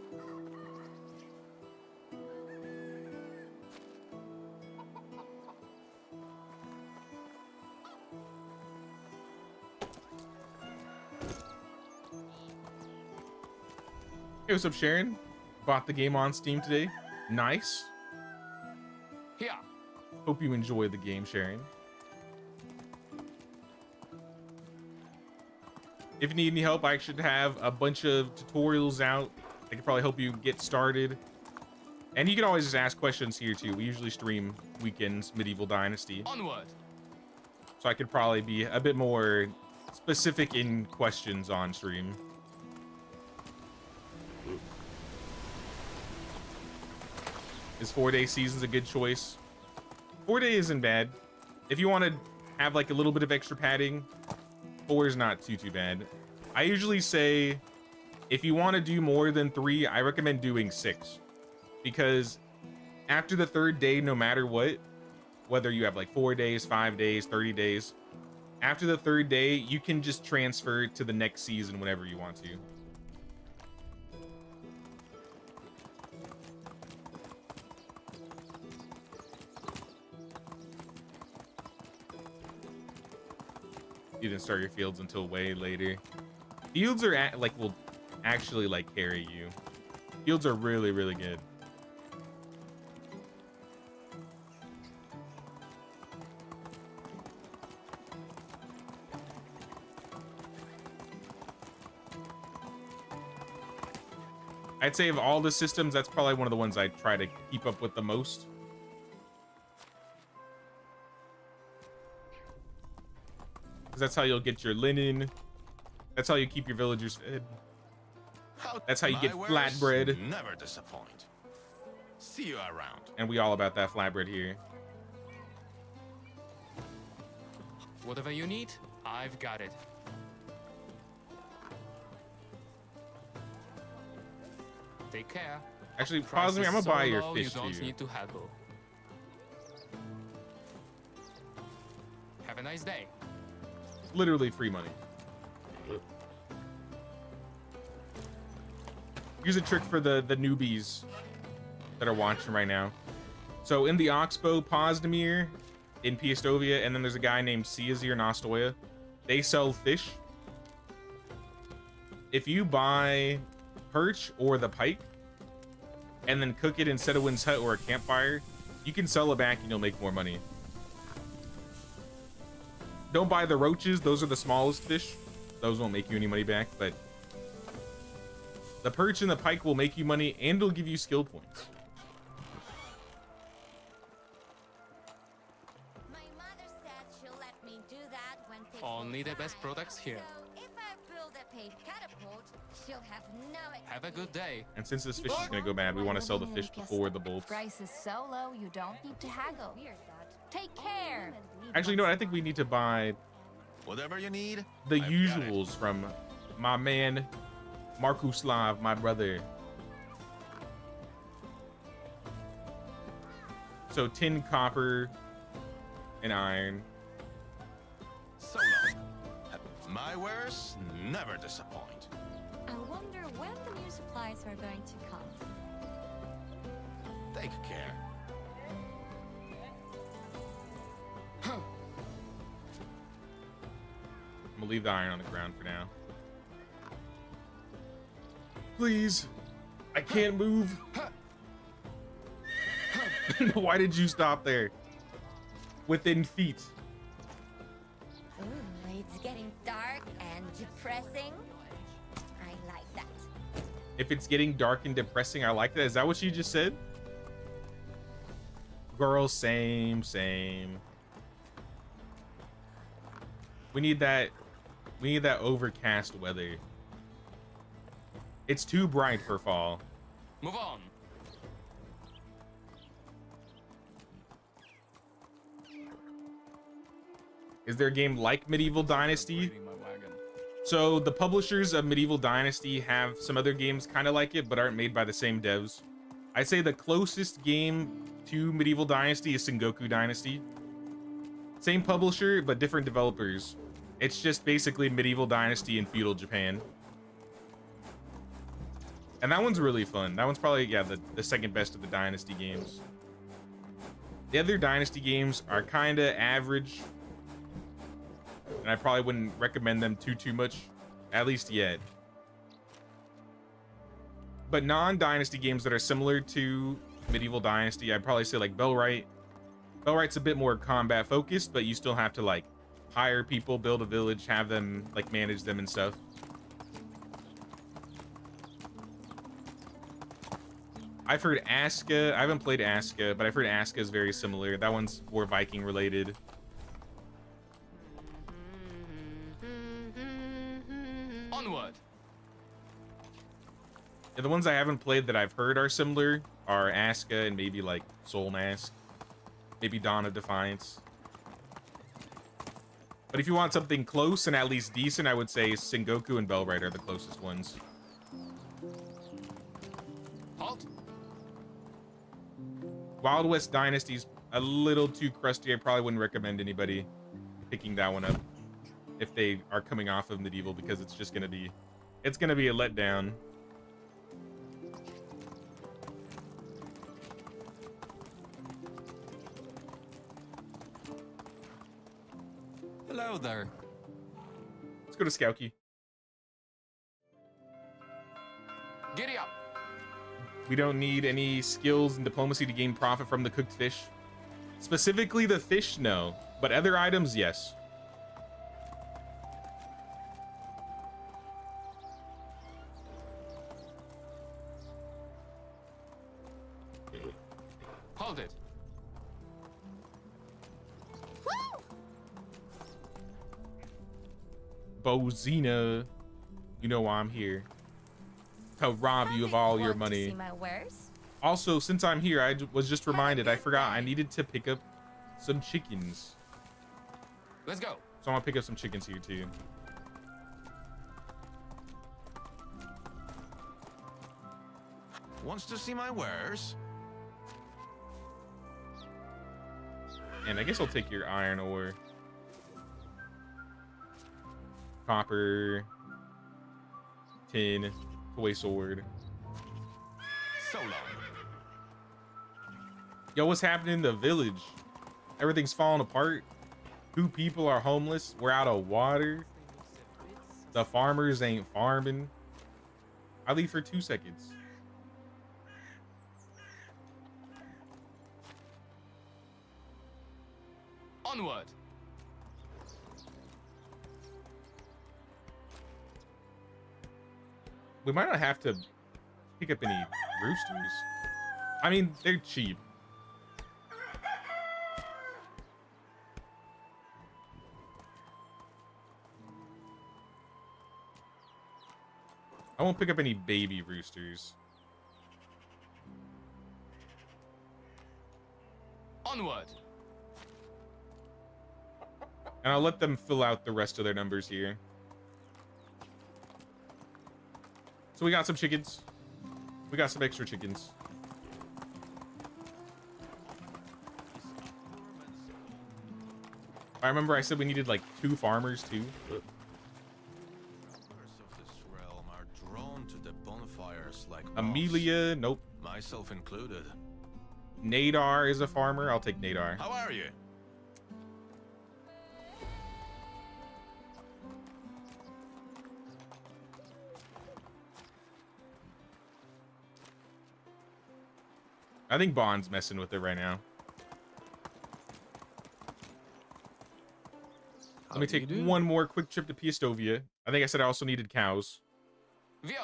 Hey, what's up, Sharon? Bought the game on Steam today. Nice. Here. Hope you enjoy the game, Sharon. If you need any help, I should have a bunch of tutorials out. I could probably help you get started. And you can always just ask questions here too. We usually stream weekends Medieval Dynasty, Onward. so I could probably be a bit more specific in questions on stream. Is 4-day seasons a good choice? 4-day isn't bad. If you want to have like a little bit of extra padding, 4 is not too bad. I usually say if you want to do more than 3, I recommend doing 6, because after the 3rd day, no matter what, whether you have like 4 days, 5 days, 30 days, after the 3rd day, you can just transfer to the next season whenever you want to. You didn't start your fields until way later. Fields are will actually like carry you. Fields are really good. I'd say of all the systems, that's probably one of the ones I try to keep up with the most. Because that's how you'll get your linen. That's how you keep your villagers fed. That's how you get flatbread. Never disappoint. See you around. And we all about that flatbread here. Whatever you need, I've got it. Take care. Actually, pause me. I'm gonna buy your fish You don't too. need to haggle. Have a nice day. Literally free money. Here's a trick for the newbies that are watching right now. So in the Oxbow, Pozdemir, in Piastovia, and then there's a guy named Siazir in ATOYA. They sell fish. If you buy perch or the pike and then cook it in Setowin's hut or a campfire, you can sell it back and you'll make more money. Don't buy the roaches. Those are the smallest fish. Those won't make you any money back, but the perch and the pike will make you money and it'll give you skill points. My mother said she'll let me do that when things Only go the best fine. products here. So if I build a paid catapult, she'll have no Have a good day. And since this fish is gonna go bad, we want to sell the fish before the bulbs. Price is so low, you don't need to haggle. Take care. Actually, you know what? I think we need to buy Whatever you need. the I've got it. usuals from my man Markuslav, my brother. So tin, copper, and iron. So long. My wares never disappoint. I wonder when the new supplies are going to come. Take care. I'm gonna leave the iron on the ground for now. Please, I can't move. Why did you stop there? Within feet. Ooh, it's getting dark and depressing. I like that. If it's getting dark and depressing, I like that. Is that what you just said? Girl, same. We need that overcast weather. It's too bright for fall. Move on. Is there a game like Medieval Dynasty? So the publishers of Medieval Dynasty have some other games kind of like it, but aren't made by the same devs. I'd say the closest game to Medieval Dynasty is Sengoku Dynasty. Same publisher, but different developers. It's just basically Medieval Dynasty in feudal Japan. And that one's really fun. That one's probably, yeah, the second best of the Dynasty games. The other Dynasty games are kind of average. And I probably wouldn't recommend them too much, at least yet. But non-Dynasty games that are similar to Medieval Dynasty, I'd probably say like Bellwright. Bellwright's a bit more combat focused, but you still have to like hire people, build a village, have them like manage them and stuff. I've heard Aska. I haven't played Aska, but I've heard Aska is very similar. That one's more Viking related. Onward. Yeah, the ones I haven't played that I've heard are similar are Aska and maybe like Soul Mask, maybe Dawn of Defiance. But if you want something close and at least decent, I would say Sengoku and Bellwright are the closest ones. Halt. Wild West Dynasty's a little too crusty. I probably wouldn't recommend anybody picking that one up if they are coming off of Medieval, because it's just gonna be a letdown. Hello there. Let's go to Skouki. Giddy up. We don't need any skills in diplomacy to gain profit from the cooked fish. Specifically the fish, no. But other items, yes. Hold it. Bozina, you know why I'm here. To rob you of all your money. See my wares? Also, since I'm here, I was just reminded, I forgot I needed to pick up some chickens. Let's go. So I'm gonna pick up some chickens here too. Wants to see my wares? And I guess I'll take your iron ore. Copper. Tin. Toy sword. So long. Yo, what's happening in the village? Everything's falling apart. 2 people are homeless. We're out of water. The farmers ain't farming. I leave for 2 seconds. Onward. We might not have to pick up any roosters. I mean, they're cheap. I won't pick up any baby roosters. Onward. And I'll let them fill out the rest of their numbers here. So we got some chickens. We got some extra chickens. I remember I said we needed like 2 farmers too. Members of this realm are drawn to the bonfires like moths, Amelia, nope. myself included. Nadar is a farmer. I'll take Nadar. How are you? I think Bond's messing with it right now. Let me take one more quick trip to Piastovia. I think I said I also needed cows. Vio.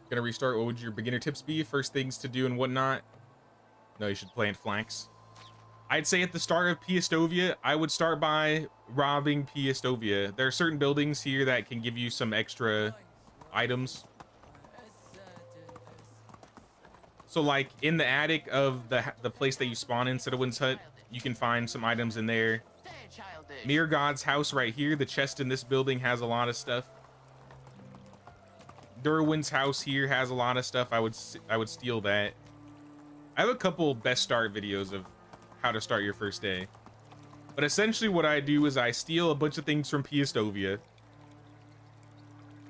Gonna restart. What would your beginner tips be? First things to do and whatnot? No, you should plant flanks. I'd say at the start of Piastovia, I would start by robbing Piastovia. There are certain buildings here that can give you some extra items. So like in the attic of the place that you spawn in, Citadwin's Hut, you can find some items in there. Mere God's house right here. The chest in this building has a lot of stuff. Derwin's house here has a lot of stuff. I would steal that. I have a couple best start videos of how to start your first day. But essentially what I do is I steal a bunch of things from Piastovia.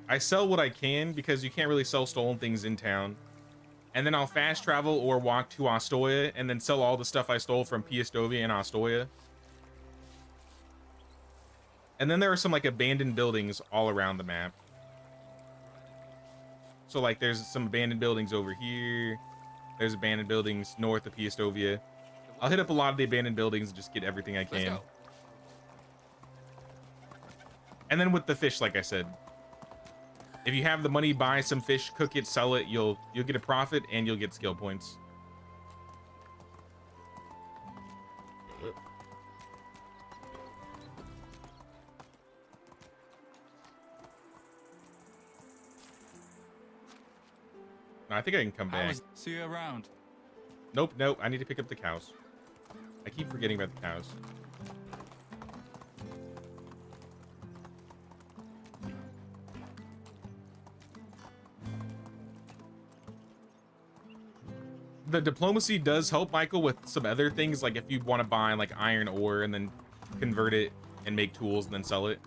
I sell what I can because you can't really sell stolen things in town. And then I'll fast travel or walk to ATOYA and then sell all the stuff I stole from Piastovia and ATOYA. And then there are some like abandoned buildings all around the map. So like there's some abandoned buildings over here. There's abandoned buildings north of Piastovia. I'll hit up a lot of the abandoned buildings and just get everything I Let's can. go. And then with the fish, like I said, if you have the money, buy some fish, cook it, sell it. You'll get a profit and you'll get skill points. No, I think I can come back. See you around. Nope, nope. I need to pick up the cows. I keep forgetting about the cows. The diplomacy does help, Michael, with some other things. Like if you want to buy like iron ore and then convert it and make tools and then sell it.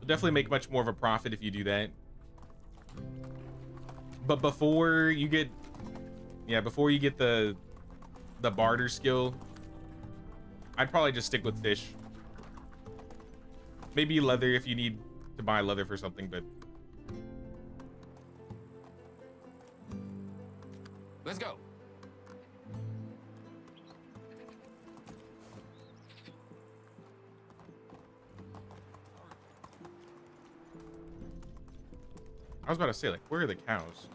You'll definitely make much more of a profit if you do that. But before you get the barter skill, I'd probably just stick with fish. Maybe leather if you need to buy leather for something, but Let's go. I was about to say, like, where are the cows?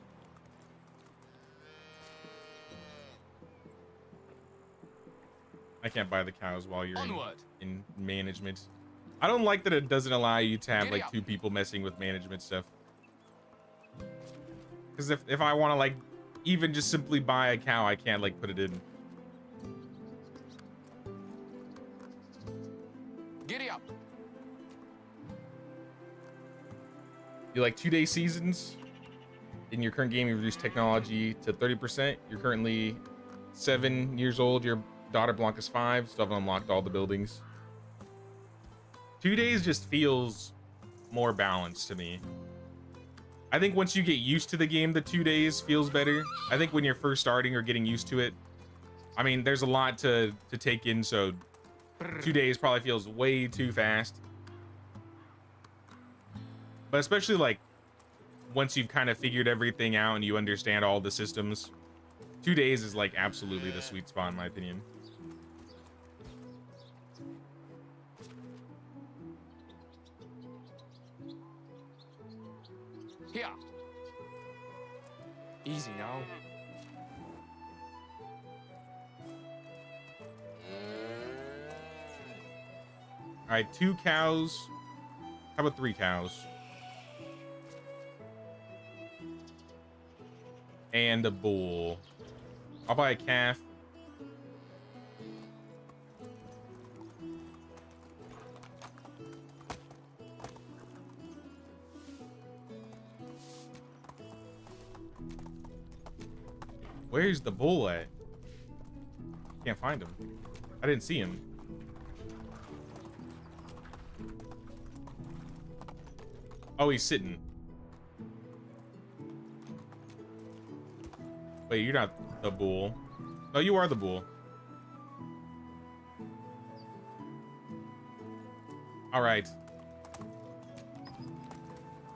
I can't buy the cows while you're Onward. in management. I don't like that it doesn't allow you to have Giddy like up. 2 people messing with management stuff. Because if I want to like even just simply buy a cow, I can't like put it in. Giddy up. You like 2-day seasons? In your current game, you reduce technology to 30%. You're currently 7 years old. Your daughter Blanca's 5. Still haven't unlocked all the buildings. 2 days just feels more balanced to me. I think once you get used to the game, the 2 days feels better. I think when you're first starting or getting used to it, I mean, there's a lot to take in, so 2 days probably feels way too fast. But especially like once you've kind of figured everything out and you understand all the systems, 2 days is like absolutely the sweet spot in my opinion. Here. Easy now. All right, 2 cows. How about 3 cows? And a bull. I'll buy a calf. Where's the bull at? Can't find him. I didn't see him. Oh, he's sitting. Wait, you're not the bull. No, you are the bull. All right.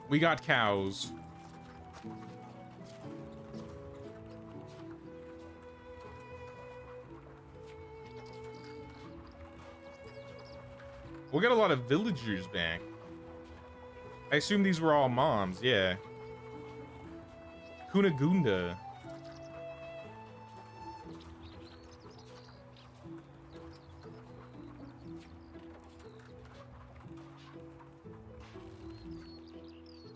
We got cows. We got a lot of villagers back. I assume these were all moms, yeah. Kunagunda.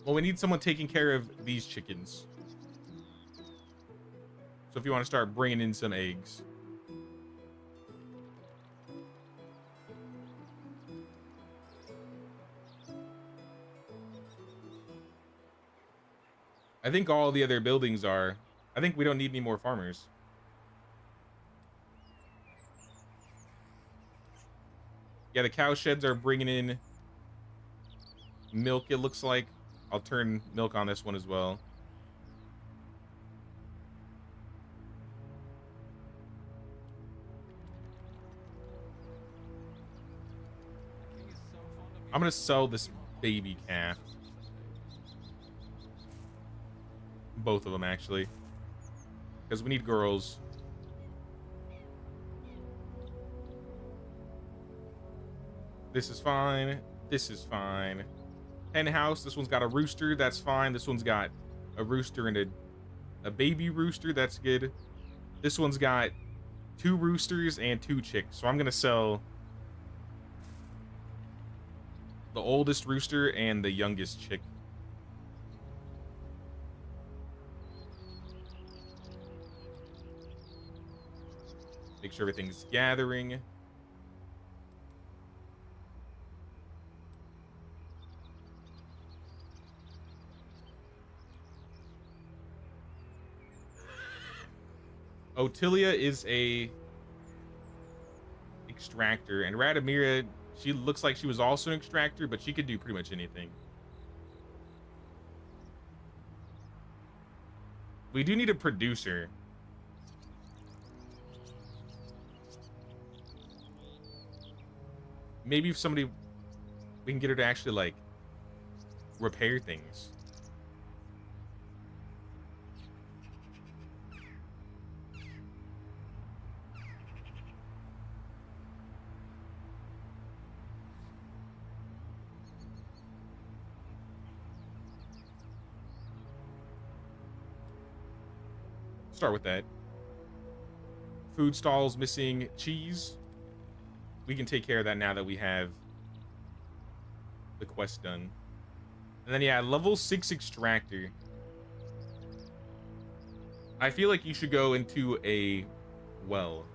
Well, we need someone taking care of these chickens. So if you want to start bringing in some eggs. I think all the other buildings are. I think we don't need any more farmers. Yeah, the cow sheds are bringing in milk, it looks like. I'll turn milk on this one as well. I'm gonna sell this baby calf. Both of them, actually. Because we need girls. This is fine. This is fine. Hen house. This one's got a rooster. That's fine. This one's got a rooster and a baby rooster. That's good. This one's got 2 roosters and 2 chicks. So I'm going to sell the oldest rooster and the youngest chick. Make sure everything's gathering. Otilia is a extractor, and Radomira, she looks like she was also an extractor, but she could do pretty much anything. We do need a producer. Maybe if somebody, we can get her to actually like repair things. Start with that. Food stalls missing cheese. We can take care of that now that we have the quest done. And then yeah, level 6 extractor. I feel like you should go into a well.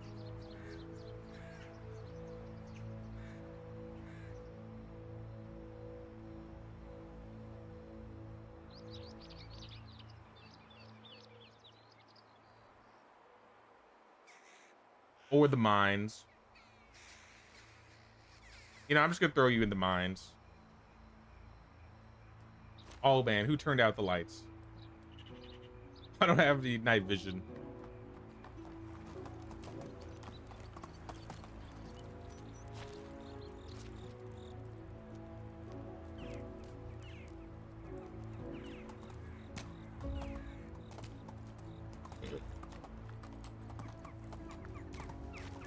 Or the mines. You know, I'm just gonna throw you in the mines. Oh man, who turned out the lights? I don't have the night vision.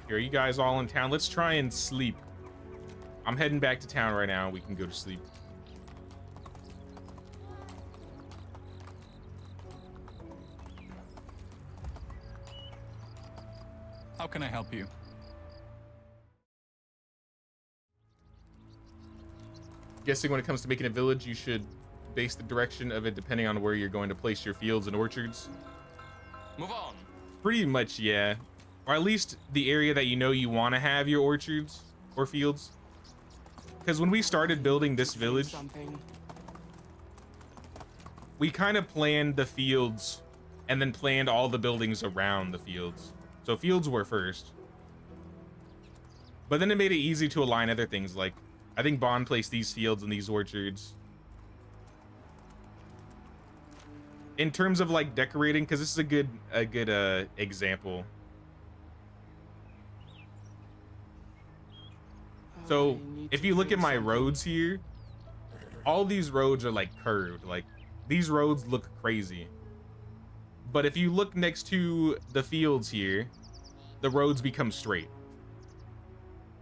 Here, are you guys all in town? Let's try and sleep. I'm heading back to town right now. We can go to sleep. How can I help you? Guessing when it comes to making a village, you should base the direction of it depending on where you're going to place your fields and orchards. Move on. Pretty much, yeah. Or at least the area that you know you want to have your orchards or fields. Because when we started building this village, Something. we kind of planned the fields and then planned all the buildings around the fields. So fields were first. But then it made it easy to align other things, like I think Bond placed these fields and these orchards. In terms of like decorating, because this is a good example. So if you look at my roads here, all these roads are like curved. Like these roads look crazy. But if you look next to the fields here, the roads become straight.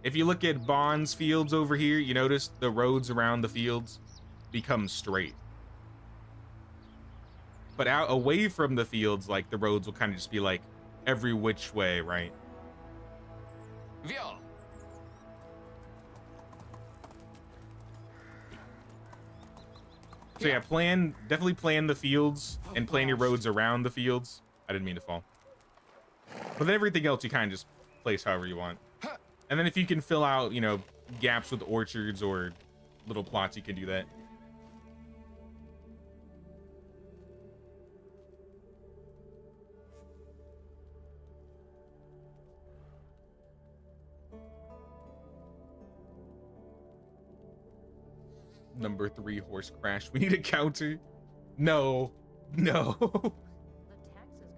If you look at Bond's fields over here, you notice the roads around the fields become straight. But out away from the fields, like the roads will kind of just be like every which way, right? Vio. So yeah, definitely plan the fields and plan your roads around the fields. I didn't mean to fall. But then everything else you kind of just place however you want. And then if you can fill out, you know, gaps with orchards or little plots, you can do that. Number 3 horse crash. We need a counter. No.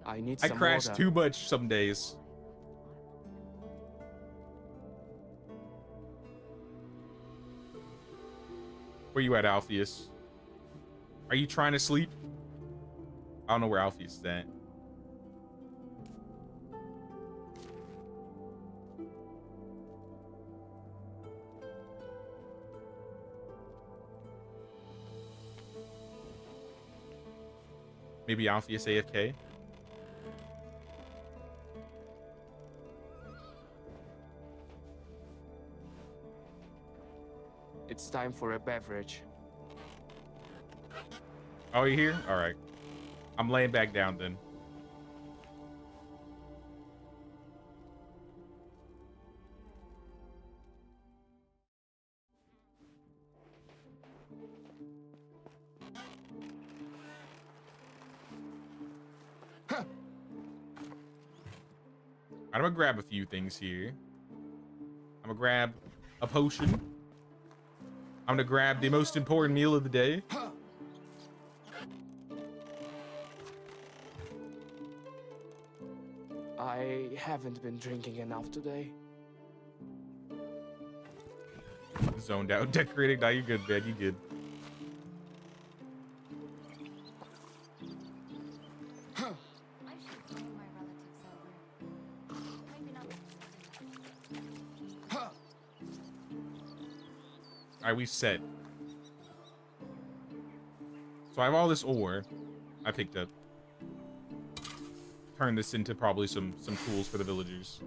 I need I some crash water. too much some days. Where you at, Alpheus? Are you trying to sleep? I don't know where Alpheus is at. Maybe Alpheus AFK. It's time for a beverage. Oh, you here? All right. I'm laying back down then. I'm gonna grab a few things here. I'm gonna grab a potion. I'm gonna grab the most important meal of the day. I haven't been drinking enough today. Zoned out. Decorating. Now you're good, man. You good. I should bring my relatives over. Maybe not. All right, we set. So I have all this ore I picked up. Turn this into probably some tools for the villagers.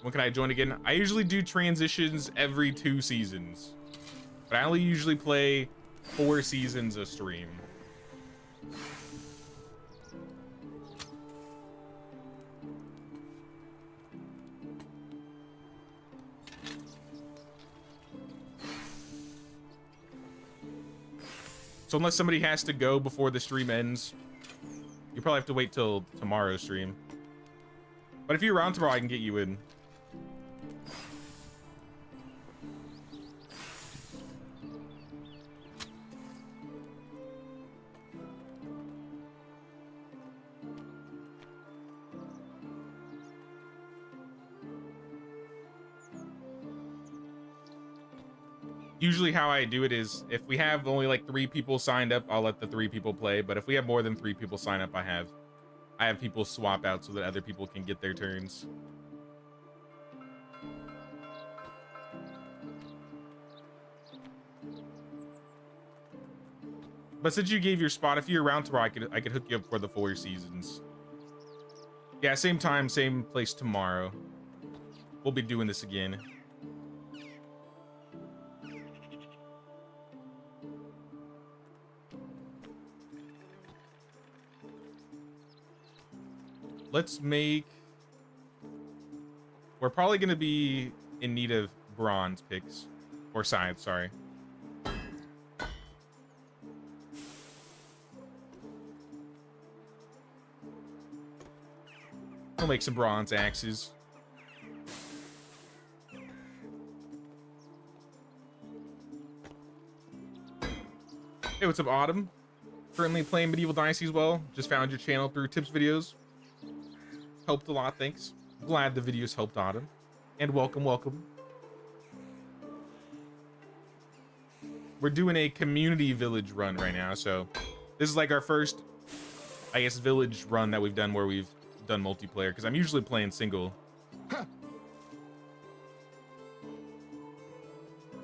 When can I join again? I usually do transitions every 2 seasons, but I only usually play 4 seasons a stream. So unless somebody has to go before the stream ends, you probably have to wait till tomorrow's stream. But if you're around tomorrow, I can get you in. Usually how I do it is if we have only like 3 people signed up, I'll let the 3 people play. But if we have more than 3 people sign up, I have people swap out so that other people can get their turns. But since you gave your spot, if you're around tomorrow, I could hook you up for the 4 seasons. Yeah, same time, same place tomorrow. We'll be doing this again. Let's make... We're probably going to be in need of bronze picks. Or scythes, sorry. We'll make some bronze axes. Hey, what's up, Autumn? Currently playing Medieval Dynasty as well. Just found your channel through tips videos. Helped a lot, thanks. Glad the videos helped Autumn. And welcome, welcome. We're doing a community village run right now, so this is like our first, I guess, village run that we've done where we've done multiplayer, because I'm usually playing single.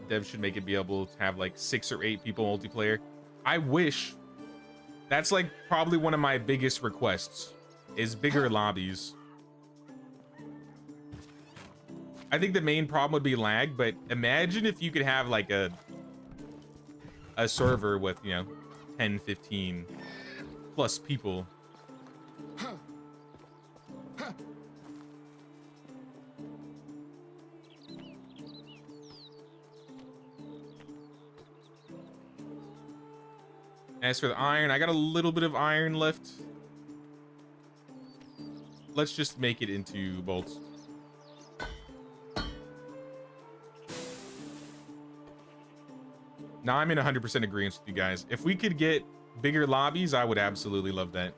Dev should make it be able to have like 6 or 8 people multiplayer. I wish. That's like probably one of my biggest requests is bigger lobbies. I think the main problem would be lag, but imagine if you could have like a server with, you know, 10, 15 plus people. As for the iron, I got a little bit of iron left. Let's just make it into bolts. Now I'm in 100% agreement with you guys. If we could get bigger lobbies, I would absolutely love that.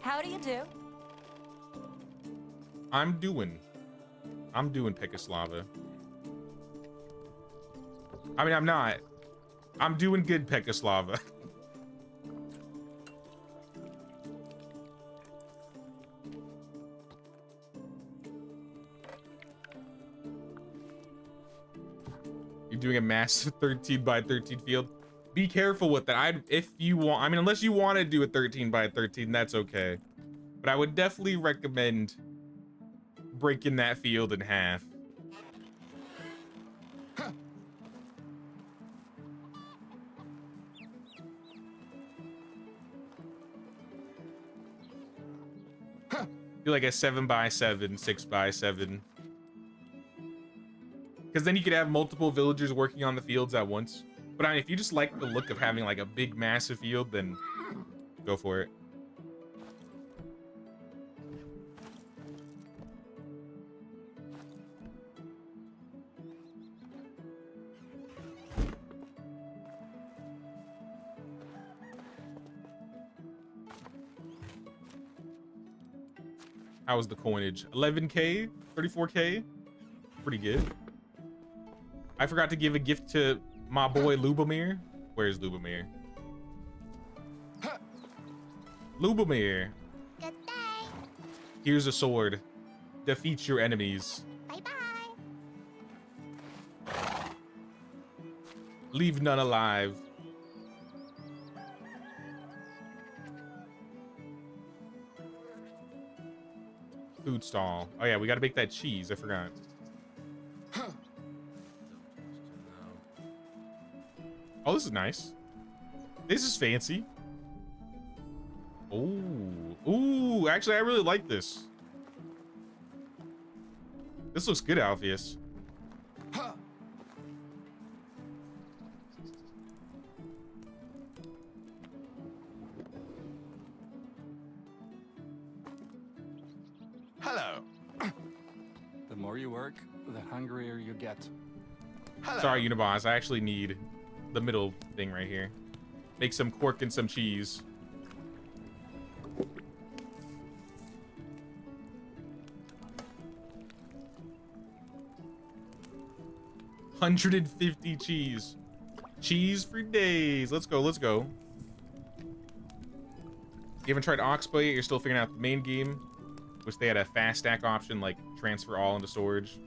How do you do? I'm doing Pekaslava. I mean, I'm not. I'm doing good, Pekoslava. You're doing a massive 13 by 13 field. Be careful with that. If you want, I mean, unless you want to do a 13 by 13, that's okay. But I would definitely recommend breaking that field in half. Do like a 7 by 7, 6 by 7. Because then you could have multiple villagers working on the fields at once. But I mean, if you just like the look of having like a big, massive field, then go for it. How was the coinage? 11K? 34K? Pretty good. I forgot to give a gift to my boy Lubomir. Where's Lubomir? Lubomir. Good day. Here's a sword. Defeat your enemies. Bye-bye. Leave none alive. Food stall. Oh yeah, we gotta make that cheese. I forgot. Oh, this is nice. This is fancy. Ooh. Ooh, actually, I really like this. This looks good, Alpheus. Hello. The more you work, the hungrier you get. Hello. Sorry, Uniboss. I actually need the middle thing right here. Make some cork and some cheese. $150 cheese. Cheese for days. Let's go. Let's go. You haven't tried Oxbow yet? You're still figuring out the main game. Wish they had a fast stack option, like transfer all into storage.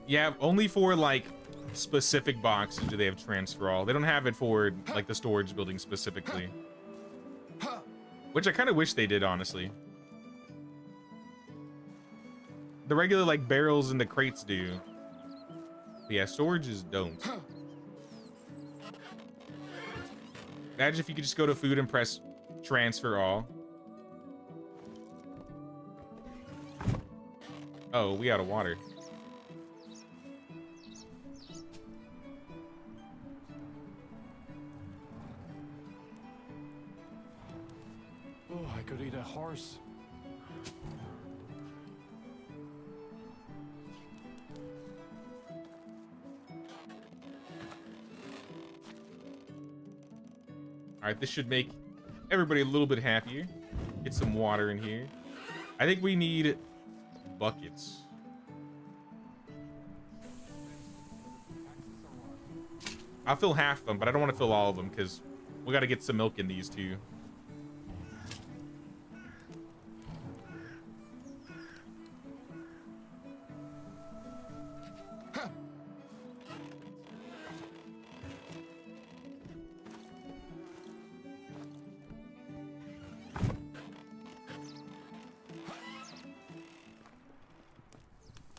Yeah, only for like specific boxes do they have transfer all. They don't have it for like the storage building specifically. Which I kind of wish they did, honestly. The regular like barrels and the crates do. But yeah, storages don't. Imagine if you could just go to food and press transfer all. Oh, we out of water. Oh, I could eat a horse. All right, this should make everybody a little bit happier. Get some water in here. I think we need buckets. I'll fill half of them, but I don't want to fill all of them because we got to get some milk in these too.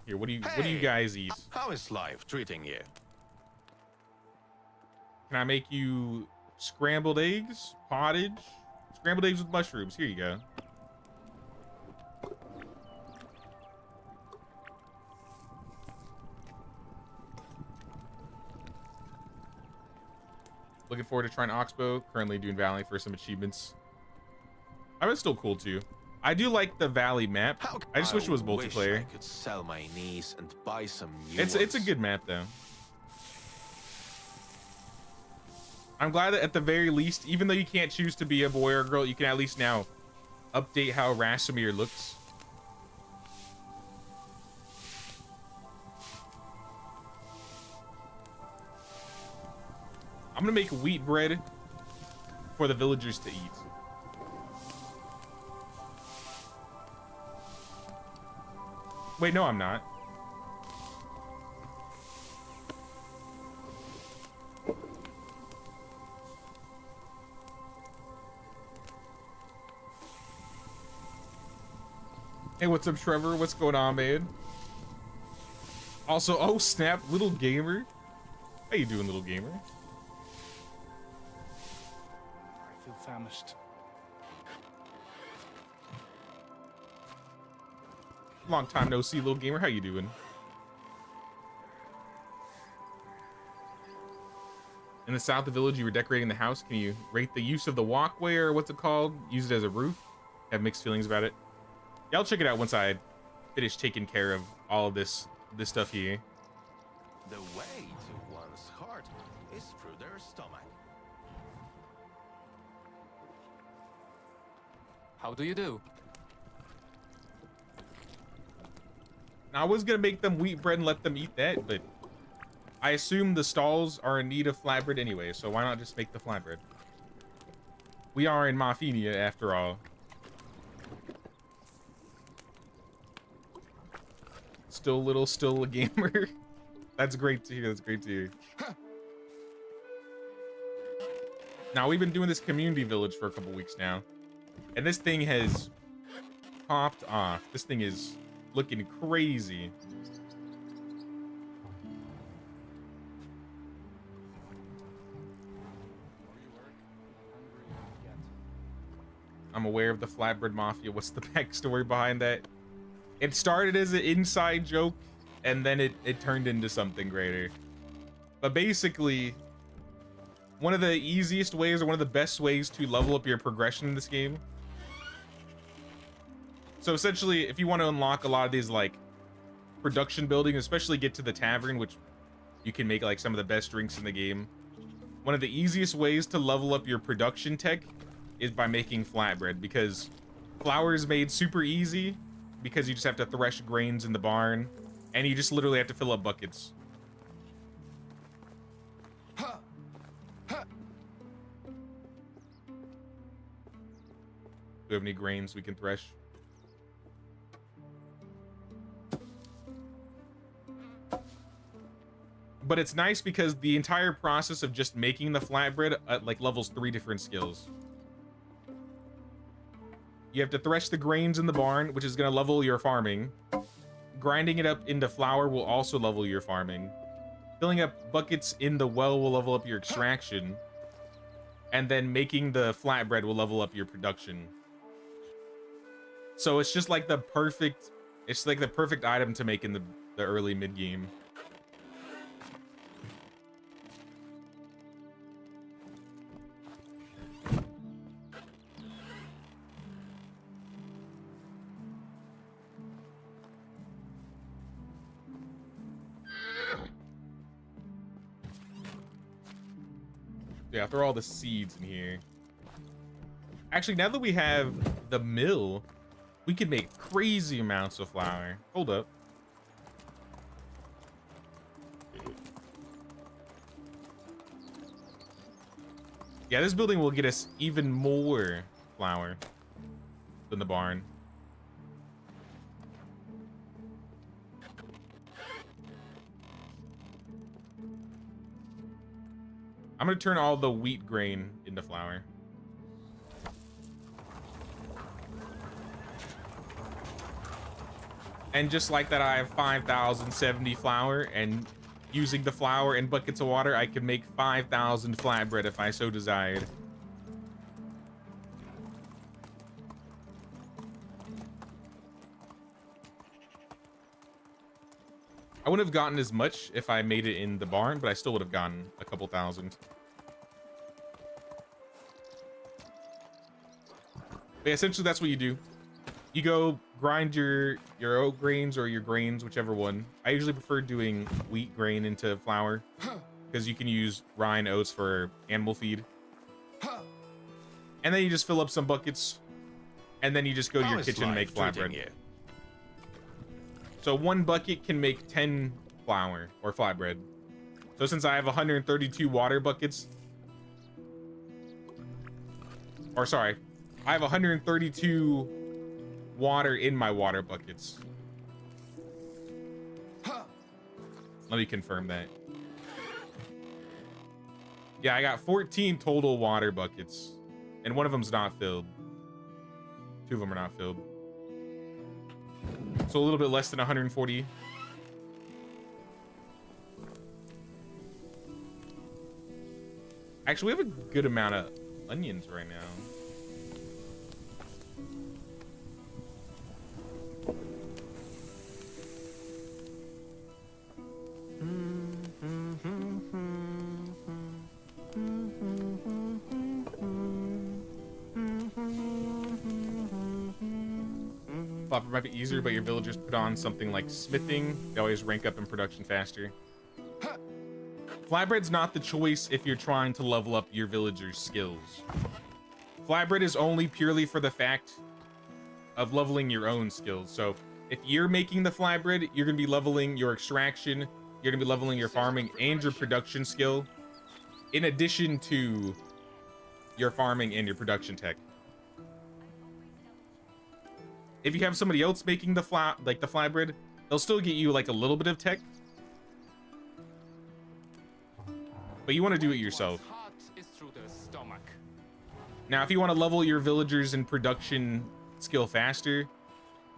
Here, what do you guys eat? How is life treating you? Can I make you scrambled eggs, pottage, scrambled eggs with mushrooms? Here you go. Looking forward to trying Oxbow. Currently doing Valley for some achievements. I mean, it's still cool too. I do like the Valley map. I just wish it was multiplayer. I could sell my niece and buy some new It's a good map though. I'm glad that at the very least, even though you can't choose to be a boy or a girl, you can at least now update how Rasomir looks. I'm gonna make wheat bread for the villagers to eat. Wait, no, I'm not. Hey, what's up, Trevor? What's going on, man? Also, oh snap, little gamer. How you doing, little gamer? I feel famished. Long time no see, little gamer. How you doing? In the south of the village, you were decorating the house. Can you rate the use of the walkway, or what's it called? Use it as a roof? Have mixed feelings about it. Yeah, I'll check it out once I finish taking care of all of this stuff here. The way to one's heart is through their stomach. How do you do? Now, I was gonna make them wheat bread and let them eat that, but I assume the stalls are in need of flatbread anyway, so why not just make the flatbread? We are in Mafia after all. Still a gamer. That's great to hear. That's great to hear. Now, we've been doing this community village for a couple weeks now, and this thing has popped off. This thing is looking crazy. I'm aware of the Flatbread Mafia. What's the backstory behind that? It started as an inside joke, and then it turned into something greater. But basically, one of the easiest ways, or one of the best ways to level up your progression in this game. So essentially, if you want to unlock a lot of these like production building, especially get to the tavern, which you can make like some of the best drinks in the game. One of the easiest ways to level up your production tech is by making flatbread, because flour is made super easy because you just have to thresh grains in the barn, and you just literally have to fill up buckets. Do we have any grains we can thresh? But it's nice because the entire process of just making the flatbread like levels 3 different skills. You have to thresh the grains in the barn, which is going to level your farming. Grinding it up into flour will also level your farming. Filling up buckets in the well will level up your extraction. And then making the flatbread will level up your production. So it's just like the perfect, it's like the perfect item to make in the early mid game. Yeah, throw all the seeds in here. Actually, now that we have the mill, we can make crazy amounts of flour. Hold up. Yeah, this building will get us even more flour than the barn. I'm gonna turn all the wheat grain into flour. And just like that, I have 5,070 flour, and using the flour and buckets of water, I can make 5,000 flatbread if I so desired. I wouldn't have gotten as much if I made it in the barn, but I still would have gotten a couple thousand. But yeah, essentially that's what you do. You go grind your oat grains or your grains, whichever one. I usually prefer doing wheat grain into flour because you can use rye and oats for animal feed. And then you just fill up some buckets, and then you just go to your kitchen and make flatbread. So one bucket can make 10 flour or flatbread. So since I have 132 water buckets, Or sorry, I have 132 water in my water buckets. Let me confirm that. Yeah, I got 14 total water buckets, and one of them's not filled. 2 of them are not filled. So a little bit less than 140. Actually, we have a good amount of onions right now. Flopper might be easier, but your villagers put on something like smithing. They always rank up in production faster. Flatbread's not the choice if you're trying to level up your villagers' skills. Flatbread is only purely for the fact of leveling your own skills. So if you're making the flatbread, you're going to be leveling your extraction, you're going to be leveling your farming and your production skill, in addition to your farming and your production tech. If you have somebody else making the flatbread, they'll still get you like a little bit of tech, but you want to do it yourself. Heart is through the stomach. Now, if you want to level your villagers in production skill faster,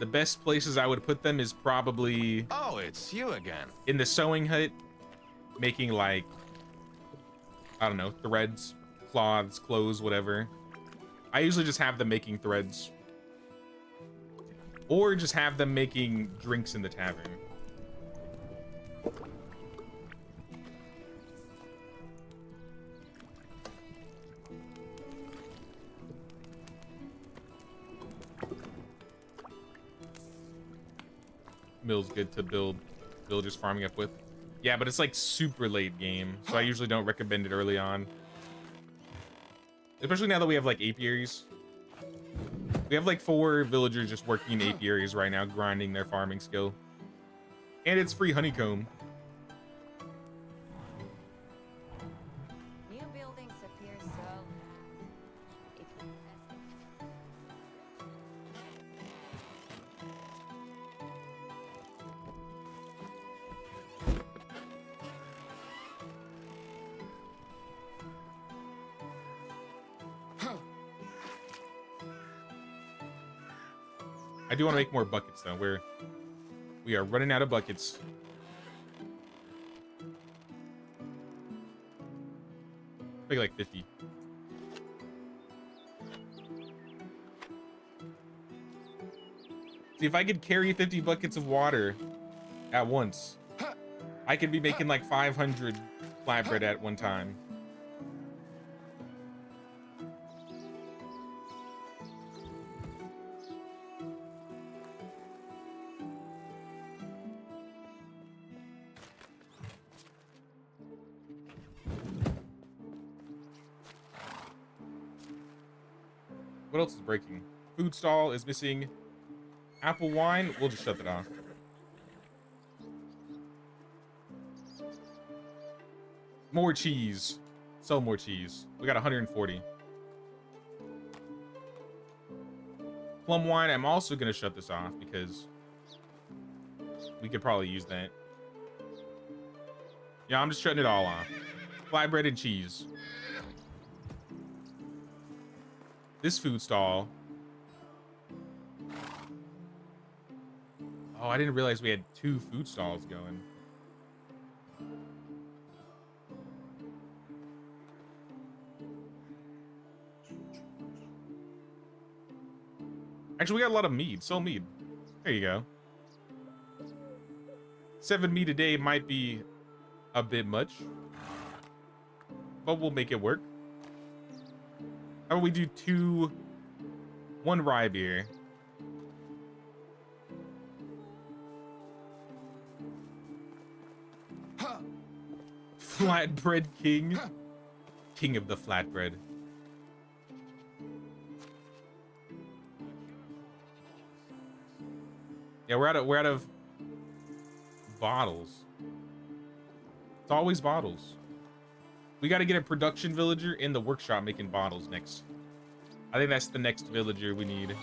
the best places I would put them is probably Oh, it's you again. in the sewing hut, making like, I don't know, threads, cloths, clothes, whatever. I usually just have them making threads, or just have them making drinks in the tavern. Mill's good to build villagers farming up with. Yeah, but it's like super late game, so I usually don't recommend it early on. Especially now that we have like apiaries. We have like 4 villagers just working in apiaries right now, grinding their farming skill. And it's free honeycomb. New buildings appear so I do want to make more buckets though. We are running out of buckets. Make like 50. See, if I could carry 50 buckets of water at once, I could be making like 500 flatbread at one time. What else is breaking? Food stall is missing. Apple wine, we'll just shut that off. More cheese. Sell more cheese. We got 140. Plum wine, I'm also gonna shut this off because we could probably use that. Yeah, I'm just shutting it all off. Flatbread and cheese. This food stall. Oh, I didn't realize we had 2 food stalls going. Actually, we got a lot of mead. Sell mead. There you go. 7 mead a day might be a bit much, but we'll make it work. How about we do 1 rye beer? Flatbread king. King of the flatbread. Yeah, we're out of bottles. It's always bottles. We got to get a production villager in the workshop making bottles next. I think that's the next villager we need.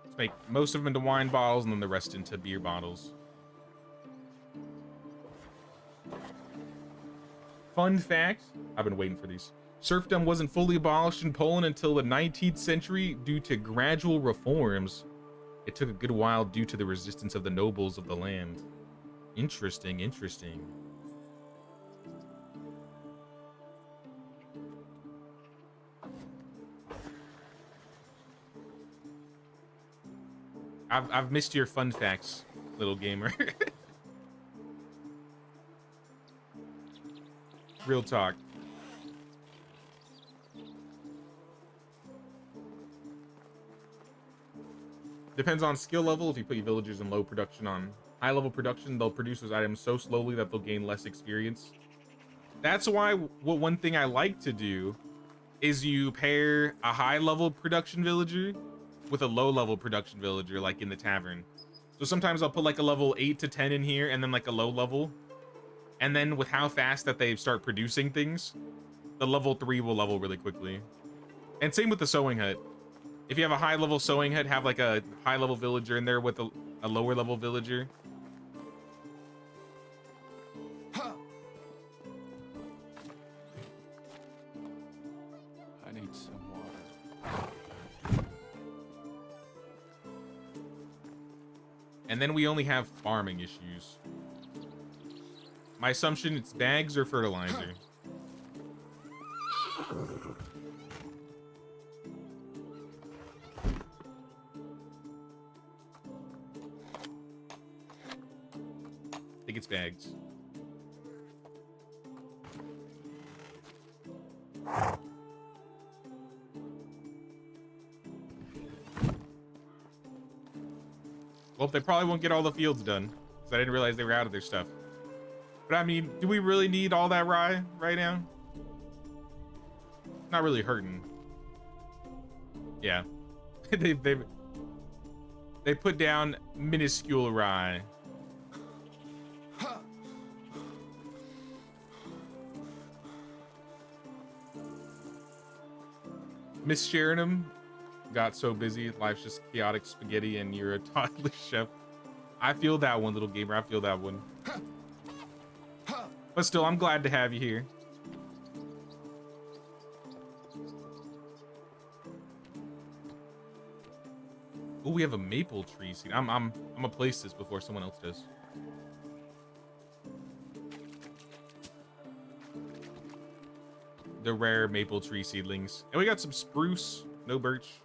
Let's make most of them into wine bottles and then the rest into beer bottles. Fun fact, I've been waiting for these. Serfdom wasn't fully abolished in Poland until the 19th century due to gradual reforms. It took a good while due to the resistance of the nobles of the land. Interesting, interesting. I've missed your fun facts, little gamer. Real talk. Depends on skill level. If you put your villagers in low production, on high level production, they'll produce those items so slowly that they'll gain less experience. That's why one thing I like to do is you pair a high level production villager with a low level production villager, like in the tavern. So sometimes I'll put like a level 8 to 10 in here and then like a low level. And then with how fast that they start producing things, the level 3 will level really quickly. And same with the sewing hut. If you have a high level sewing hut, have like a high level villager in there with a lower level villager. I need some water. And then we only have farming issues. My assumption, it's bags or fertilizer. I think it's bags. Well, they probably won't get all the fields done, because I didn't realize they were out of their stuff. But I mean, do we really need all that rye right now? Not really hurting. Yeah. they put down minuscule rye. Miss Sheringham got so busy. Life's just chaotic spaghetti and you're a toddler chef. I feel that one, little gamer. I feel that one. But still, I'm glad to have you here. Oh, we have a maple tree seed. I'm gonna place this before someone else does. The rare maple tree seedlings. And we got some spruce, no birch.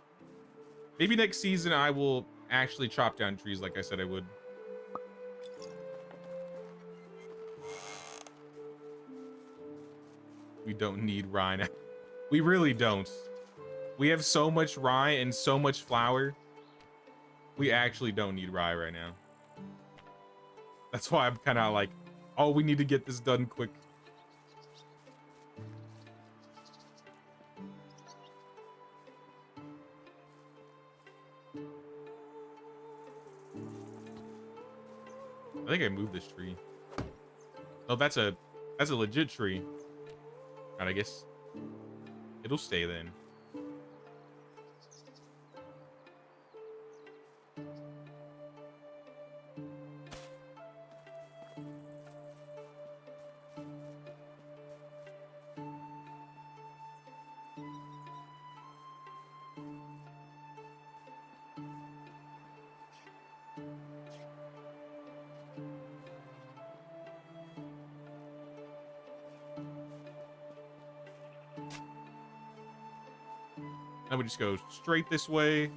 Maybe next season I will actually chop down trees like I said I would. We don't need rye now. We really don't. We have so much rye and so much flour. We actually don't need rye right now. That's why I'm kind of like, oh, we need to get this done quick. I think I moved this tree. Oh, that's a legit tree. Alright, I guess it'll stay then. Now we just go straight this way.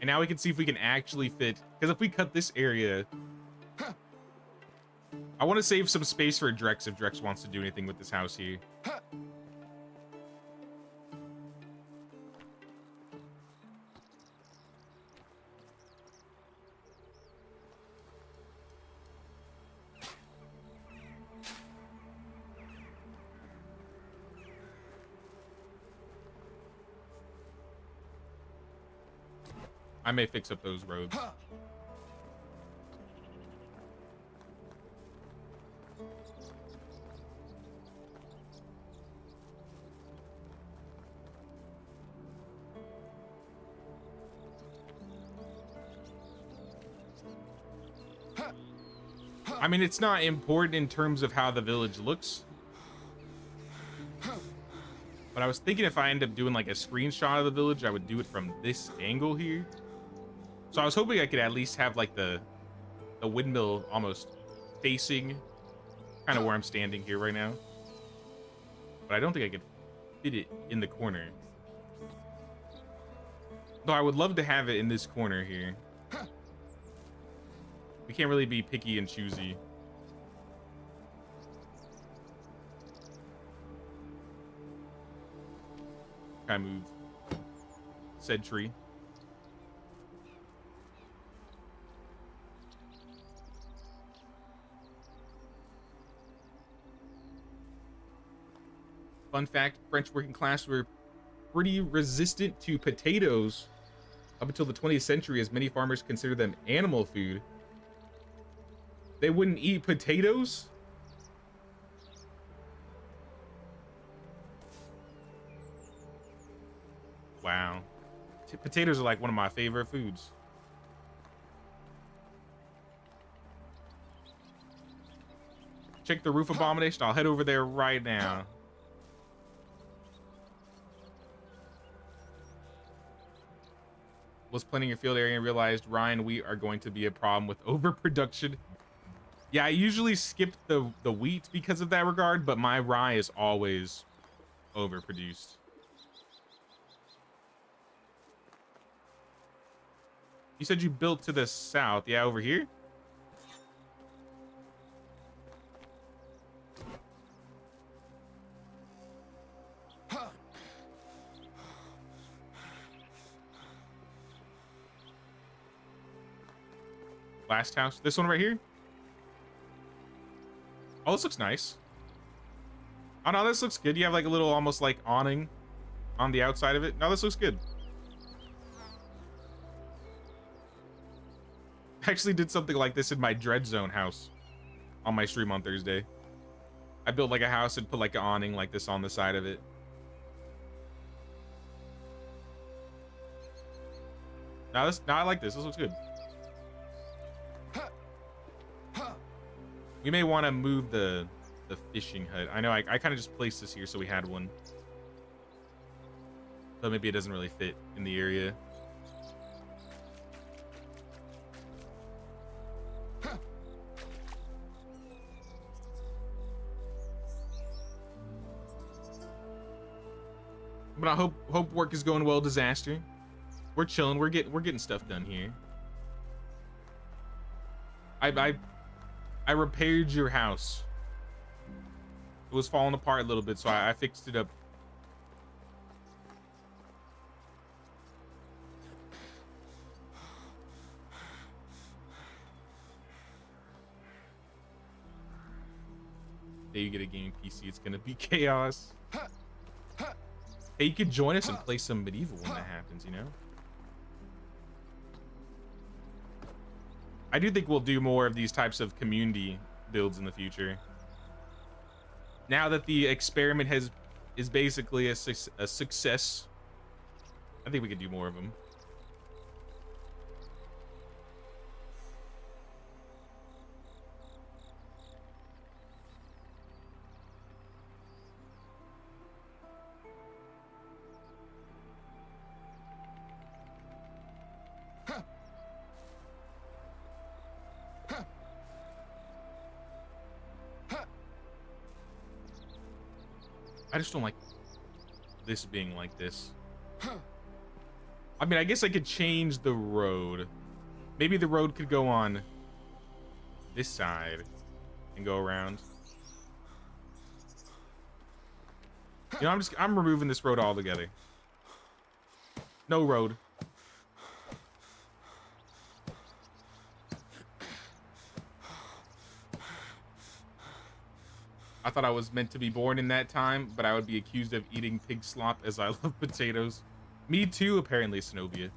And now we can see if we can actually fit, because if we cut this area I want to save some space for Drex if Drex wants to do anything with this house here. I may fix up those roads. I mean, it's not important in terms of how the village looks. But I was thinking if I end up doing like a screenshot of the village, I would do it from this angle here. So I was hoping I could at least have like the windmill almost facing kind of where I'm standing here right now. But I don't think I could fit it in the corner. Though I would love to have it in this corner here. We can't really be picky and choosy. Can I move said tree? Fun fact, French working class were pretty resistant to potatoes up until the 20th century, as many farmers consider them animal food. They wouldn't eat potatoes? Wow. Potatoes are like one of my favorite foods. Check the roof abomination. I'll head over there right now. Was planning your field area and realized Ryan wheat are going to be a problem with overproduction. Yeah, I usually skip the wheat because of that regard, but my rye is always overproduced. You said you built to the south. Yeah, over here? Last house. This one right here? Oh, this looks nice. Oh, no, this looks good. You have like a little almost like awning on the outside of it. No, this looks good. I actually did something like this in my Dread Zone house on my stream on Thursday. I built like a house and put like an awning like this on the side of it. Now I like this. This looks good. We may want to move the fishing hut. I know I kind of just placed this here so we had one. So maybe it doesn't really fit in the area. But I hope work is going well, Disaster. We're chilling. We're getting stuff done here. I repaired your house. It was falling apart a little bit, so I fixed it up. Hey, you get a gaming PC, it's gonna be chaos. Hey, you could join us and play some medieval when that happens, you know? I do think we'll do more of these types of community builds in the future. Now that the experiment is basically a success, I think we could do more of them. I just don't like this being like this. I mean, I guess I could change the road. Maybe the road could go on this side and go around. You know, I'm removing this road altogether. No road. I thought I was meant to be born in that time, but I would be accused of eating pig slop as I love potatoes. Me too, apparently, Zenobia.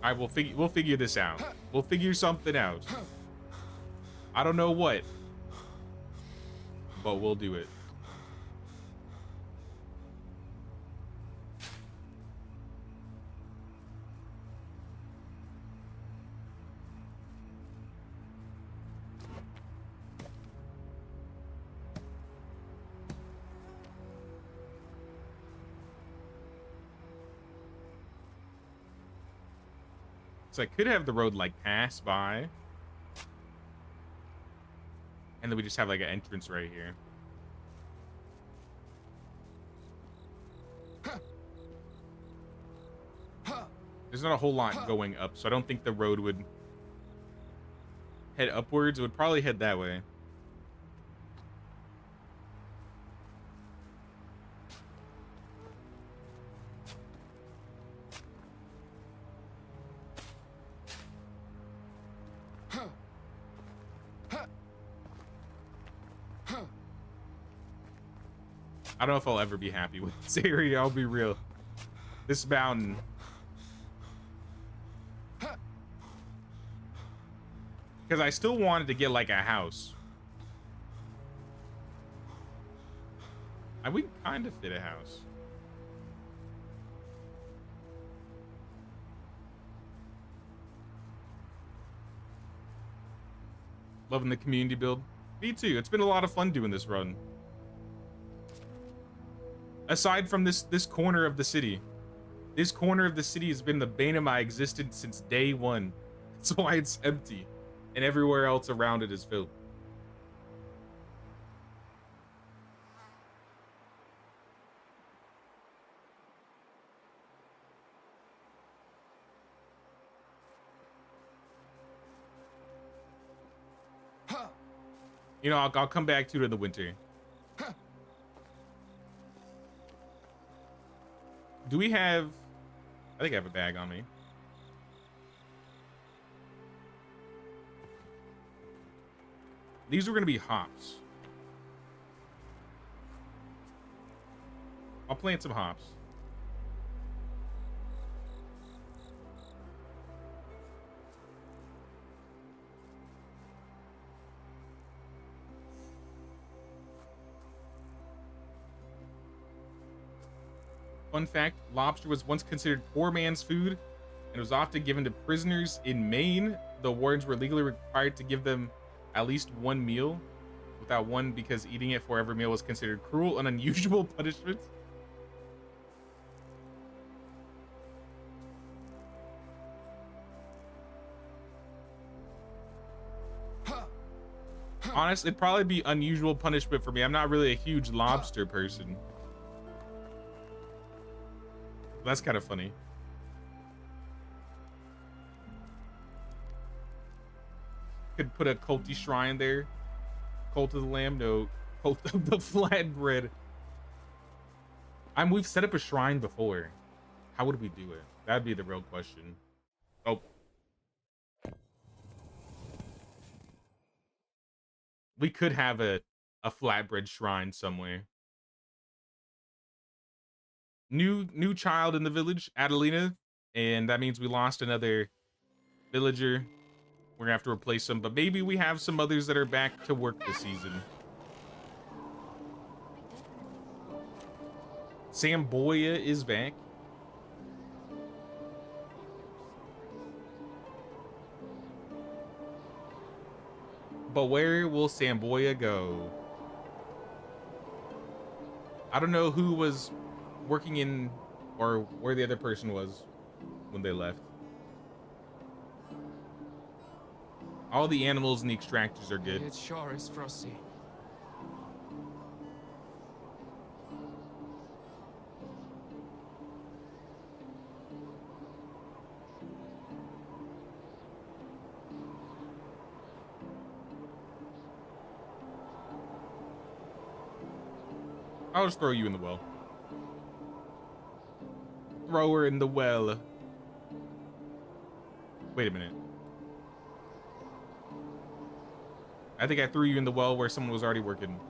All right, we'll figure this out. We'll figure something out. I don't know what, but we'll do it. So I could have the road like pass by. And then we just have like an entrance right here. There's not a whole lot going up, so I don't think the road would head upwards. It would probably head that way. I don't know if I'll ever be happy with this area, I'll be real. This mountain. Because I still wanted to get like a house. We kind of fit a house. Loving the community build. Me too. It's been a lot of fun doing this run. Aside from this corner of the city. This corner of the city has been the bane of my existence since day one. That's why it's empty. And everywhere else around it is filled. You know, I'll come back to it in the winter. Do we have... I think I have a bag on me. These are going to be hops. I'll plant some hops. Fun fact, lobster was once considered poor man's food and was often given to prisoners in Maine. The wardens were legally required to give them at least one meal without one because eating it for every meal was considered cruel and unusual punishment. Honestly, it'd probably be unusual punishment for me. I'm not really a huge lobster person. That's kind of funny. Could put a culty shrine there. Cult of the Lamb, no. Cult of the Flatbread. We've set up a shrine before. How would we do it? That'd be the real question. Oh. We could have a flatbread shrine somewhere. New child in the village, Adelina, and that means we lost another villager. We're gonna have to replace them, but maybe we have some others that are back to work this season. Samboya is back. But where will Samboya go? I don't know who was working in or where the other person was. when they left. All the animals in the extractors are good. It sure is frosty. I'll just throw you in the well. Throw her in the well. Wait a minute. I think I threw you in the well where someone was already working.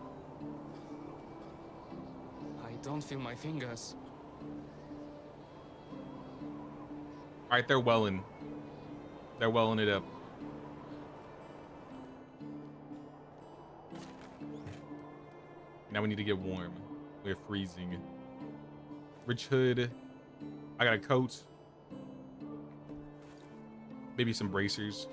I don't feel my fingers. All right, they're welling. They're welling it up. Now we need to get warm. We're freezing. Rich hood. I got a coat. Maybe some bracers.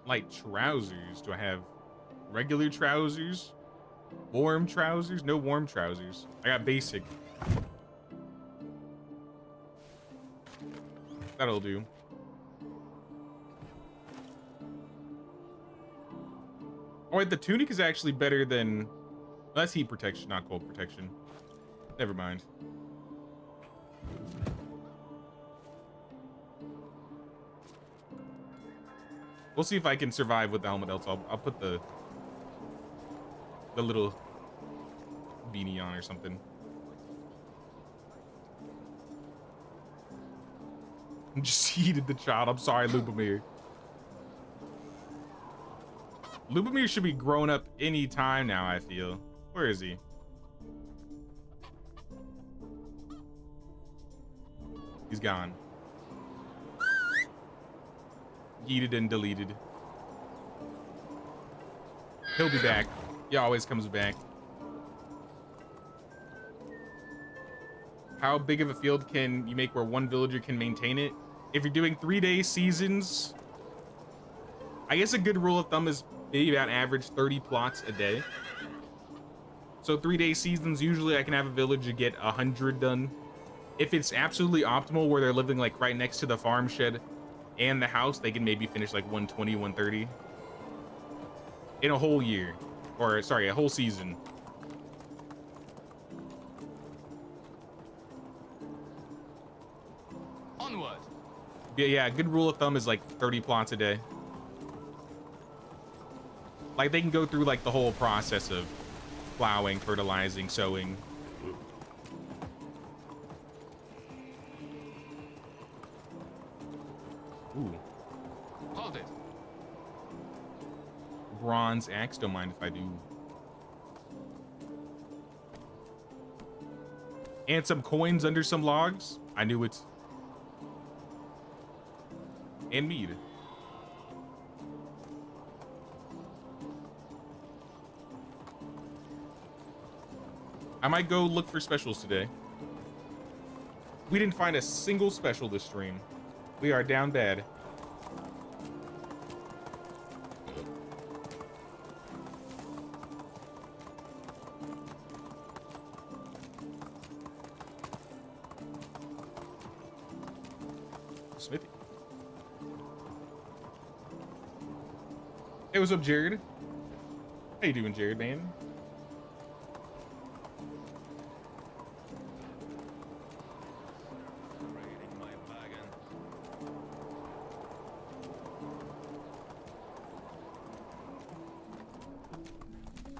Light trousers. Do I have regular trousers? Warm trousers? No warm trousers. I got basic. That'll do. Oh wait, the tunic is actually better than... That's heat protection, not cold protection. Never mind. We'll see if I can survive with the helmet else. I'll put the little beanie on or something. Just heated the child. I'm sorry, Lubomir. Lubomir should be grown up any time now, I feel. Where is he? He's gone. Yeeted and deleted. He'll be back. He always comes back. How big of a field can you make where one villager can maintain it? If you're doing 3-day seasons, I guess a good rule of thumb is maybe about average 30 plots a day. So 3-day seasons, usually I can have a villager get 100 done. If it's absolutely optimal where they're living like right next to the farm shed and the house, they can maybe finish like 120, 130 in a whole year, or sorry, a whole season. Onward. Yeah, a good rule of thumb is like 30 plots a day. Like they can go through like the whole process of plowing, fertilizing, sowing. Ooh. Hold it. Bronze axe, don't mind if I do. And some coins under some logs. I knew it. And mead. I might go look for specials today. We didn't find a single special this stream. We are down bad. Smithy. Hey, what's up, Jared? How you doing, Jared, man?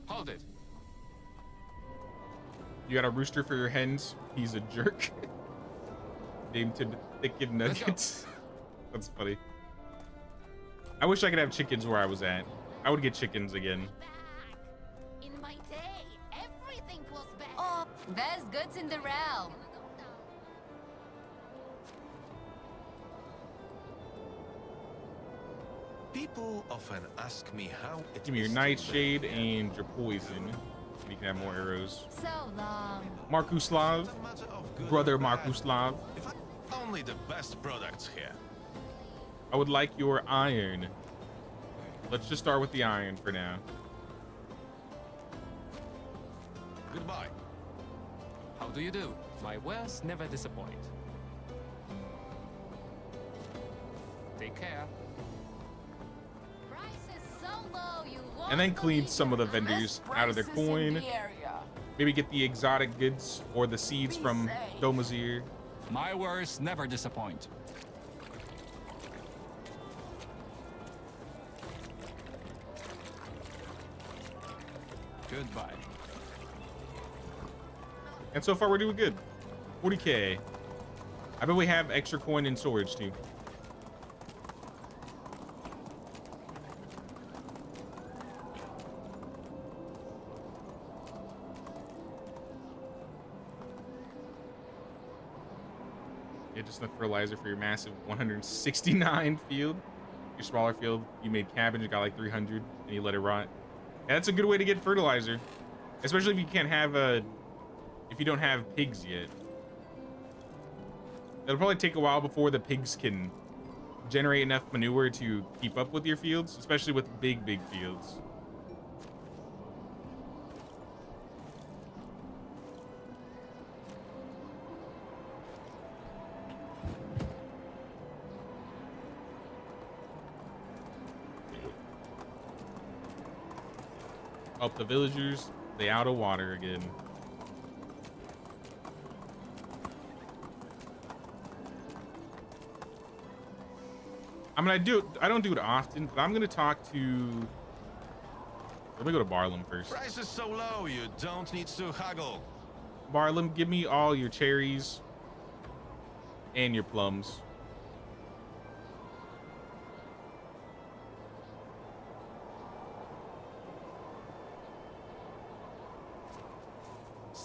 Hold it. You got a rooster for your hens? He's a jerk. Named to Thicken Nuggets. That's funny. I wish I could have chickens where I was at. I would get chickens again. In my day, everything was bad. Oh, there's goods in the realm. People often ask me how it Give me your is to nightshade live. and your poison. You can have more arrows. So long. Markuslav, It's a matter of good brother or bad. Markuslav. If I- Only the best products here. I would like your iron. Let's just start with the iron for now. Goodbye. How do you do? My wares never disappoint. Take care. Price is so low, you won't And then clean believe some of the it. vendors out of their coin. Maybe get the exotic goods or the seeds from Domazir. My wares never disappoint. Goodbye. And so far we're doing good. 40k. I bet we have extra coin in storage too. Yeah, just enough fertilizer for your massive 169 field. Your smaller field, you made cabbage, you got like 300, and you let it rot. Yeah, that's a good way to get fertilizer, especially if you can't have if you don't have pigs yet. It'll probably take a while before the pigs can generate enough manure to keep up with your fields, especially with big fields. Help the villagers, they out of water again. I mean, I don't do it often, but I'm gonna talk to. Let me go to Barlam first. Price is so low, you don't need to haggle. Barlam, give me all your cherries and your plums.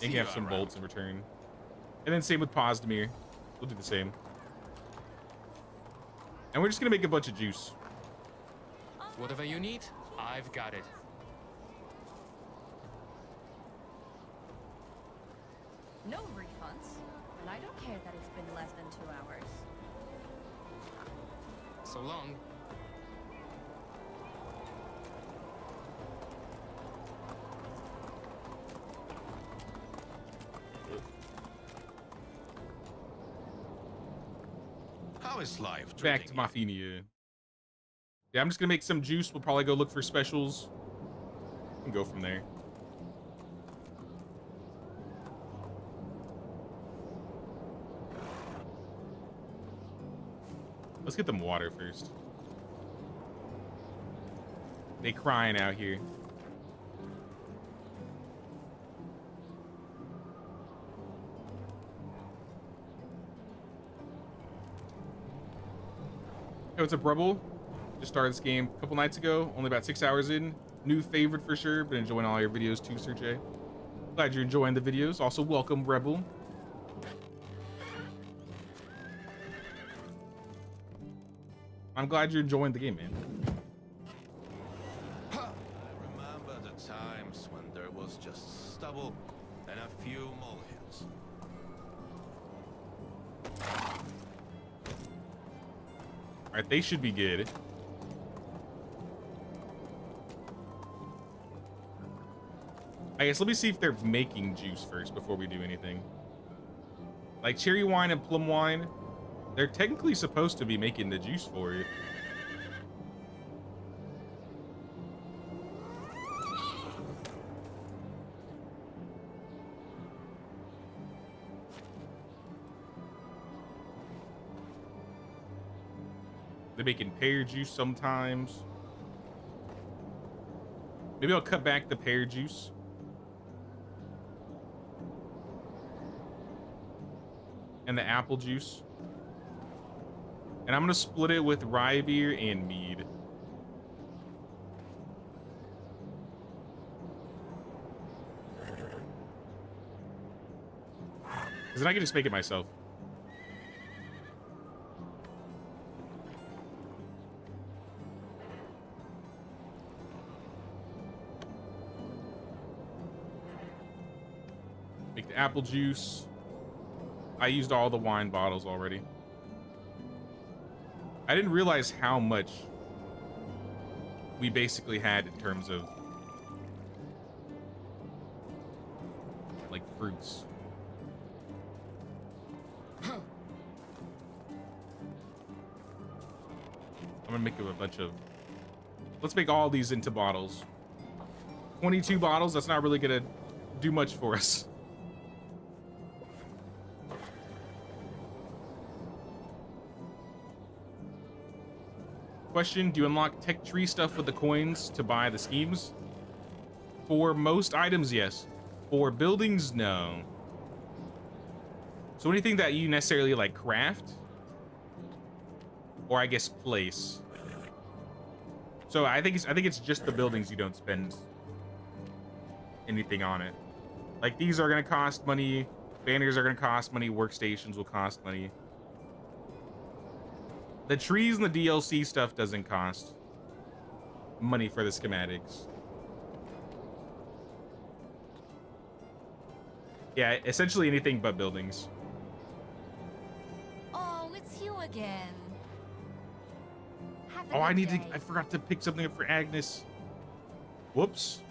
And you have some bolts in return. And then same with Pozdemir. We'll do the same. And we're just gonna make a bunch of juice. Whatever you need, I've got it. No refunds. And I don't care that it's been less than 2 hours. So long. How is life Back to treating you? Mafia. Yeah, I'm just gonna make some juice. We'll probably go look for specials and go from there. Let's get them water first. They crying out here. Hey, what's up, Rebel? Just started this game a couple nights ago, only about 6 hours in. New favorite for sure, been enjoying all your videos too, Sir J. Glad you're enjoying the videos. Also, welcome, Rebel. I'm glad you're enjoying the game, man. I remember the times when there was just stubble and a few molehills. All right, they should be good. I guess let me see if they're making juice first before we do anything. Like cherry wine and plum wine, they're technically supposed to be making the juice for it. They're making pear juice sometimes. Maybe I'll cut back the pear juice. And the apple juice. And I'm gonna split it with rye beer and mead. Because then I can just make it myself. Make the apple juice. I used all the wine bottles already. I didn't realize how much we basically had in terms of like fruits. I'm gonna make a bunch of, let's make all these into bottles. 22 bottles, that's not really gonna do much for us. Question, do you unlock tech tree stuff with the coins to buy the schemes? For most items, yes. For buildings, no. So anything that you necessarily like craft, or I guess place. So I think it's just the buildings you don't spend anything on it. Like these are gonna cost money, banners are gonna cost money, workstations will cost money. The trees and the DLC stuff doesn't cost money for the schematics. Yeah, essentially anything but buildings. Oh, it's you again. Have a Oh, I good need to, day. I forgot to pick something up for Agnes. Whoops.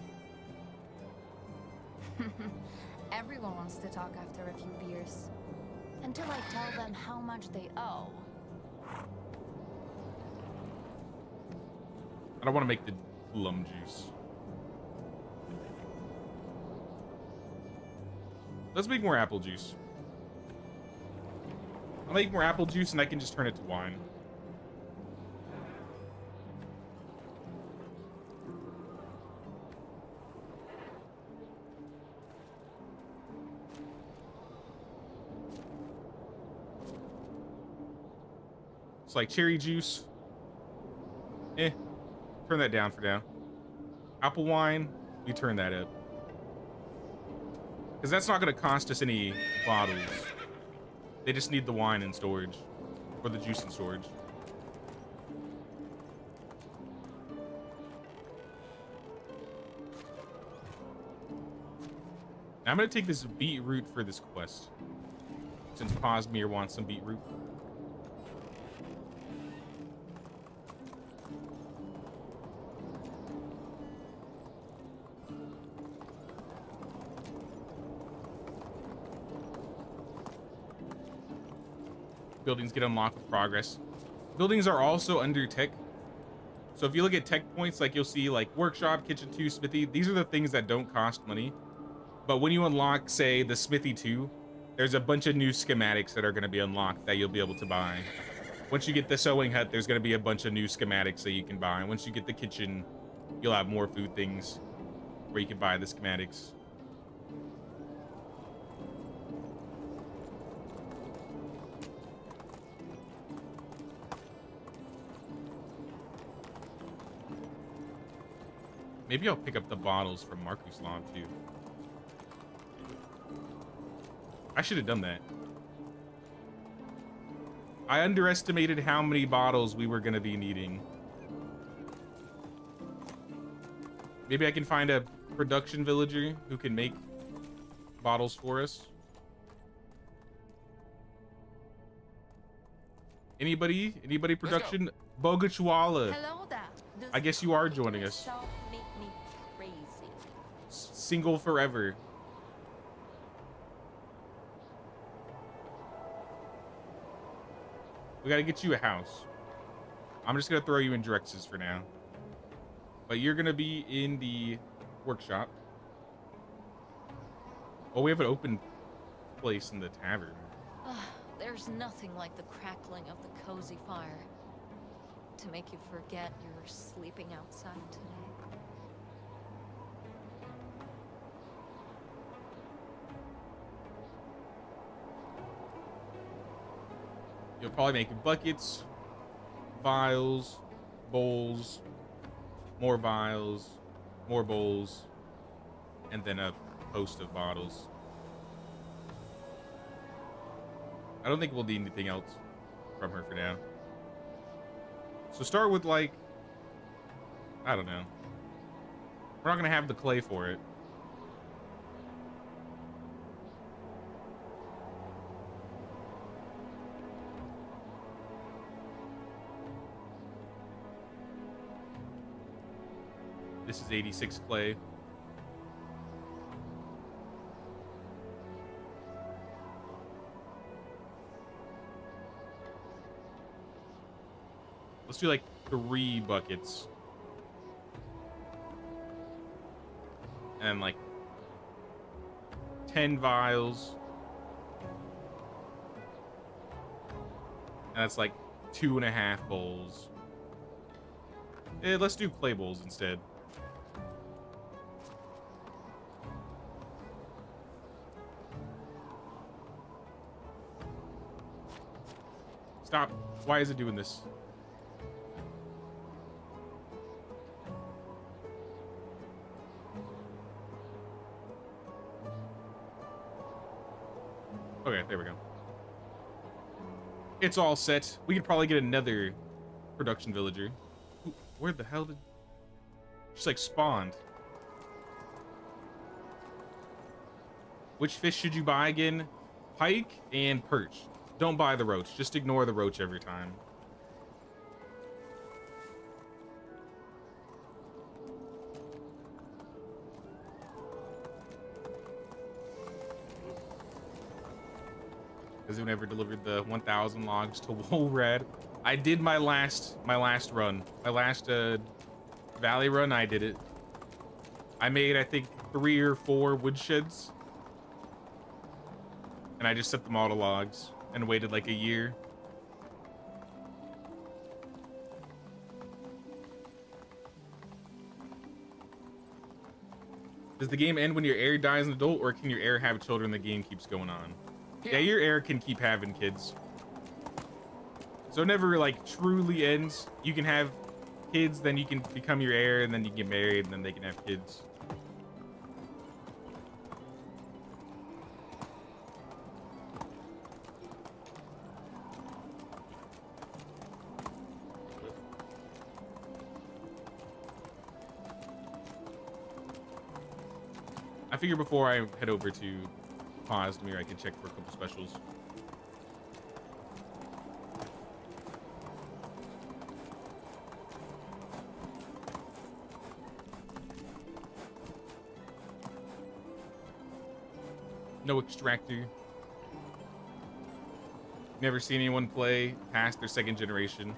Everyone wants to talk after a few beers. Until I tell them how much they owe. I don't want to make the plum juice. Let's make more apple juice. I'll make more apple juice and I can just turn it to wine. It's like cherry juice. Turn that down for now. Apple wine, we turn that up. Because that's not going to cost us any bottles. They just need the wine in storage. Or the juice in storage. Now I'm going to take this beetroot for this quest. Since Posmir wants some beetroot. Buildings get unlocked with progress. Buildings are also under tech. So if you look at tech points, like you'll see like workshop, kitchen 2, smithy. These are the things that don't cost money. But when you unlock, say, the smithy 2, there's a bunch of new schematics that are going to be unlocked that you'll be able to buy. Once you get the sewing hut, there's going to be a bunch of new schematics that you can buy. Once you get the kitchen, you'll have more food things where you can buy the schematics. Maybe I'll pick up the bottles from Markuslav too. I should have done that. I underestimated how many bottles we were going to be needing. Maybe I can find a production villager who can make bottles for us. Anybody? Anybody production? Bogachwala. Hello there. I guess you are joining us. Yourself make me crazy. Single forever. We gotta get you a house. I'm just gonna throw you in Drex's for now. But you're gonna be in the workshop. Oh, we have an open place in the tavern. There's nothing like the crackling of the cozy fire to make you forget you're sleeping outside today. You'll probably make buckets, vials, bowls, more vials, more bowls, and then a host of bottles. I don't think we'll need anything else from her for now. So start with, like, I don't know. We're not gonna have the clay for it. This is 86 clay. Let's do like 3 buckets. And like 10 vials. And that's like 2.5 bowls. Let's do clay bowls instead. Stop. Why is it doing this? Okay, there we go. It's all set. We could probably get another production villager. Ooh, where the hell did... She's like spawned. Which fish should you buy again? Pike and perch. Don't buy the roach. Just ignore the roach every time. Has anyone ever delivered the 1,000 logs to Wolrad? I did my last run. My last valley run, I did it. I made, I think, 3 or 4 woodsheds. And I just set them all to logs and waited like a year. Does the game end when your heir dies an adult, or can your heir have children the game keeps going on? Yeah, your heir can keep having kids. So it never like truly ends. You can have kids, then you can become your heir, and then you get married, and then they can have kids. I figure before I head over to Posmere, I can check for a couple specials. No extractor. Never seen anyone play past their 2nd generation.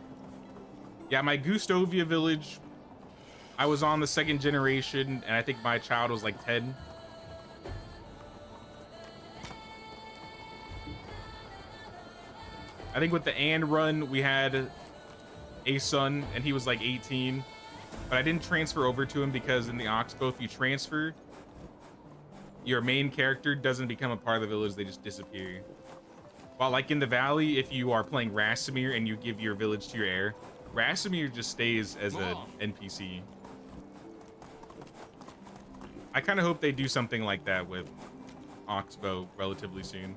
Yeah, my Gustovia village, I was on the 2nd generation, and I think my child was like 10. I think with the and run, we had a son, and he was like 18. But I didn't transfer over to him because in the Oxbow, if you transfer, your main character doesn't become a part of the village, they just disappear. While like in the valley, if you are playing Rasimir and you give your village to your heir, Rasimir just stays as an NPC. I kind of hope they do something like that with Oxbow relatively soon.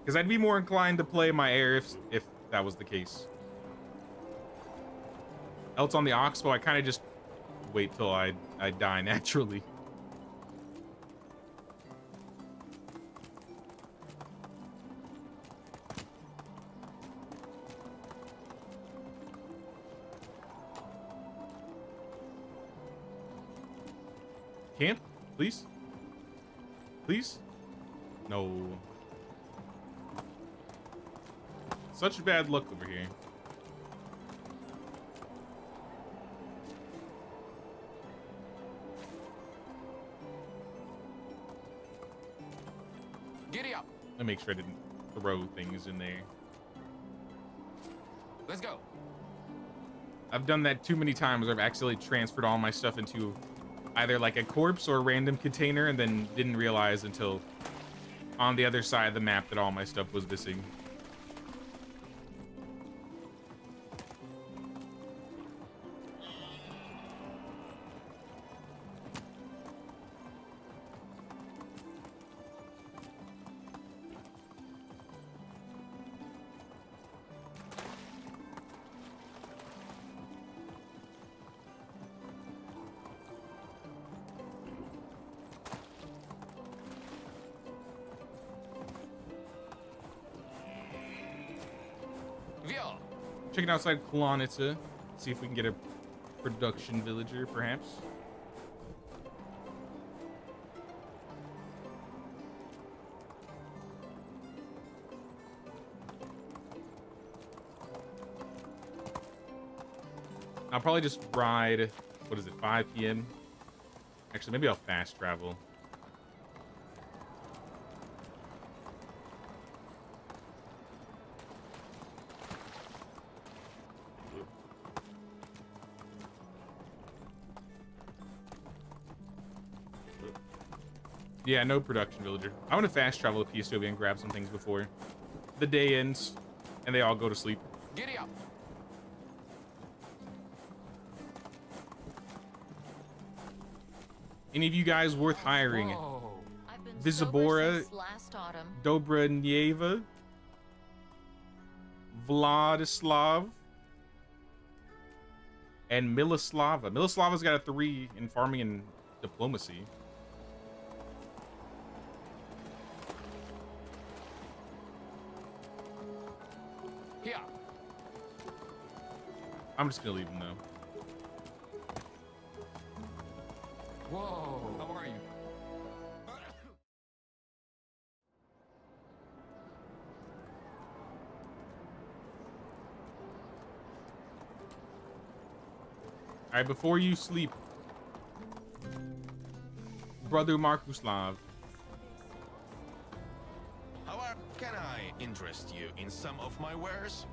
Because I'd be more inclined to play my heir if that was the case. Else on the Oxbow, I kind of just wait till I die naturally. Camp, please? Please? No. Such bad luck over here. Giddy up. Let me make sure I didn't throw things in there. Let's go. I've done that too many times where I've accidentally transferred all my stuff into either like a corpse or a random container and then didn't realize until on the other side of the map that all my stuff was missing. Checking outside Klonitsa, see if we can get a production villager, perhaps. I'll probably just ride, what is it, 5 p.m.? Actually, maybe I'll fast travel. Yeah, no production villager. I want to fast travel to PSW and grab some things before the day ends and they all go to sleep. Giddy up. Any of you guys worth hiring? Whoa. I've been Visibora, sober since last autumn. Dobranieva, Vladislav, and Miloslava. Miloslava's got a 3 in farming and diplomacy. Here. I'm just gonna leave him though. Whoa. How are you? All right, before you sleep, brother Markuslav. However, can I interest you in some of my wares?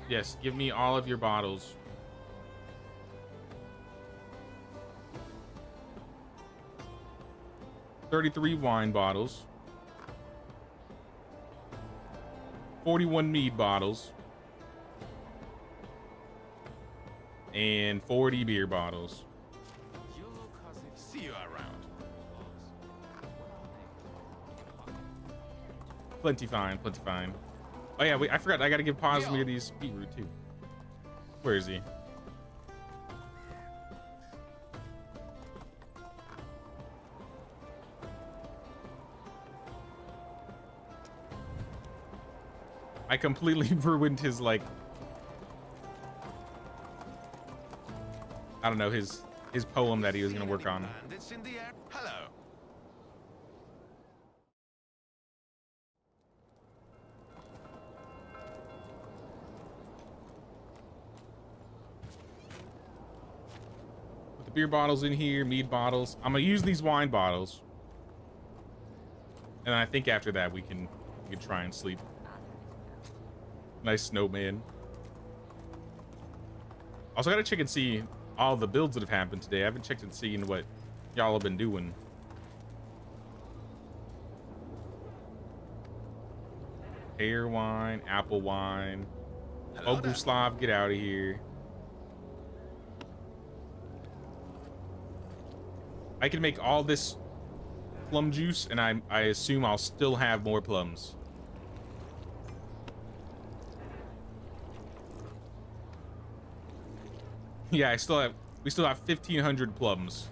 Yes, give me all of your bottles. $33 wine bottles, 41 mead bottles, and 40 beer bottles. You look as if See you around. Plenty fine, plenty fine. Oh yeah, wait, I forgot. I gotta give Posmir these beetroot too. Where is he? I completely ruined his, like, I don't know, his poem that he was gonna work on. Bandits in the air. Hello. Put the beer bottles in here, mead bottles. I'm gonna use these wine bottles, and I think after that we can try and sleep. Nice snowman. Also gotta check and see all the builds that have happened today. I haven't checked and seen what y'all have been doing. Pear wine, apple wine. Hello there. Oguslav, get out of here. I can make all this plum juice, and I assume I'll still have more plums. Yeah, we still have 1,500 plums.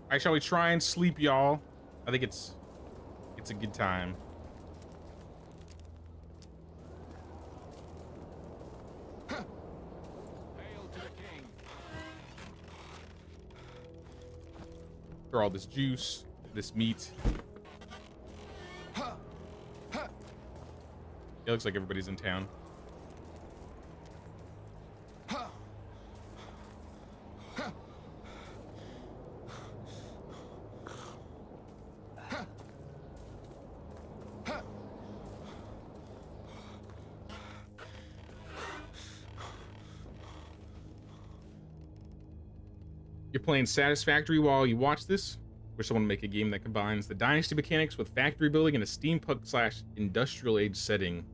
Alright, shall we try and sleep, y'all? I think it's a good time. Hail to the king. Throw all this juice, this meat. It looks like everybody's in town. You're playing Satisfactory while you watch this? Wish I want to make a game that combines the Dynasty mechanics with factory building in a steampunk/industrial age setting.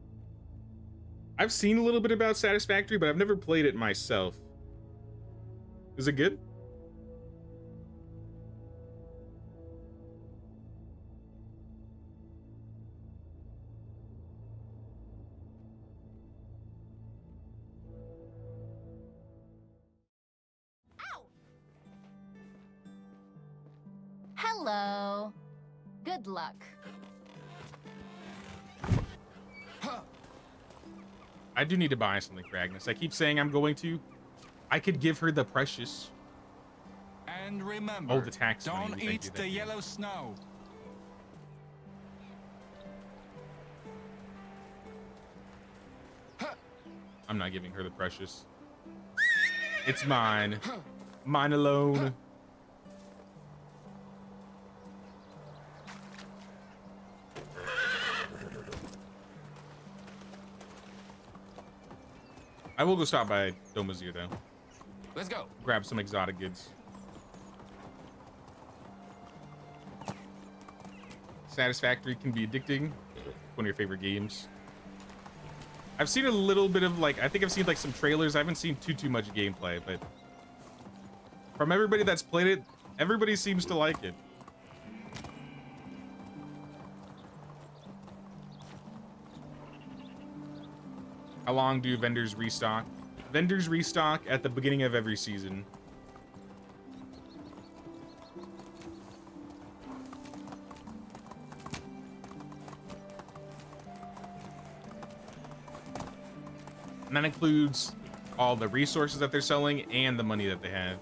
I've seen a little bit about Satisfactory, but I've never played it myself. Is it good? Hello. Good luck. I do need to buy something for Agnes. I keep saying I'm going to. I could give her the precious. And remember, Oh, the tax money. don't Thank eat you, the thank you. yellow snow. I'm not giving her the precious. It's mine. Mine alone. I will go stop by Domazir though. Let's go. Grab some exotic goods. Satisfactory can be addicting. One of your favorite games. I've seen a little bit of like, I think I've seen like some trailers. I haven't seen too much gameplay, but from everybody that's played it, everybody seems to like it. How long do vendors restock? Vendors restock at the beginning of every season. And that includes all the resources that they're selling and the money that they have.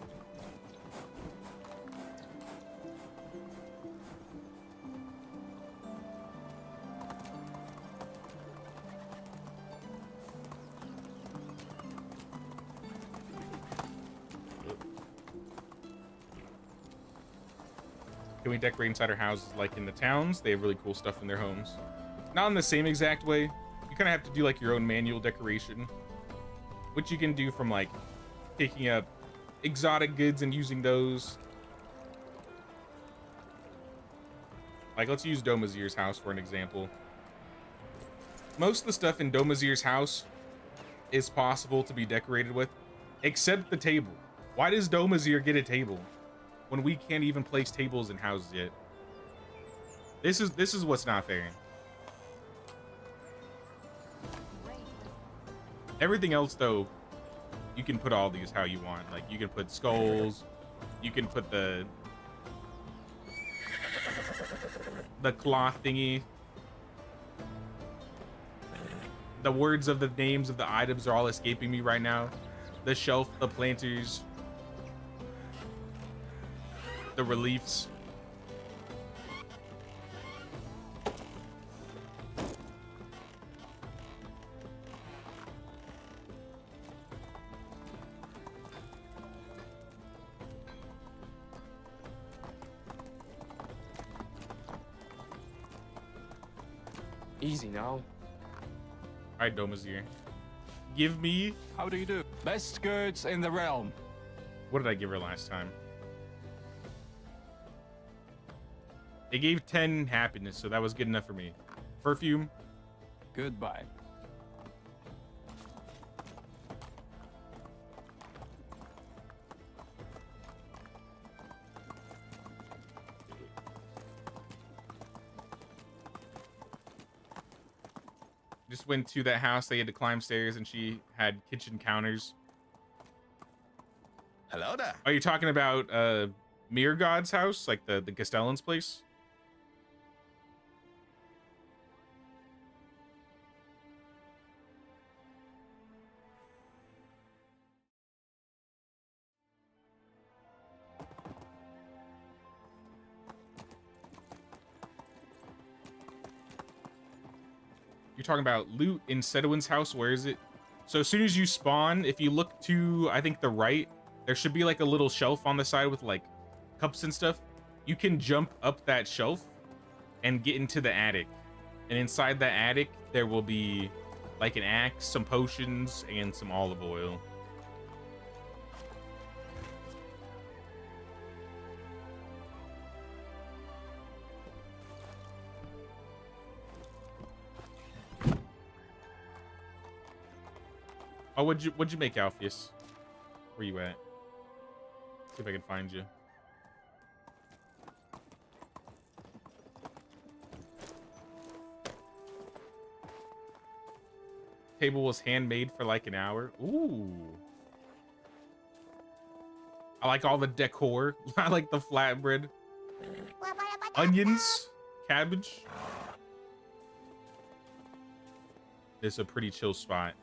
Can we decorate inside our houses like in the towns? They have really cool stuff in their homes. Not in the same exact way. You kind of have to do like your own manual decoration, which you can do from like picking up exotic goods and using those. Like, let's use Domazir's house for an example. Most of the stuff in Domazir's house is possible to be decorated with, except the table. Why does Domazir get a table when we can't even place tables in houses yet? This is what's not fair. Everything else, though, you can put all these how you want. Like, you can put skulls, you can put the cloth thingy. The words of the names of the items are all escaping me right now. The shelf, the planters, the reliefs. Easy now. All right, Domazir. Give me... How do you do? Best goods in the realm. What did I give her last time? It gave 10 happiness, so that was good enough for me. Perfume. Goodbye. Just went to that house. They had to climb stairs, and she had kitchen counters. Hello there. Are you talking about Mirror God's house? Like the Castellan's place? You're talking about loot in Sedwin's house? Where is it? So as soon as you spawn, if you look to, I think, the right, there should be like a little shelf on the side with like cups and stuff. You can jump up that shelf and get into the attic. And inside the attic, there will be like an axe, some potions, and some olive oil. Oh, what'd you make, Alpheus? Where you at? See if I can find you. Table was handmade for like an hour. Ooh. I like all the decor. I like the flatbread. Onions, cabbage. It's a pretty chill spot.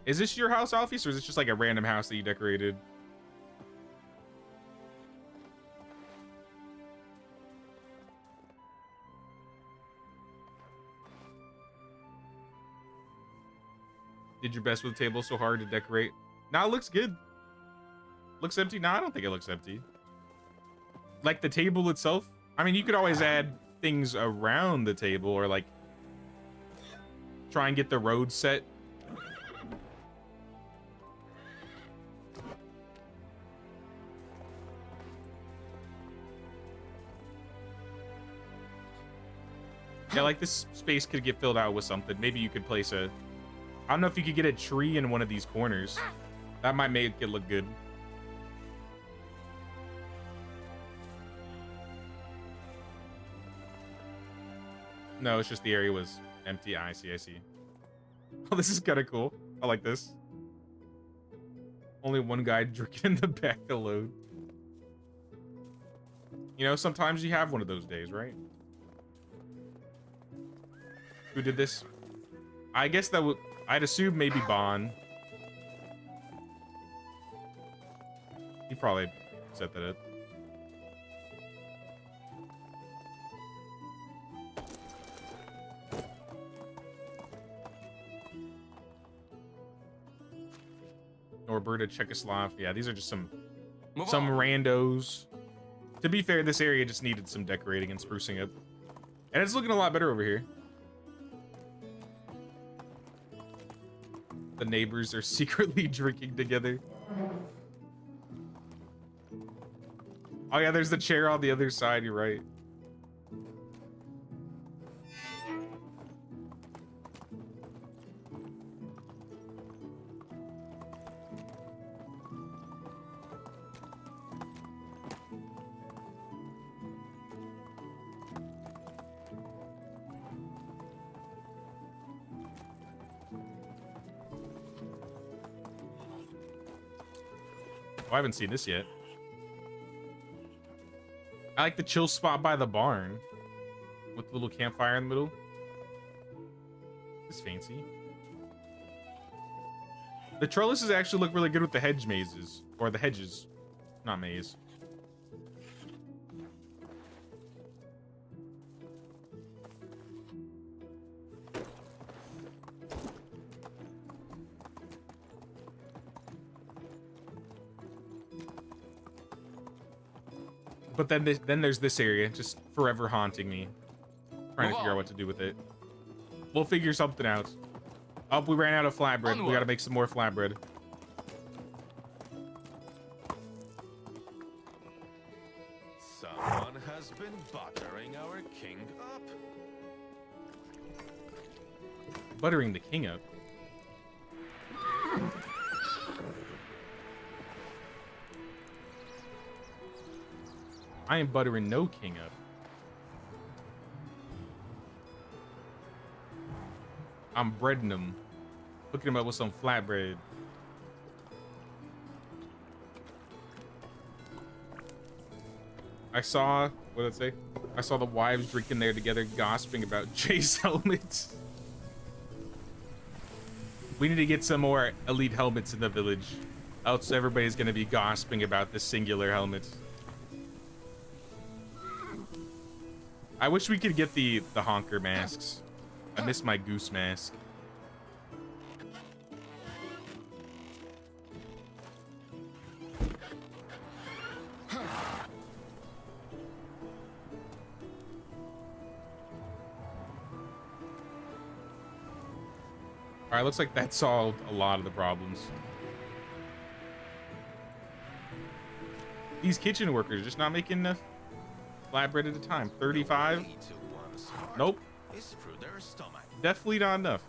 Is this your house, Alpheus, or is it just like a random house that you decorated? Did your best with the table so hard to decorate. Nah, it looks good. Looks empty? Nah, I don't think it looks empty. Like the table itself? I mean, you could always add things around the table or like try and get the road set. Yeah, like this space could get filled out with something. Maybe you could place a... I don't know if you could get a tree in one of these corners. That might make it look good. No, it's just the area was empty. I see, I see. Oh, this is kind of cool. I like this. Only one guy drinking in the back alone. You know, sometimes you have one of those days, right? Who did this? I guess that would... I'd assume maybe Bon. He probably set that up. Norberta, Czechoslovakia. Yeah, these are just some randos. To be fair, this area just needed some decorating and sprucing up. And it's looking a lot better over here. The neighbors are secretly drinking together. Oh yeah, there's the chair on the other side, you're right. Oh, I haven't seen this yet. I like the chill spot by the barn with the little campfire in the middle. It's fancy. The trellises actually look really good with the hedge mazes, or the hedges, not maze. But then there's this area just forever haunting me, trying to figure out what to do with it. We'll figure something out. Oh, we ran out of flatbread. Onward. We gotta make some more flatbread. Someone has been buttering our king up. Buttering the king up. I am buttering no king up. I'm breading him. Hooking him up with some flatbread. I saw, what did it say? I saw the wives drinking there together, gossiping about Jay's helmets. We need to get some more elite helmets in the village. Else everybody's gonna be gossiping about this singular helmet. I wish we could get the honker masks. I miss my goose mask. All right, looks like that solved a lot of the problems. These kitchen workers just not making enough flatbread at a time. 35? Nope. Definitely not enough.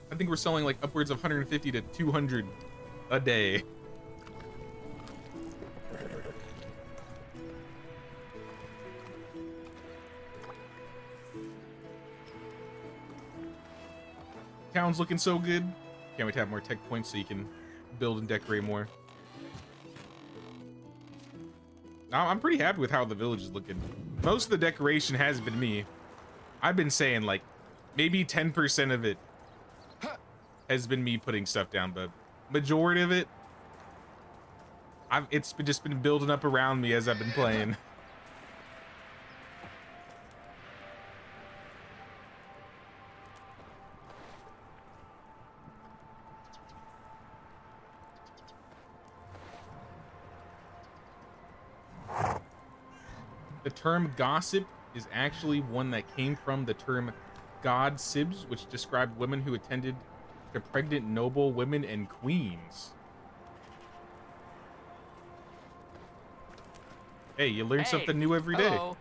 I think we're selling like upwards of 150 to 200 a day. Town's looking so good. Can't wait to have more tech points so you can build and decorate more. Now, I'm pretty happy with how the village is looking. Most of the decoration has been me. I've been saying like maybe 10% of it has been me putting stuff down, but majority of it just been building up around me as I've been playing. The term gossip is actually one that came from the term god sibs, which described women who attended to pregnant noble women and queens. Hey, you learn something new every day. Hello.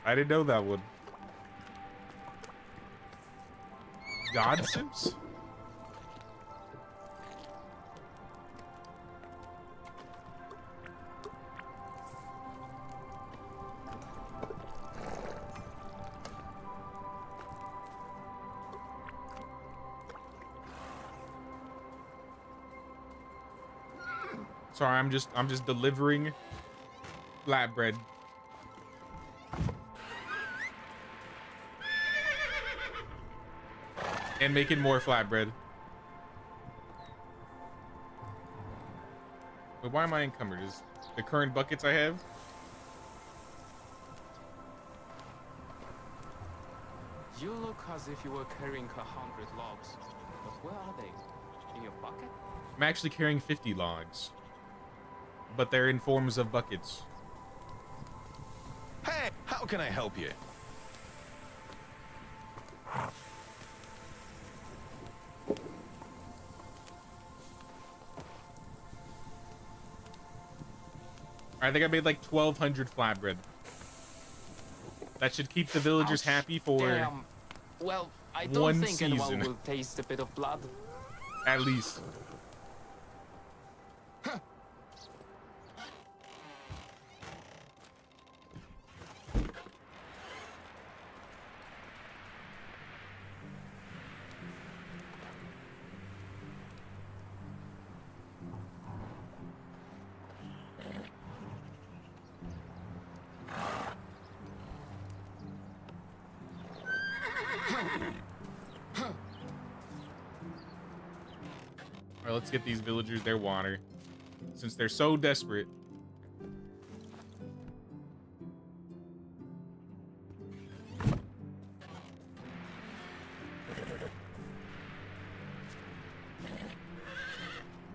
I didn't know that one. God sibs? Sorry, I'm just delivering flatbread. And making more flatbread. Wait, why am I encumbered? Is the current buckets I have? You look as if you were carrying 100 logs. But where are they? In your pocket? I'm actually carrying 50 logs. But they're in forms of buckets. Hey, how can I help you? I think I made like 1,200 flatbread. That should keep the villagers Ouch. happy for Damn. Well, I don't one think anyone season. will taste a bit of blood. At least. Alright, let's get these villagers their water. Since they're so desperate.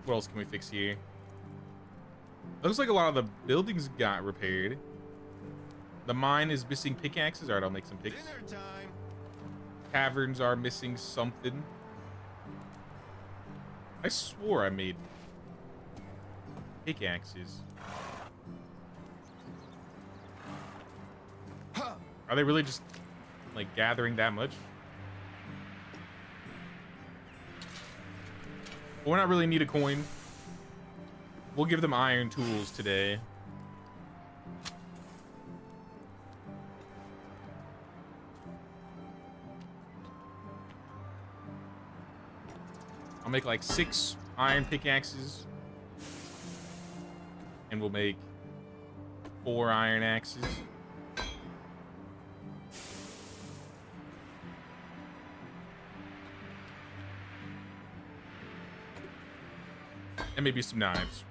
What else can we fix here? Looks like a lot of the buildings got repaired. The mine is missing pickaxes. Alright, I'll make some picks. Dinner time. Taverns are missing something. I swore I made pickaxes. Are they really just like gathering that much? Well, we're not really need a coin. We'll give them iron tools today. I'll make like 6 iron pickaxes. And we'll make 4 iron axes. And maybe some knives.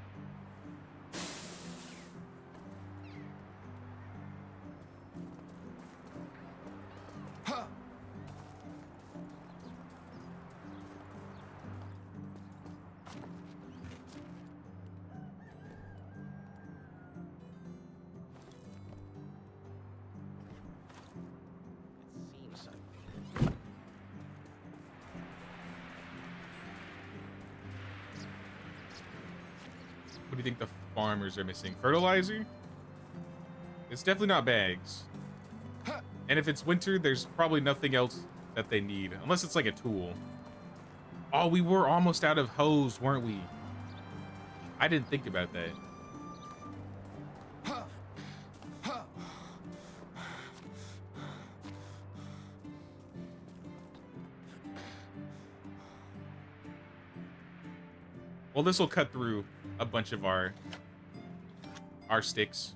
Seems like What do you think the farmers are missing? Fertilizer? It's definitely not bags. And if it's winter, there's probably nothing else that they need. Unless it's like a tool. Oh, we were almost out of hose, weren't we? I didn't think about that. Well, this will cut through a bunch of our sticks.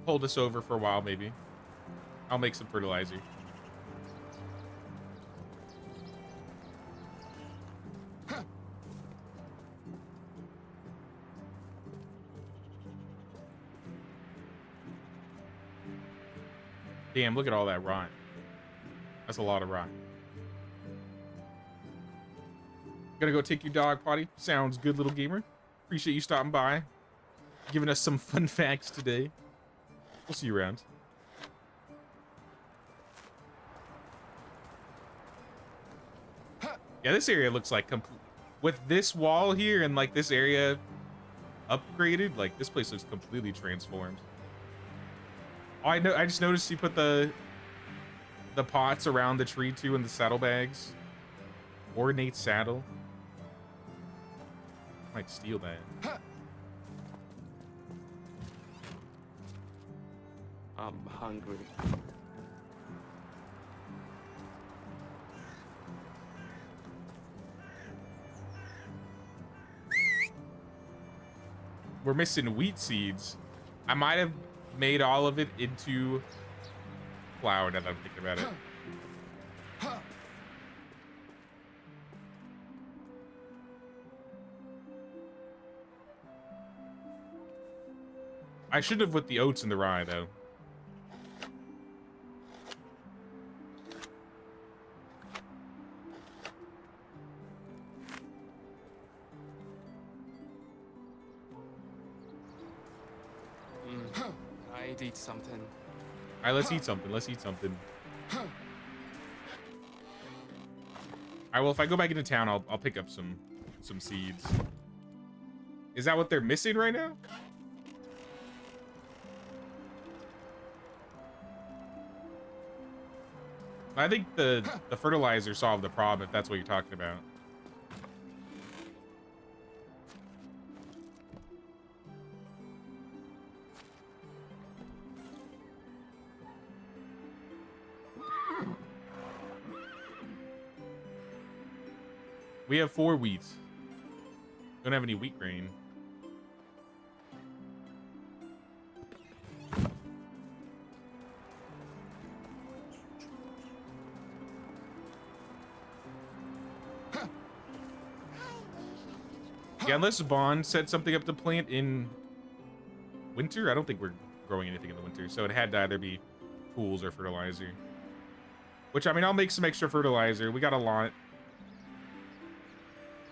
Hold this over for a while, maybe. I'll make some fertilizer. Damn, look at all that rot. That's a lot of rot. Gonna go take your dog potty. Sounds good, little gamer. Appreciate you stopping by, giving us some fun facts today. We'll see you around. Yeah, this area looks like with this wall here and like this area upgraded, like this place looks completely transformed. Oh, I just noticed you put the pots around the tree too and the saddlebags. Ornate saddle. Might steal that. I'm hungry. We're missing wheat seeds. I might have made all of it into flour now that I'm thinking about it. I should have put the oats in the rye though. I'd eat something. All right, let's eat something. Let's eat something. All right, well, if I go back into town, I'll pick up some seeds. Is that what they're missing right now? I think the fertilizer solved the problem, if that's what you're talking about. We have 4 wheat. Don't have any wheat grain. Yeah, unless Bond set something up to plant in winter. I don't think we're growing anything in the winter, so it had to either be pools or fertilizer. Which, I mean, I'll make some extra fertilizer. We got a lot.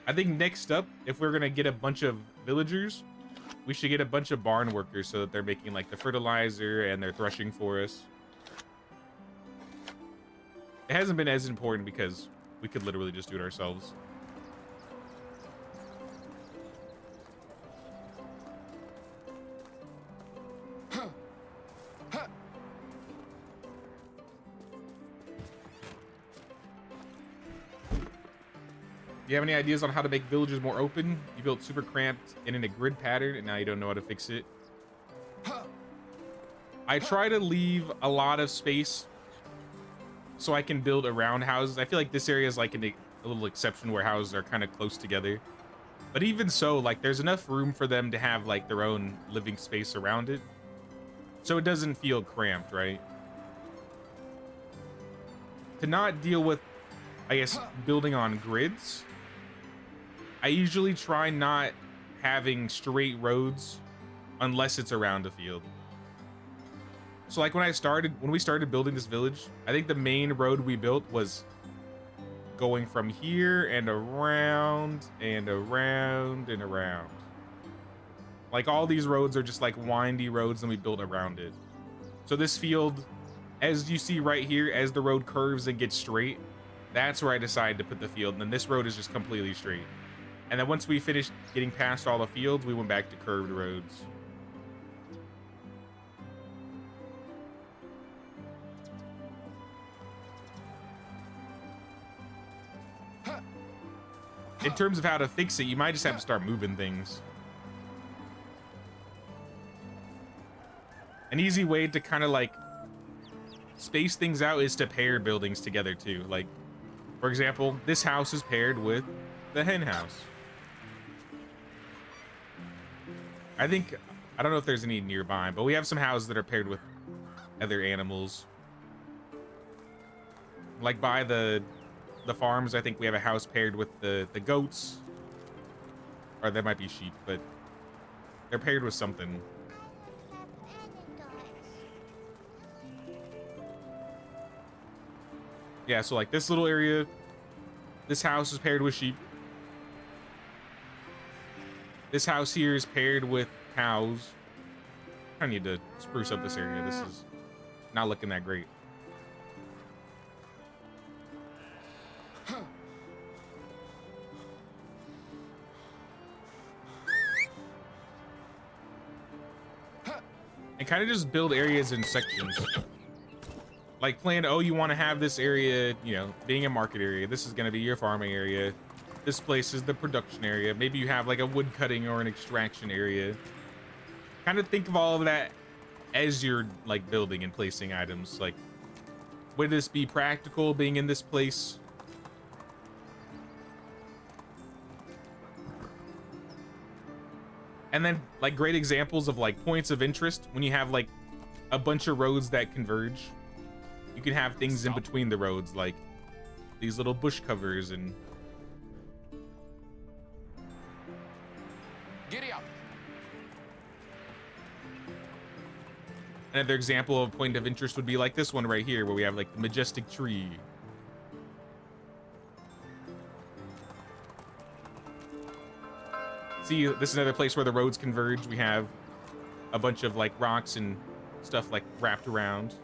I think next up, if we're gonna get a bunch of villagers, we should get a bunch of barn workers so that they're making like the fertilizer and they're threshing for us. It hasn't been as important because we could literally just do it ourselves. Do you have any ideas on how to make villages more open? You built super cramped and in a grid pattern, and now you don't know how to fix it. I try to leave a lot of space so I can build around houses. I feel like this area is like a little exception where houses are kind of close together. But even so, like there's enough room for them to have like their own living space around it. So it doesn't feel cramped, right? To not deal with, I guess, building on grids, I usually try not having straight roads unless it's around a field. So like when we started building this village, I think the main road we built was going from here and around and around and around. Like all these roads are just like windy roads and we built around it. So this field, as you see right here, as the road curves and gets straight, that's where I decided to put the field. And then this road is just completely straight. And then once we finished getting past all the fields, we went back to curved roads. In terms of how to fix it, you might just have to start moving things. An easy way to kind of like space things out is to pair buildings together too. Like, for example, this house is paired with the hen house. I don't know if there's any nearby, but we have some houses that are paired with other animals. Like by the farms, I think we have a house paired with the goats. Or there might be sheep, but they're paired with something. Yeah, so like this little area, this house is paired with sheep. This house here is paired with cows. I need to spruce up this area. This is not looking that great. And kind of just build areas in sections. Like plan, oh, you want to have this area, you know, being a market area. This is going to be your farming area. This place is the production area. Maybe you have like a wood cutting or an extraction area. Kind of think of all of that as you're like building and placing items. Like, would this be practical being in this place? And then like great examples of like points of interest when you have like a bunch of roads that converge. You can have things in between the roads, like these little bush covers and Giddy up. another example of a point of interest would be like this one right here, where we have like the majestic tree. See, this is another place where the roads converge. We have a bunch of like rocks and stuff like wrapped around.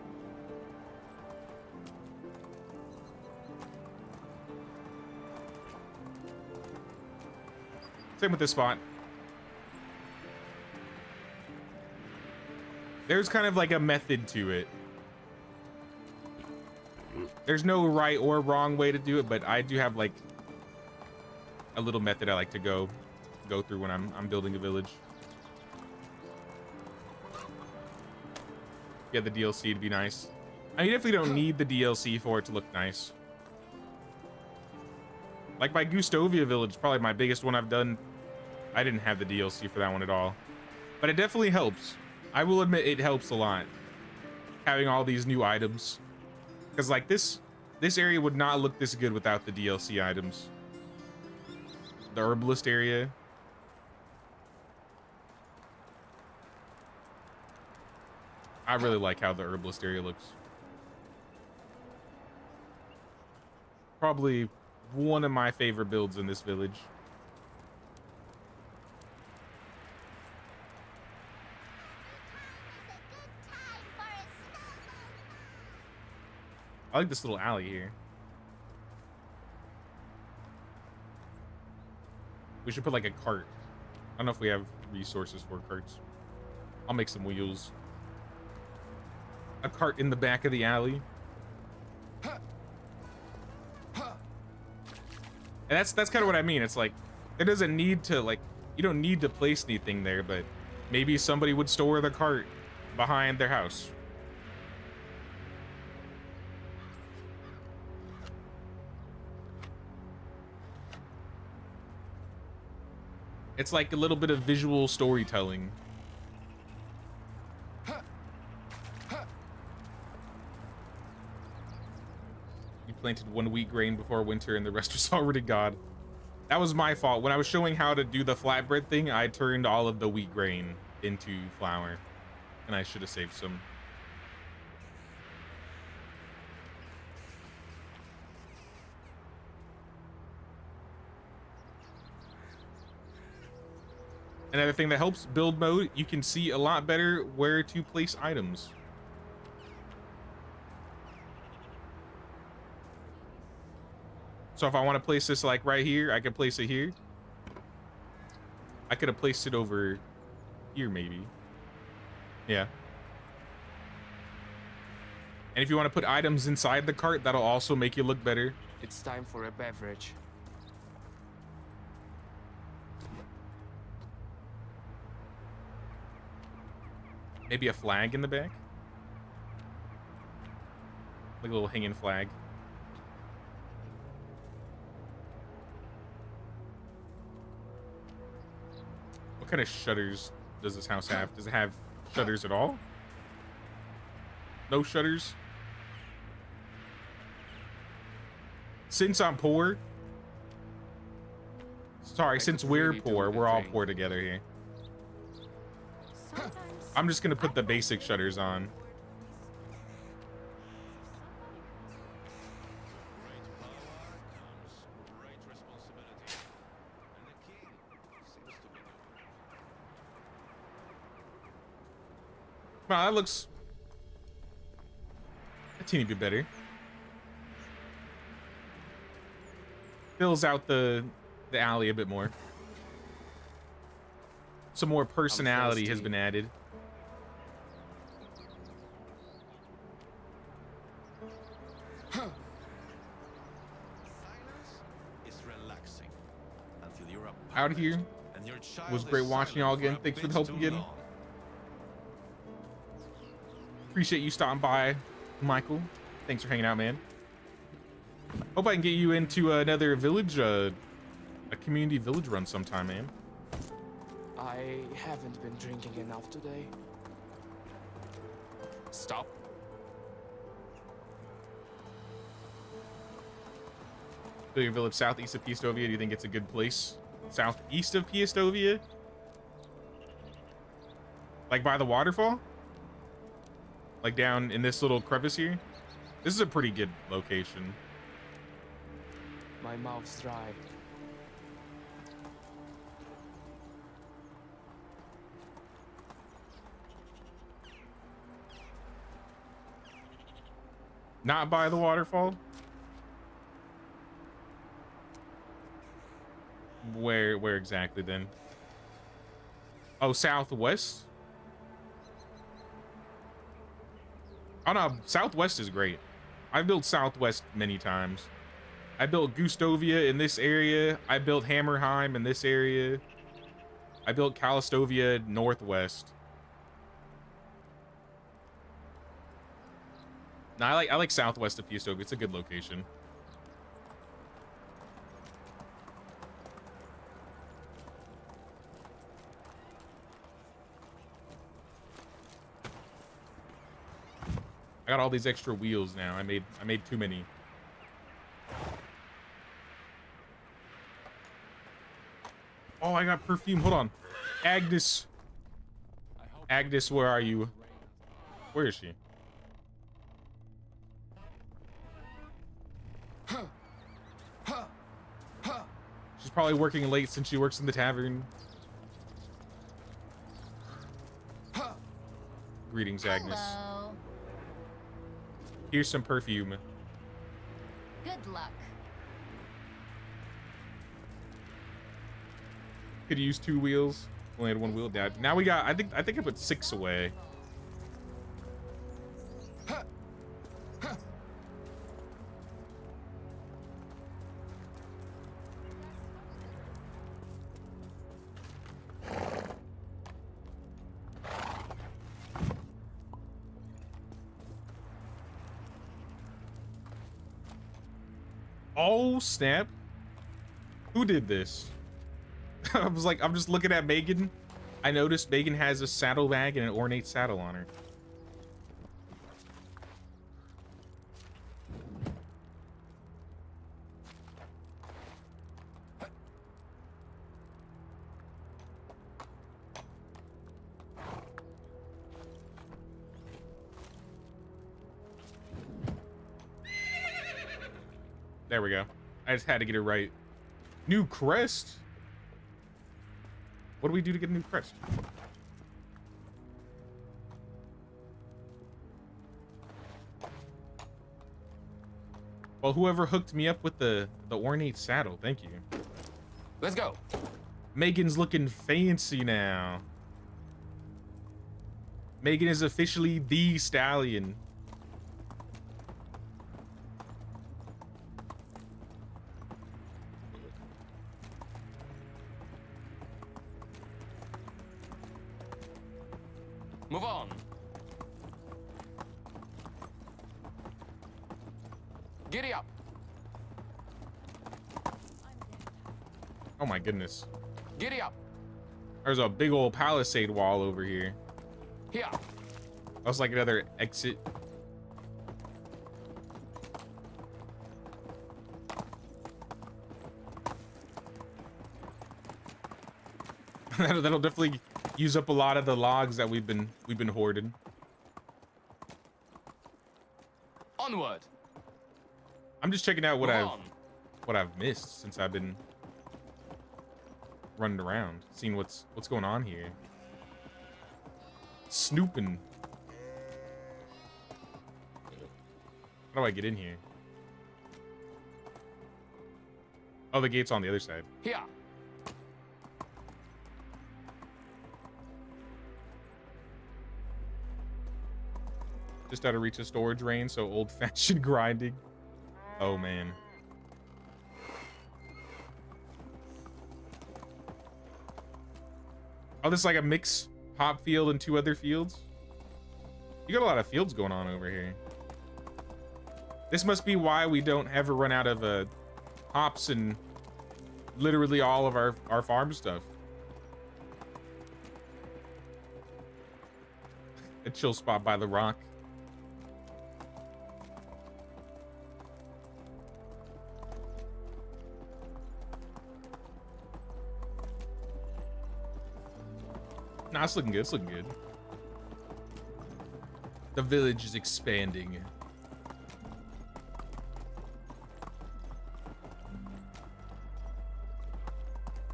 Same with this spot. There's kind of like a method to it. There's no right or wrong way to do it, but I do have like a little method I like to go through when I'm building a village. Yeah, the DLC to be nice. I mean, you definitely don't need the DLC for it to look nice. Like my Gustovia village, probably my biggest one I've done. I didn't have the DLC for that one at all, but it definitely helps. I will admit it helps a lot having all these new items, because like this area would not look this good without the DLC items. The herbalist area. I really like how the herbalist area looks. Probably one of my favorite builds in this village. I like this little alley here. We should put like a cart. I don't know if we have resources for carts. I'll make some wheels. A cart in the back of the alley. And that's kind of what I mean. It's like, it doesn't need to, like, you don't need to place anything there, but maybe somebody would store the cart behind their house. It's like a little bit of visual storytelling. You planted one wheat grain before winter and the rest was already gone. That was my fault. When I was showing how to do the flatbread thing, I turned all of the wheat grain into flour, and I should have saved some. Another thing that helps build mode, you can see a lot better where to place items. So if I want to place this like right here, I can place it here. I could have placed it over here maybe. Yeah. And if you want to put items inside the cart, that'll also make you look better. It's time for a beverage. Maybe a flag in the back. Like a little hanging flag. What kind of shutters does this house have? Does it have shutters at all? No shutters? Since I'm poor. Sorry, since we're poor, we're all poor together here. I'm just gonna put the basic shutters on. Wow, that looks a teeny bit better. Fills out the alley a bit more. Some more personality has been added. Silence is relaxing until you're a Out pirate here. and your child Was is great watching y'all silent again. for a Thanks for the bit help too again. long. Appreciate you stopping by, Michael. Thanks for hanging out, man. Hope I can get you into another village, a community village run sometime, man. I haven't been drinking enough today. Stop. Billiard Village southeast of Piestovia. Do you think it's a good place? Southeast of Piestovia? Like by the waterfall? Like down in this little crevice here? This is a pretty good location. My mouth's dry. Not by the waterfall? Where exactly then? Oh, southwest? Oh no, southwest is great. I've built southwest many times. I built Gustovia in this area. I built Hammerheim in this area. I built Calastovia northwest. No, I like southwest of Piestovia. It's a good location. I got all these extra wheels now. I made too many. Oh, I got perfume. Hold on. Agnes. Agnes, where are you? Where is she? She's probably working late since she works in the tavern. Greetings, Agnes. Hello. Here's some perfume. Good luck. Could use 2 wheels. Only had 1 wheel. Dad. Now we got. I think I put 6 away. Oh snap! Who did this? I was like, I'm just looking at Megan. I noticed Megan has a saddlebag and an ornate saddle on her. There we go. I just had to get it right. New crest? What do we do to get a new crest? Well, whoever hooked me up with the ornate saddle, thank you. Let's go. Megan's looking fancy now. Megan is officially the stallion. Move on. Giddy up. Oh my goodness. Giddy up. There's a big old palisade wall over here. Here. That was like another exit. That'll definitely use up a lot of the logs that we've been hoarding. Onward. I'm just checking out what Move on. I've missed since I've been running around, seeing what's going on here. Snooping. How do I get in here? Oh, the gate's on the other side. Here. Just out of reach of storage range, so old-fashioned grinding. Oh, man. Oh, this is like a mix hop field and 2 other fields. You got a lot of fields going on over here. This must be why we don't ever run out of hops and literally all of our farm stuff. A chill spot by the rock. Nah, it's looking good. It's looking good. The village is expanding.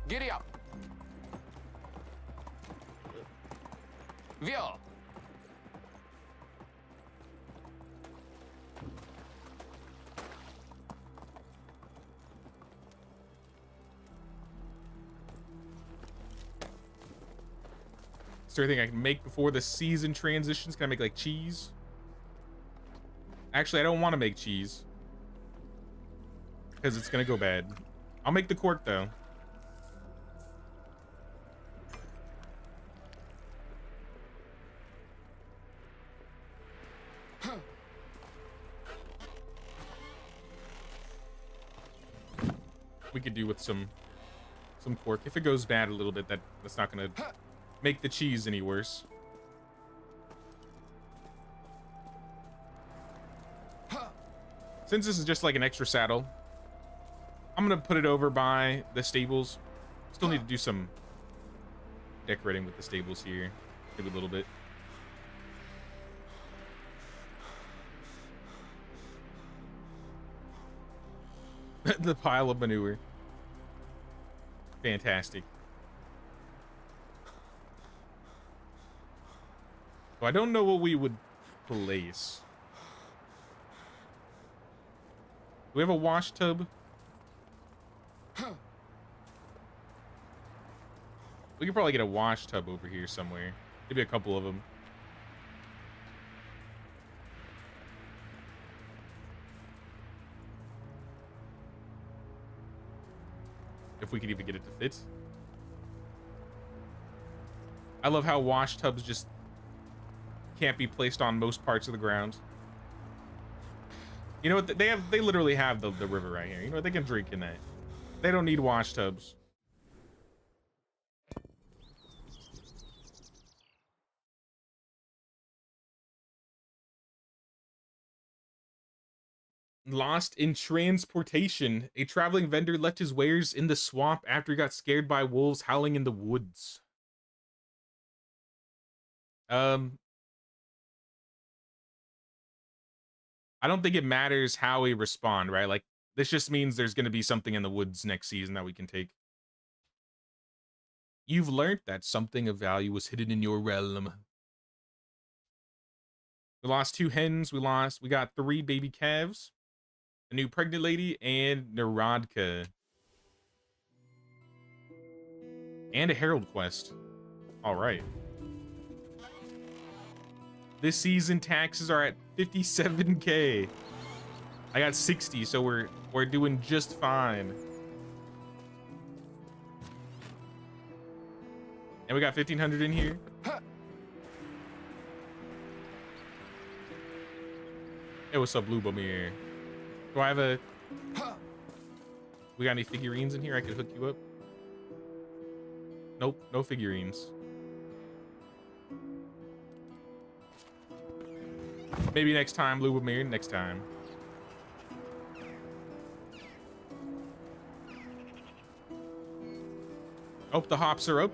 Giddy up. Veal. Is there anything I can make before the season transitions? Can I make like cheese? Actually, I don't want to make cheese because it's gonna go bad. I'll make the cork though. We could do with some cork. If it goes bad a little bit, that's not gonna make the cheese any worse. Since this is just like an extra saddle, I'm gonna put it over by the stables. Still need to do some decorating with the stables here. Maybe a little bit. The pile of manure. Fantastic. So I don't know what we would place. Do we have a wash tub? We could probably get a wash tub over here somewhere. Maybe a couple of them. If we could even get it to fit. I love how wash tubs just can't be placed on most parts of the ground. You know what? They literally have the river right here. You know what? They can drink in that. They don't need wash tubs. Lost in transportation. A traveling vendor left his wares in the swamp after he got scared by wolves howling in the woods. I don't think it matters how we respond, right? Like, this just means there's going to be something in the woods next season that we can take. You've learned that something of value was hidden in your realm. We lost 2 hens. We got 3 baby calves. A new pregnant lady and Narodka. And a Herald quest. All right. This season taxes are at 57K. I got 60, so we're doing just fine. And we got 1,500 in here. Hey, what's up, Blue Bumir? Do I have a... We got any figurines in here I could hook you up? Nope, no figurines. Maybe next time, Blue Bumir, next time. Oh, the hops are up.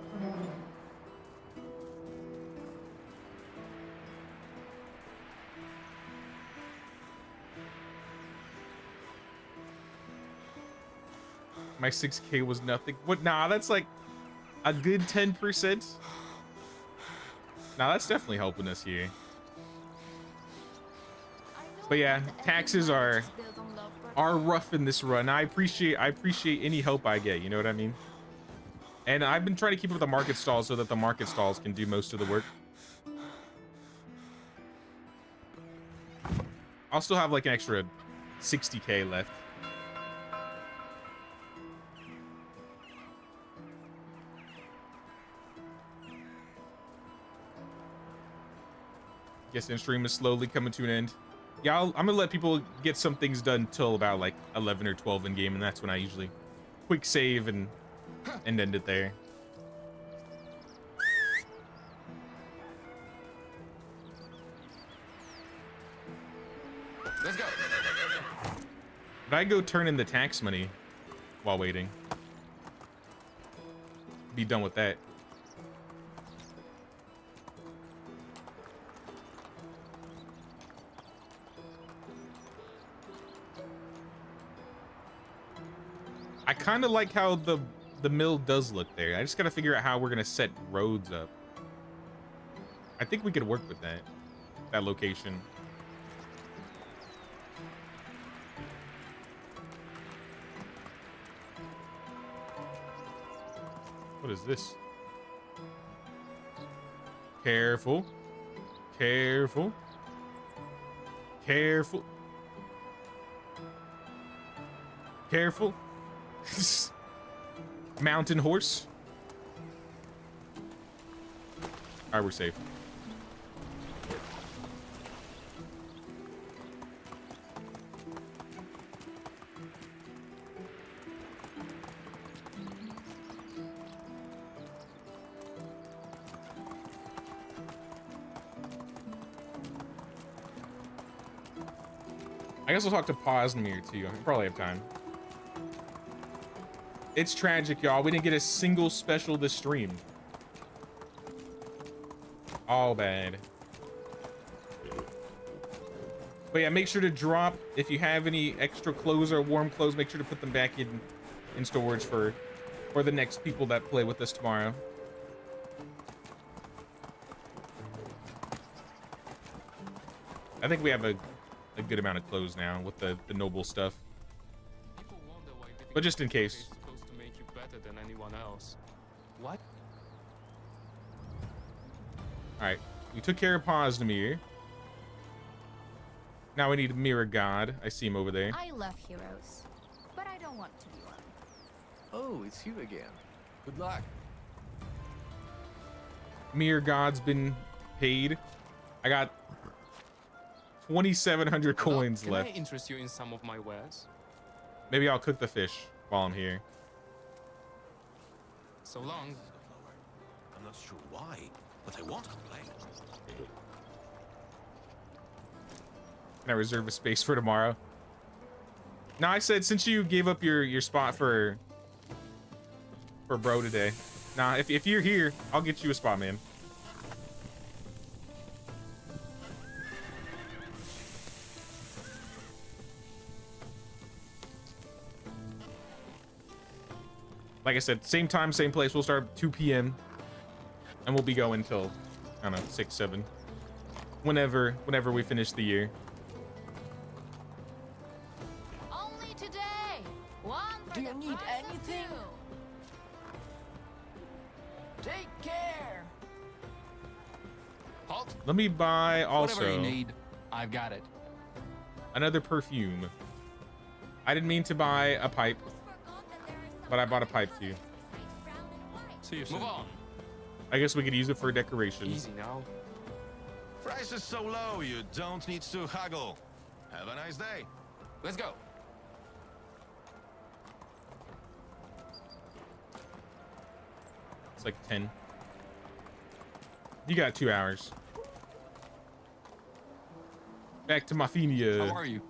My 6K was nothing. What? Nah, that's like a good 10%. Nah, that's definitely helping us here. I know But yeah, taxes are Built on love rough in this run. I appreciate any help I get, you know what I mean? And I've been trying to keep up with the market stalls so that the market stalls can do most of the work. I'll still have like an extra 60k left. Guess in stream is slowly coming to an end. Yeah, I'm gonna let people get some things done till about like 11 or 12 in game, and that's when I usually quick save and end it there. Let's go. But I go turn in the tax money while waiting. Be done with that. I kind of like how the mill does look there. I just got to figure out how we're going to set roads up. I think we could work with that location. What is this? Careful. Careful. Careful. Careful. Mountain horse. All right, we're safe. I guess I'll talk to Posnmir too. I probably have time. It's tragic, y'all. We didn't get a single special this stream. All bad. But yeah, make sure to drop if you have any extra clothes or warm clothes. Make sure to put them back in storage for the next people that play with us tomorrow. I think we have a good amount of clothes now with the noble stuff. People wonder why But just in difficult case. is supposed to make you better than anyone else. What? All right, we took care of Posnmir. Now we need Mirror God. I see him over there. I love heroes, but I don't want to be one. Oh, it's you again. Good luck. Mirror God's been paid. I got 2,700 coins Can left. I interest you in some of my wares? Maybe I'll cook the fish while I'm here. So long. I'm not sure why, but I want to play. Can I reserve a space for tomorrow? No, I said since you gave up your spot for bro today. Nah, if you're here, I'll get you a spot, man. Like I said, same time, same place. We'll start at 2 p.m. and we'll be going till, I don't know, 6, 7. Whenever we finish the year. Only today. One for Do you the need price of anything? two. Take care. Halt. Let me buy Whatever you also need, I've got it. another perfume. I didn't mean to buy a pipe, Forgot that there is but I bought a pipe too. brown and white. See you soon. Move on. I guess we could use it for decorations. Easy now. Price is so low, you don't need to haggle. Have a nice day. Let's go. It's like 10. You got 2 hours. Back to Mafia. How are you?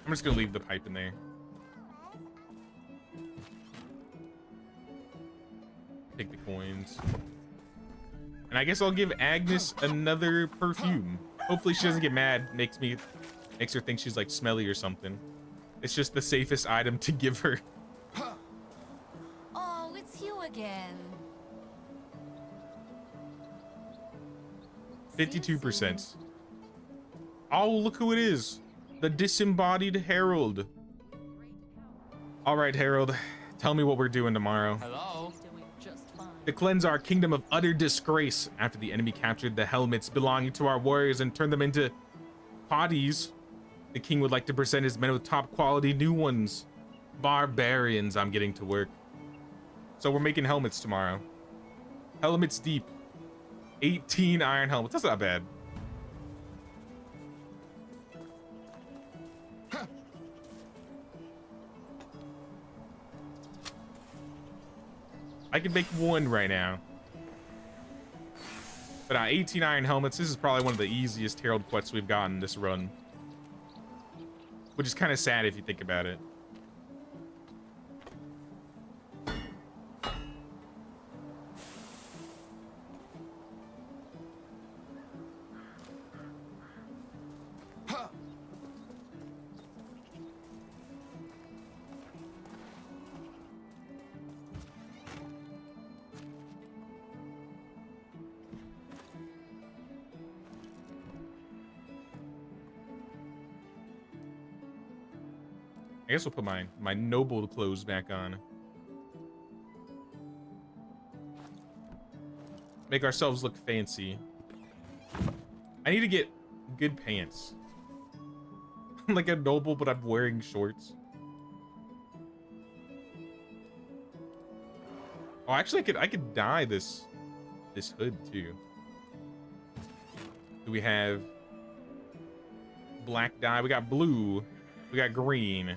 I'm just gonna leave the pipe in there. Take the coins. And And I guess I'll give Agnes another perfume. Hopefully she doesn't get mad. Makes her think she's like smelly or something. It's just the safest item to give her. Oh, it's you again. 52%. Oh, look who it is. The disembodied Herald. All right, Herald. Tell me what we're doing tomorrow. Hello? Doing just fine. To cleanse our kingdom of utter disgrace after the enemy captured the helmets belonging to our warriors and turned them into bodies, the king would like to present his men with top quality new ones. Barbarians, I'm getting to work. So we're making helmets tomorrow. Helmets deep. 18 iron helmets. That's not bad. I can make one right now. But 18 iron helmets, this is probably one of the easiest Herald quests we've gotten this run. Which is kind of sad if you think about it. I guess we'll put my noble clothes back on. Make ourselves look fancy. I need to get good pants. I'm like a noble, but I'm wearing shorts. Oh, actually, I could dye this hood too. Do we have black dye? We got blue. We got green.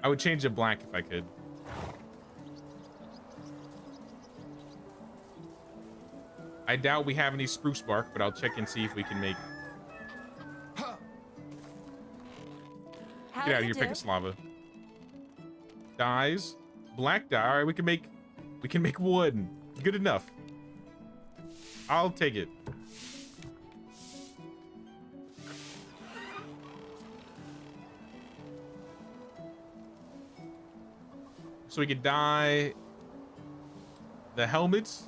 I would change it black if I could. I doubt we have any spruce bark, but I'll check and see if we can make. Get out of here, pick a slava. Dyes, black dye. All right, we can make wood. Good enough. I'll take it. So we could dye the helmets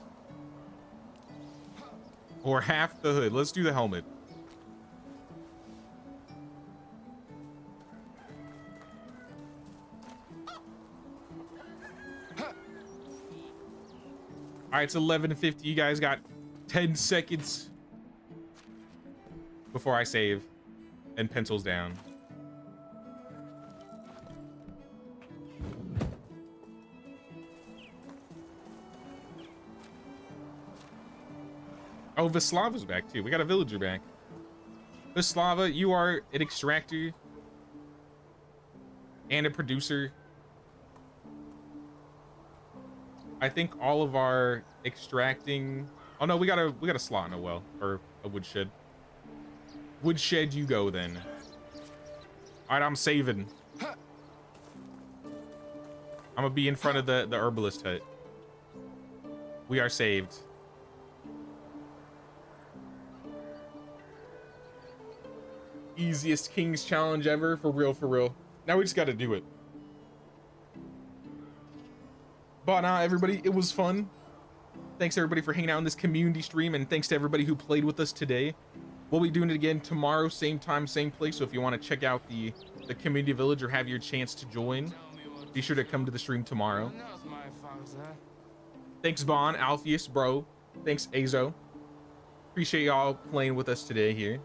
or half the hood. Let's do the helmet. All right, it's 11:50. You guys got 10 seconds before I save and pencils down. Oh, Vislava's back too. We got a villager back. Vislava, you are an extractor and a producer. I think all of our extracting. Oh no, we got a slot in a well or a woodshed. Woodshed, you go then. All right, I'm saving. I'm gonna be in front of the herbalist hut. We are saved. Easiest King's challenge ever, for real, for real. Now we just got to do it. But nah, everybody, it was fun. Thanks everybody for hanging out in this community stream, and thanks to everybody who played with us today. We'll be doing it again tomorrow, same time, same place. So if you want to check out the community village or have your chance to join, be sure to come to the stream tomorrow. Thanks Bon, Alpheus, bro. Thanks Azo. Appreciate y'all playing with us today here.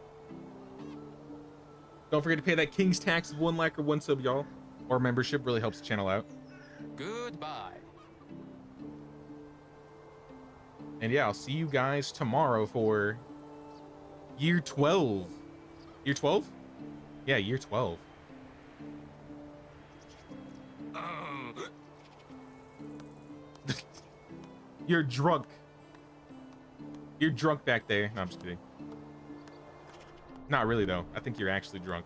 Don't forget to pay that King's tax of 1 like or 1 sub, y'all. Or membership really helps the channel out. Goodbye. And yeah, I'll see you guys tomorrow for year 12. Year 12? Yeah, year 12. You're drunk. You're drunk back there. No, I'm just kidding. Not really, though. I think you're actually drunk.